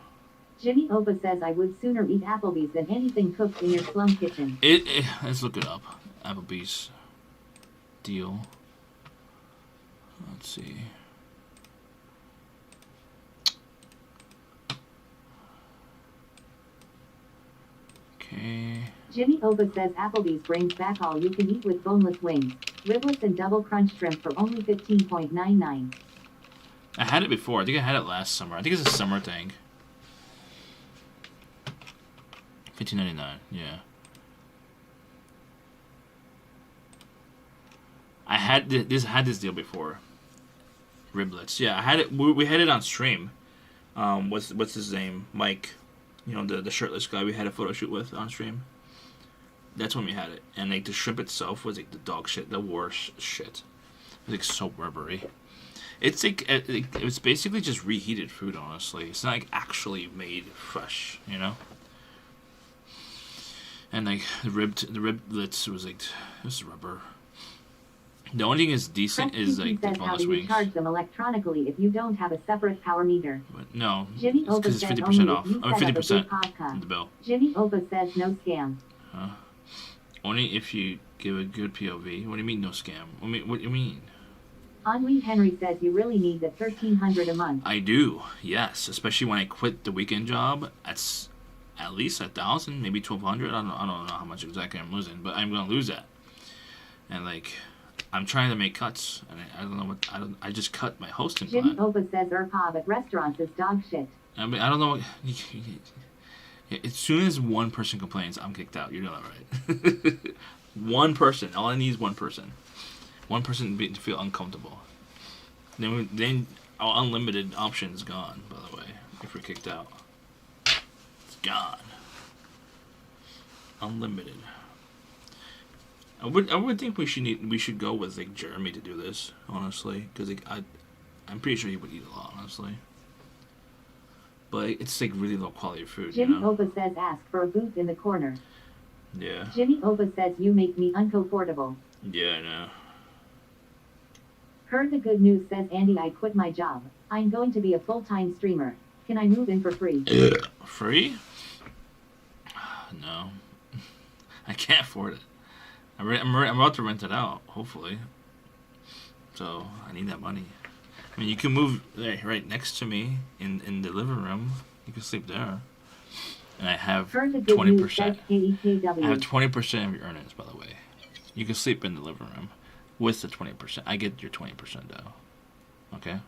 E: Jimmy Opa says I would sooner eat Applebee's than anything cooked in your slum kitchen.
F: Let's look it up. Applebee's deal. Let's see. Okay.
E: Jimmy Opa says Applebee's brings back all you can eat with boneless wings, riblets and double crunch shrimp for only $15.99.
F: I had it before. I think I had it last summer. I think it's a summer thing. $15.99. Yeah. I had this deal before. Riblets. Yeah, I had it. We had it on stream. What's his name? Mike. The shirtless guy we had a photo shoot with on stream. That's when we had it. And like the shrimp itself was like the dog shit, the worst shit. It was like so rubbery. It's like it was basically just reheated food, honestly. It's not like actually made fresh, And like the riblets was like, this is rubber. The only thing is decent
E: Press
F: is
E: TT
F: like the
E: says how
F: bonus
E: do you
F: wings.
E: charge them electronically if you don't have a separate power meter?
F: But no,
E: Jimmy
F: it's
E: Opa
F: because it's
E: says
F: 50%
E: only
F: off.
E: if you
F: I mean
E: set up a
F: 50%
E: big podcast.
F: in the bill.
E: Jimmy Opa says no scam.
F: Only if you give a good POV. What do you mean no scam? What do you mean?
E: Henri Henry says you really need the $1,300 a month.
F: I do, yes. Especially when I quit the weekend job. That's at least 1,000, maybe 1,200. I don't know how much exactly I'm losing, but I'm gonna lose that. And like, I'm trying to make cuts, and I don't know what I just cut my hosting
E: Jimmy
F: plan.
E: Opa says ERPOB at restaurants is dog shit.
F: I mean, I don't know. As soon as one person complains, I'm kicked out. You know that, right? One person. All I need is one person. One person to feel uncomfortable. Then our unlimited option is gone. By the way, if we're kicked out, it's gone. Unlimited. I would think we should go with like Jeremy to do this, honestly, because like, I'm pretty sure he would eat a lot, honestly. But it's like really low quality food.
E: Jimmy
F: you know?
E: Opa says ask for a booth in the corner.
F: Yeah.
E: Jimmy Opa says you make me uncomfortable.
F: Yeah, I know.
E: Heard the good news says Andy I quit my job. I'm going to be a full-time streamer. Can I move in for free?
F: Free? No. I can't afford it. I'm about to rent it out, hopefully. So, I need that money. I mean, you can move right next to me in the living room. You can sleep there. And I have 20%. I have 20% of your earnings, by the way. You can sleep in the living room with the 20%. I get your 20% though. Okay?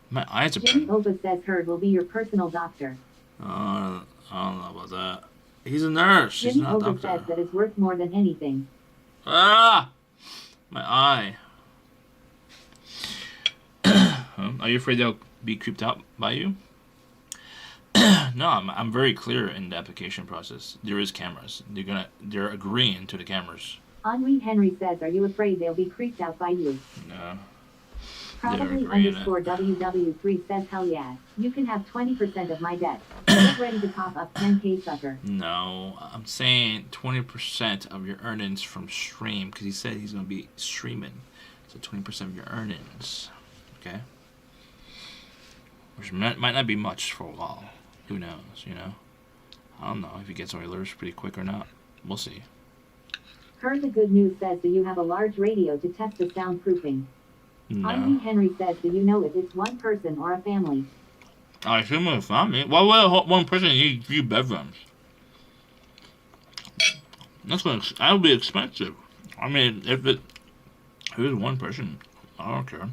F: My eyes are
E: Jimmy
F: burning.
E: Opa says Herd will be your personal doctor.
F: I don't know about that. He's a nurse. He's
E: Jimmy
F: not a
E: Opa
F: doctor.
E: says that it's worth more than anything.
F: Ah! My eye. Are you afraid they'll be creeped out by you? No, I'm very clear in the application process. There is cameras. They're agreeing to the cameras.
E: Henri Henry says, are you afraid they'll be creeped out by you?
F: No.
E: Probably underscore WW3 says, hell yeah. You can have 20% of my debt. Get ready to cough up 10K sucker.
F: No, I'm saying 20% of your earnings from stream, because he said he's going to be streaming. So 20% of your earnings. Okay? Which might not be much for a while. Who knows, you know? I don't know if he gets Oilers pretty quick or not. We'll see.
E: Heard the good news says, do you have a large radio to test the soundproofing?
F: No.
E: Henri Henry says, do you know if it's one person or a family?
F: I assume it's family. Why would one person need 3 bedrooms? That'll be expensive. I mean, if it is one person, I don't care.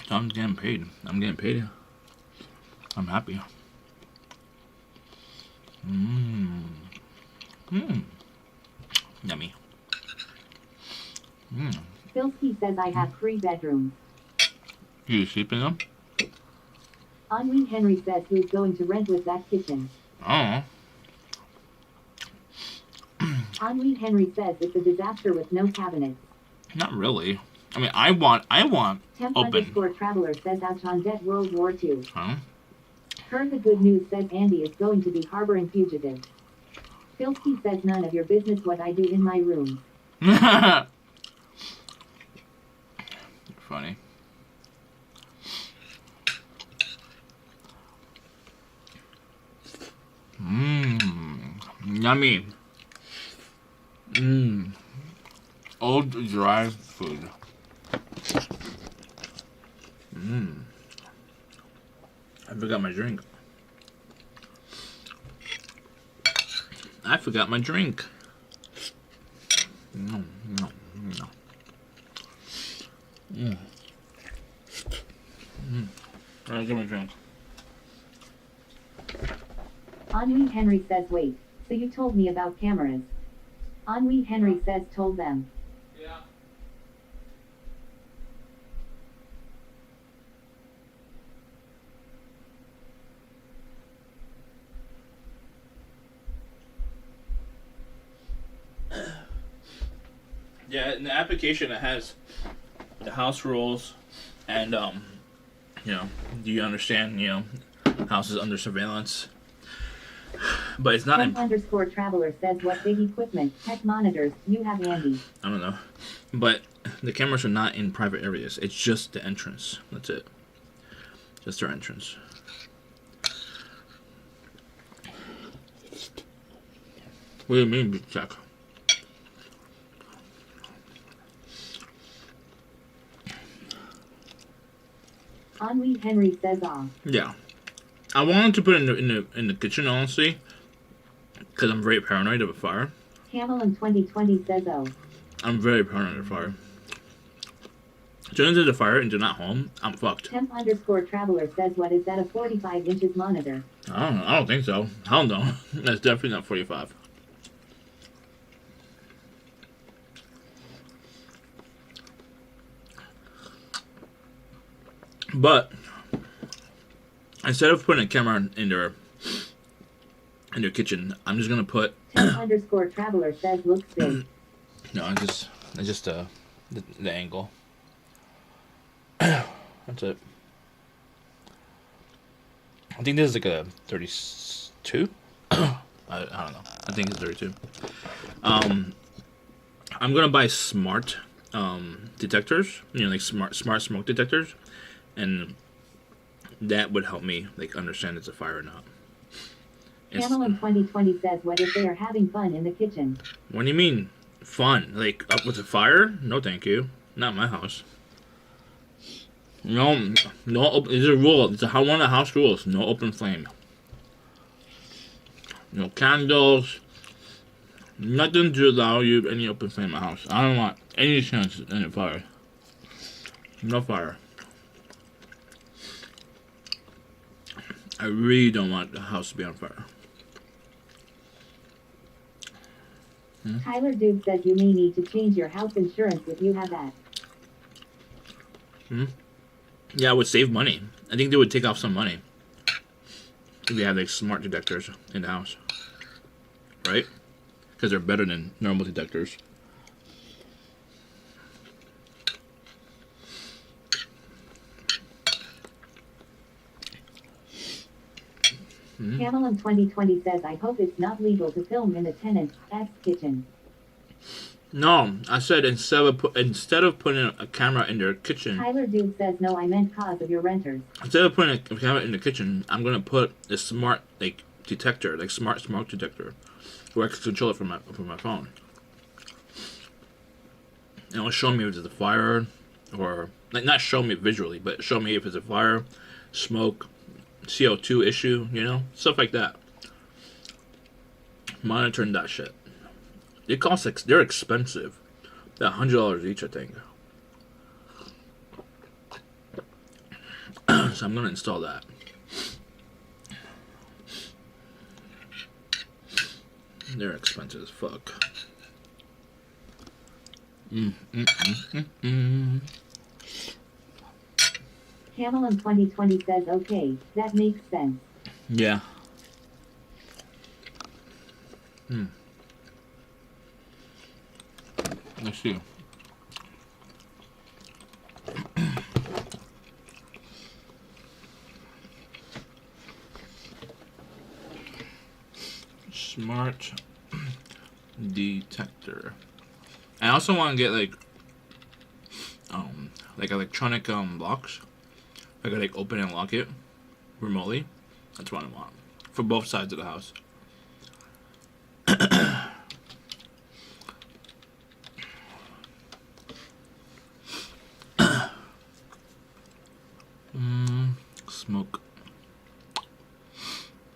F: So I'm getting paid. I'm getting paid. I'm happy. Yummy.
E: Filsky says, I have 3 bedrooms.
F: You sleep in them?
E: Henri Henry says, who's going to rent with that kitchen?
F: I
E: Henri Henry says, it's a disaster with no cabinets.
F: don't know. Not really. I mean, I want
E: Temp
F: open.
E: underscore traveler says, ouch on debt World War II.
F: Huh?
E: Heard the good news says Andy is going to be harboring fugitives. Filsky says, none of your business what I do in my room.
F: Funny. Yummy. Old dry food. I forgot my drink. No. Alright, give me a drink.
E: Henri Henry says, wait, so you told me about cameras. Henri Henry says, told them.
H: Yeah.
F: Yeah, in the application it has the house rules and do you understand, house is under surveillance. But it's not.
E: Temp_traveler says what big equipment, tech monitors, you have Andy.
F: I don't know. But the cameras are not in private areas. It's just the entrance. That's it. Just their entrance. What do you mean, big check?
E: Henri Henry says
F: Yeah. I wanted to put it in the kitchen, honestly, because I'm very paranoid of a fire.
E: Camel in 2020 says
F: I'm very paranoid of a fire. As soon as there's a fire and they're not home, I'm fucked.
E: Temp_traveler says what is that, a 45 inches monitor?
F: I don't think so. Hell no. That's definitely not 45. But instead of putting a camera in their kitchen, I'm just gonna put.
E: Temp_traveler says looks big.
F: No, it's just the angle. That's it. I think this is like a 32. I don't know. I think it's 32. I'm gonna buy smart detectors. You know, like smart smoke detectors, and that would help me like understand it's a fire or not.
E: Camel in 2020 says what if they are having fun in the kitchen?
F: What do you mean fun? Like up with a fire? No, thank you. Not my house. No. It's a rule. It's one of the house rules. No open flame. No candles. Nothing to allow you any open flame in my house. I don't want any chance in a fire. No fire. I really don't want the house to be on fire.
E: Tyler Duke says you may need to change your house insurance if you have that.
F: Yeah, it would save money. I think they would take off some money if we had like smart detectors in the house, right? Because they're better than normal detectors.
E: Camel in 2020 says I hope it's not legal to film in the tenant's kitchen.
F: No, I said instead of putting a camera in their kitchen.
E: Tyler Duke says no, I meant cause of your renters.
F: Instead of putting a camera in the kitchen, I'm gonna put a smart like detector, like smart smoke detector, where I can control it from my phone. And it'll show me if it's a fire, or like not show me visually, but show me if it's a fire, smoke, CO2 issue, you know, stuff like that. Monitoring that shit. It costs they're expensive. They're $100 each, I think. So I'm gonna install that. They're expensive as fuck.
E: Camel in 2020 says okay, that makes sense.
F: Yeah. Let's see. Smart detector. I also want to get like electronic locks. I could like open and lock it remotely. That's what I want for both sides of the house. Smoke.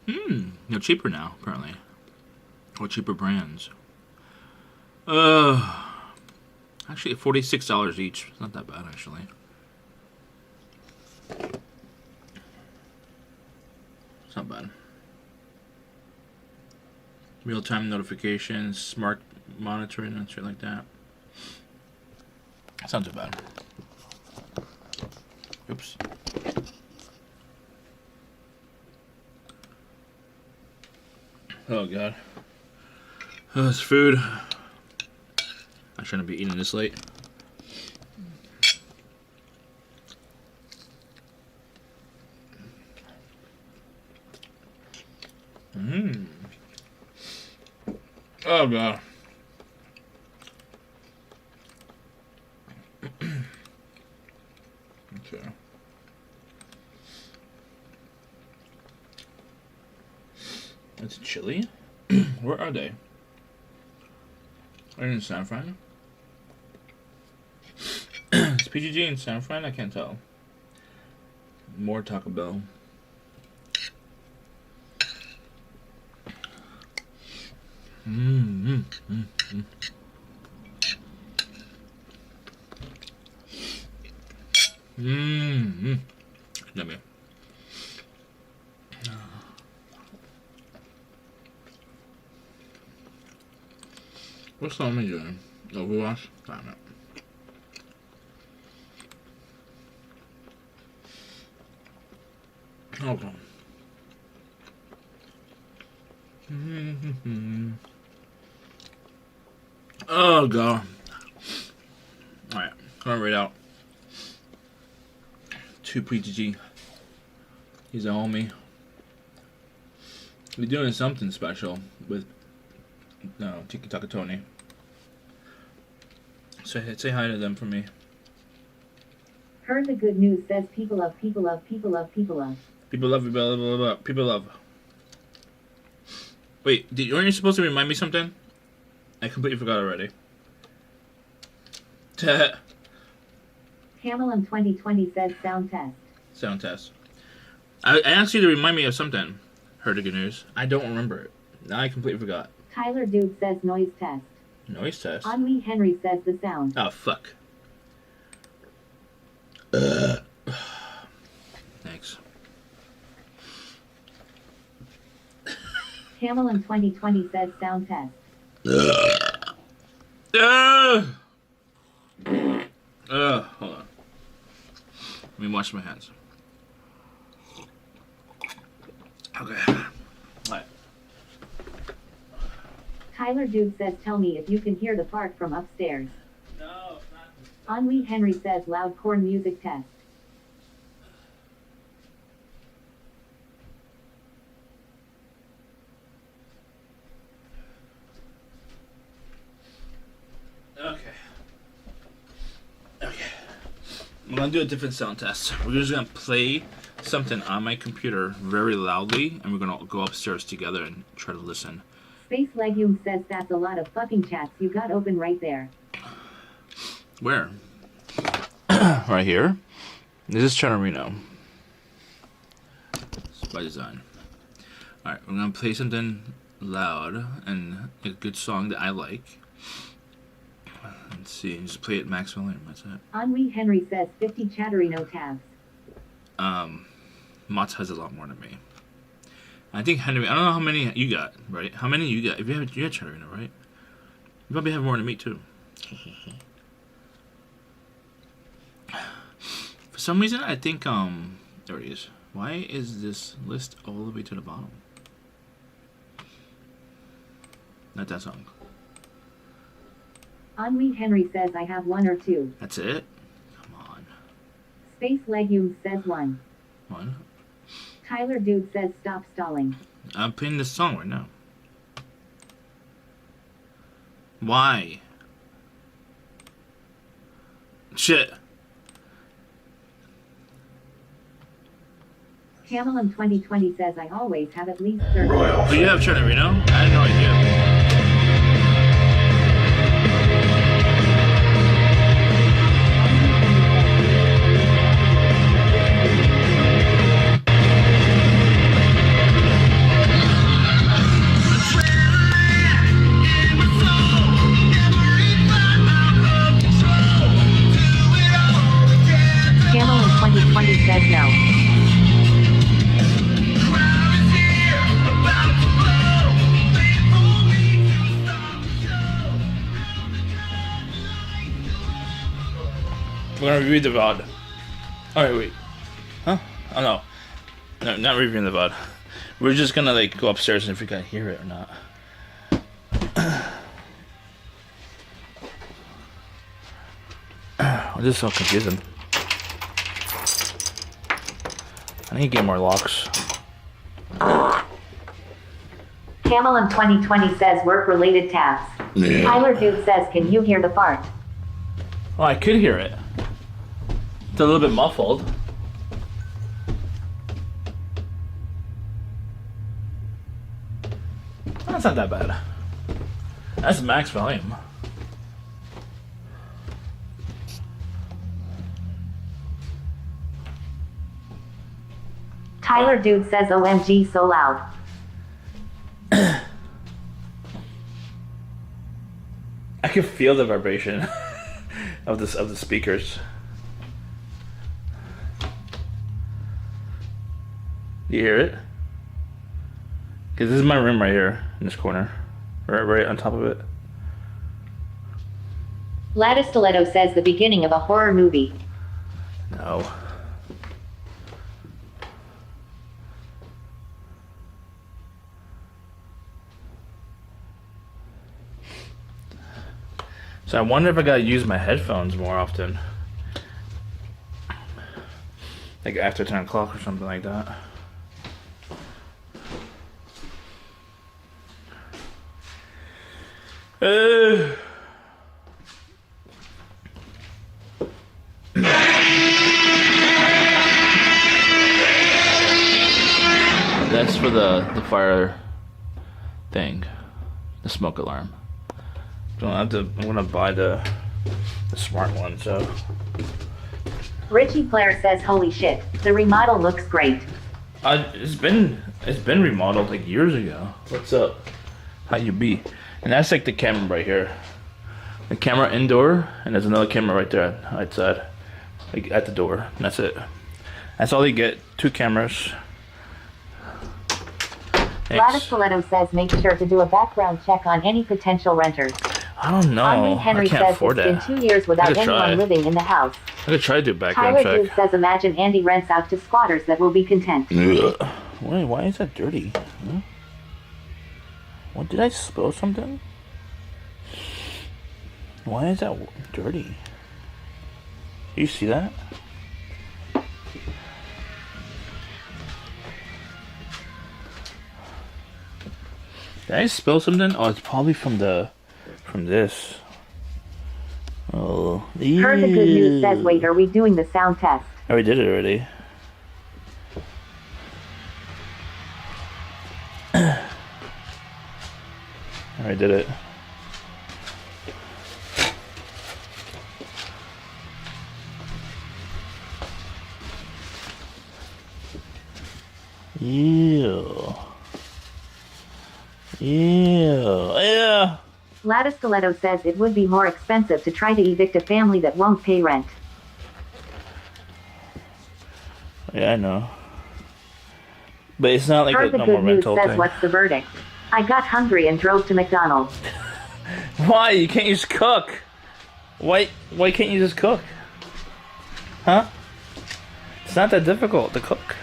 F: They're cheaper now, apparently. Or cheaper brands. Actually, $46 each. It's not that bad, actually. It's not bad. Real-time notifications, smart monitoring, and shit like that. It's not too bad. Oops. Oh god. Oh, it's food. I shouldn't be eating this late. Oh god. Okay. It's chilly. Where are they? Are they in San Fran? Is PGG in San Fran? I can't tell. More Taco Bell. Yummy. What's the me doing? Overwatch? Damn it. Okay. Oh god. Alright, gonna read out 2 PGG. He's a homie. We're doing something special with Tiki Taka Tony. Say hi to them for me.
E: Heard the good news, says people love, people love, people love, people love.
F: People love, people love, people love. Wait, weren't you supposed to remind me something? I completely forgot already.
E: Camelum 2020 says sound test.
F: Sound test. I asked you to remind me of something. Heard the good news. I don't remember it. Now I completely forgot.
E: Tyler Dude says noise test.
F: Noise test?
E: Henri Henry says the sound.
F: Oh, fuck. Thanks.
E: Camelum 2020 says sound test.
F: Hold on. Let me wash my hands. Okay. Alright.
E: Tyler Dude says tell me if you can hear the fart from upstairs.
F: No, it's not.
E: Henri Henry says loud corn music test.
F: Okay. I'm gonna do a different sound test. We're just gonna play something on my computer very loudly, and we're gonna go upstairs together and try to listen.
E: Space Legume says that's a lot of fucking chats you got open right there.
F: Where? Right here. This is Chanarino. It's by design. Alright, we're gonna play something loud and a good song that I like. Let's see, just play it max volume, that's it.
E: Henri Henry says 50 Chatterino tabs.
F: Mats has a lot more than me. I think Henry, I don't know how many you got, right? How many you got? If you have Chatterino, right? You probably have more than me too. For some reason, I think, there it is. Why is this list all the way to the bottom? Not that song.
E: Henri Henry says I have 1 or 2.
F: That's it? Come on.
E: Space Legume says 1.
F: 1.
E: Tyler Dude says stop stalling.
F: I'm playing this song right now. Why? Shit.
E: Camelum 2020 says I always have at least 30.
F: Oh, you have Chanarino? I had no idea.
E: Camelum 2020 says no.
F: We're gonna review the VOD. Alright, wait. Huh? Oh no. No, not reviewing the VOD. We're just gonna like go upstairs and if we can hear it or not. This is so confusing. I need to get more locks.
E: Camelum Camel 2020 says work-related tabs. Tyler Dude says, can you hear the fart?
F: Oh, I could hear it. It's a little bit muffled. That's not that bad. That's max volume.
E: Tyler Dude says, OMG, so loud.
F: I can feel the vibration of the speakers. You hear it? Because this is my room right here in this corner, right on top of it.
E: Lattice Stiletto says the beginning of a horror movie.
F: No. So I wonder if I gotta use my headphones more often. Like after 10 o'clock or something like that. That's for the fire thing, the smoke alarm. I'm gonna buy the smart one. So
E: Richie Claire says, holy shit, the remodel looks great.
F: it's been remodeled like years ago. What's up? How you be? And that's like the camera right here. The camera indoor, and there's another camera right there outside, like at the door. And that's it. That's all you get. 2 cameras.
E: Lattice Stiletto says, make sure to do a background check on any potential renters.
F: I don't know.
E: Henry Henry
F: I can't
E: says
F: afford
E: it's
F: that.
E: been 2 years without
F: I could try.
E: anyone living in the house.
F: I could try to do a background
E: Tyler Dude
F: check.
E: says, imagine Andy rents out to squatters that will be content.
F: Wait, why is that dirty? Huh? What, did I spill something? Why is that dirty? You see that? Did I spill something? Oh, it's probably from this. Oh,
E: Heard the good news says, wait, are we doing the sound test?
F: Oh, we did it already. I did it. Ew. Ew. Yeah.
E: Lattice Stiletto says it would be more expensive to try to evict a family that won't pay rent.
F: Yeah, I know. But it's not like
E: Heard
F: a
E: the
F: normal
E: good news
F: rental
E: says,
F: thing.
E: what's the verdict? I got hungry and drove to McDonald's.
F: Why? You can't just cook. Why can't you just cook? Huh? It's not that difficult to cook.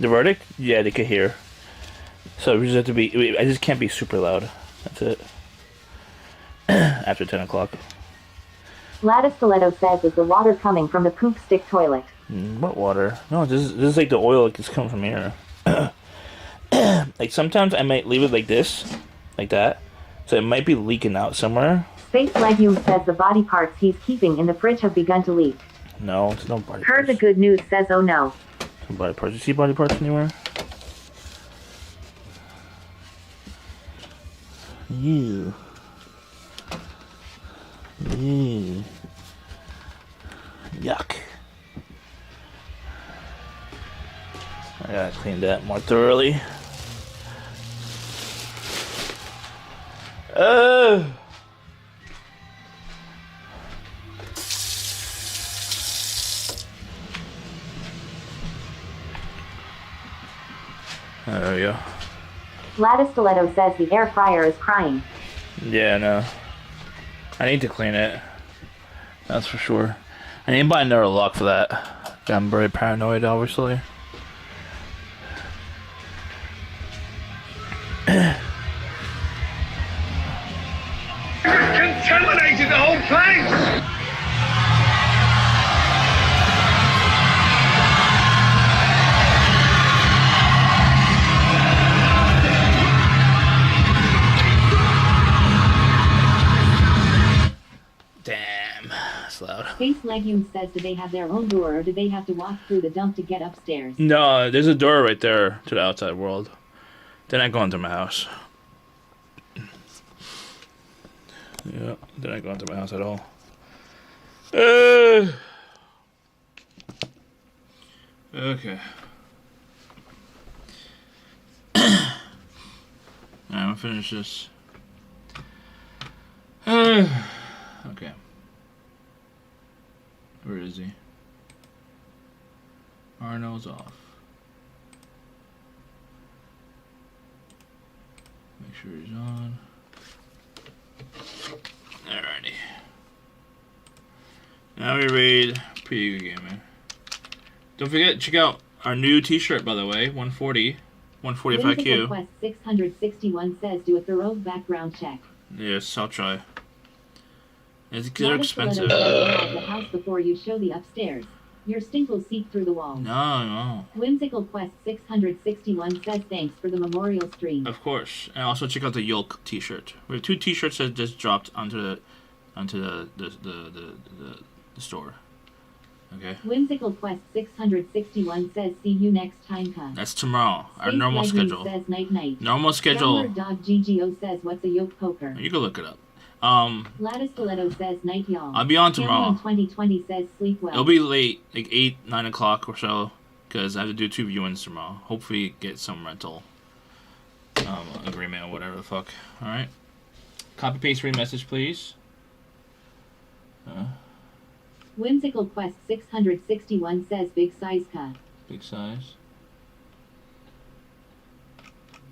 F: The verdict? Yeah, they could hear. So we just have to be. I just can't be super loud. That's it. After 10 o'clock.
E: Lattice Stiletto says, is the water coming from the poop stick toilet?
F: What water? No, this is like the oil like it's coming from here. Like sometimes I might leave it like this, like that. So it might be leaking out somewhere.
E: Space Legume says the body parts he's keeping in the fridge have begun to leak.
F: No, it's no body
E: Heard
F: parts.
E: the good news says, oh no.
F: No body parts. You see body parts anywhere? Ew. Ew. Yuck. I gotta clean that more thoroughly. Oh! There we go.
E: Lattice Stiletto says the air fryer is crying.
F: Yeah, no. I need to clean it. That's for sure. I need to buy another lock for that. I'm very paranoid, obviously.
H: Contaminated the whole place!
E: Legume says, do they have their own door or do they have to walk through the dump to get upstairs?
F: No, there's a door right there to the outside world. They're not going to my house. Yeah, they're not going to my house at all. Okay. I'm gonna finish this. Okay. Where is he? Arno's off. Make sure he's on. Alrighty. Now we read Preview Gamer. Don't forget, check out our new t-shirt, by the way. 140. 145Q.
E: Quest 661 says, do a thorough background check.
F: Yes, I'll try. They're expensive.
E: The house before you show the upstairs. Your stink will seep through the walls.
F: No.
E: Whimsical Quest 661 says, thanks for the memorial stream.
F: Of course. And also check out the Yolk t-shirt. We have 2 t-shirts that just dropped onto the store. Okay.
E: Whimsical Quest 661 says, see you next time,
F: That's tomorrow. Our
E: Space
F: normal
E: Lightning
F: schedule.
E: Says, night night.
F: Normal schedule.
E: Downward Dog GGO says, what's a yoke poker?
F: You can look it up.
E: Lattice Stiletto says, night y'all.
F: I'll be on tomorrow.
E: 2020 says, sleep well.
F: It'll be late, like 8, 9 o'clock or so, because I have to do 2 viewings tomorrow. Hopefully get some rental agreement or whatever the fuck. Alright. Copy paste message, please.
E: Whimsical Quest 661 says, big size cut.
F: Big size.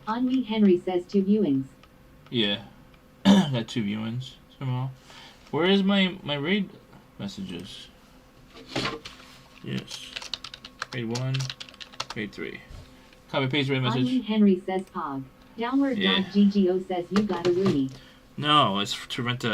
E: Henri Henry says, 2 viewings.
F: Yeah. Got 2 viewings tomorrow. Where is my raid messages? Yes. Raid 1, raid 3. Copy paste raid message.
E: Henri Henry says, Pog. Downward
F: Yeah.
E: Dog GGO says, you got a rooney.
F: No, it's to rent the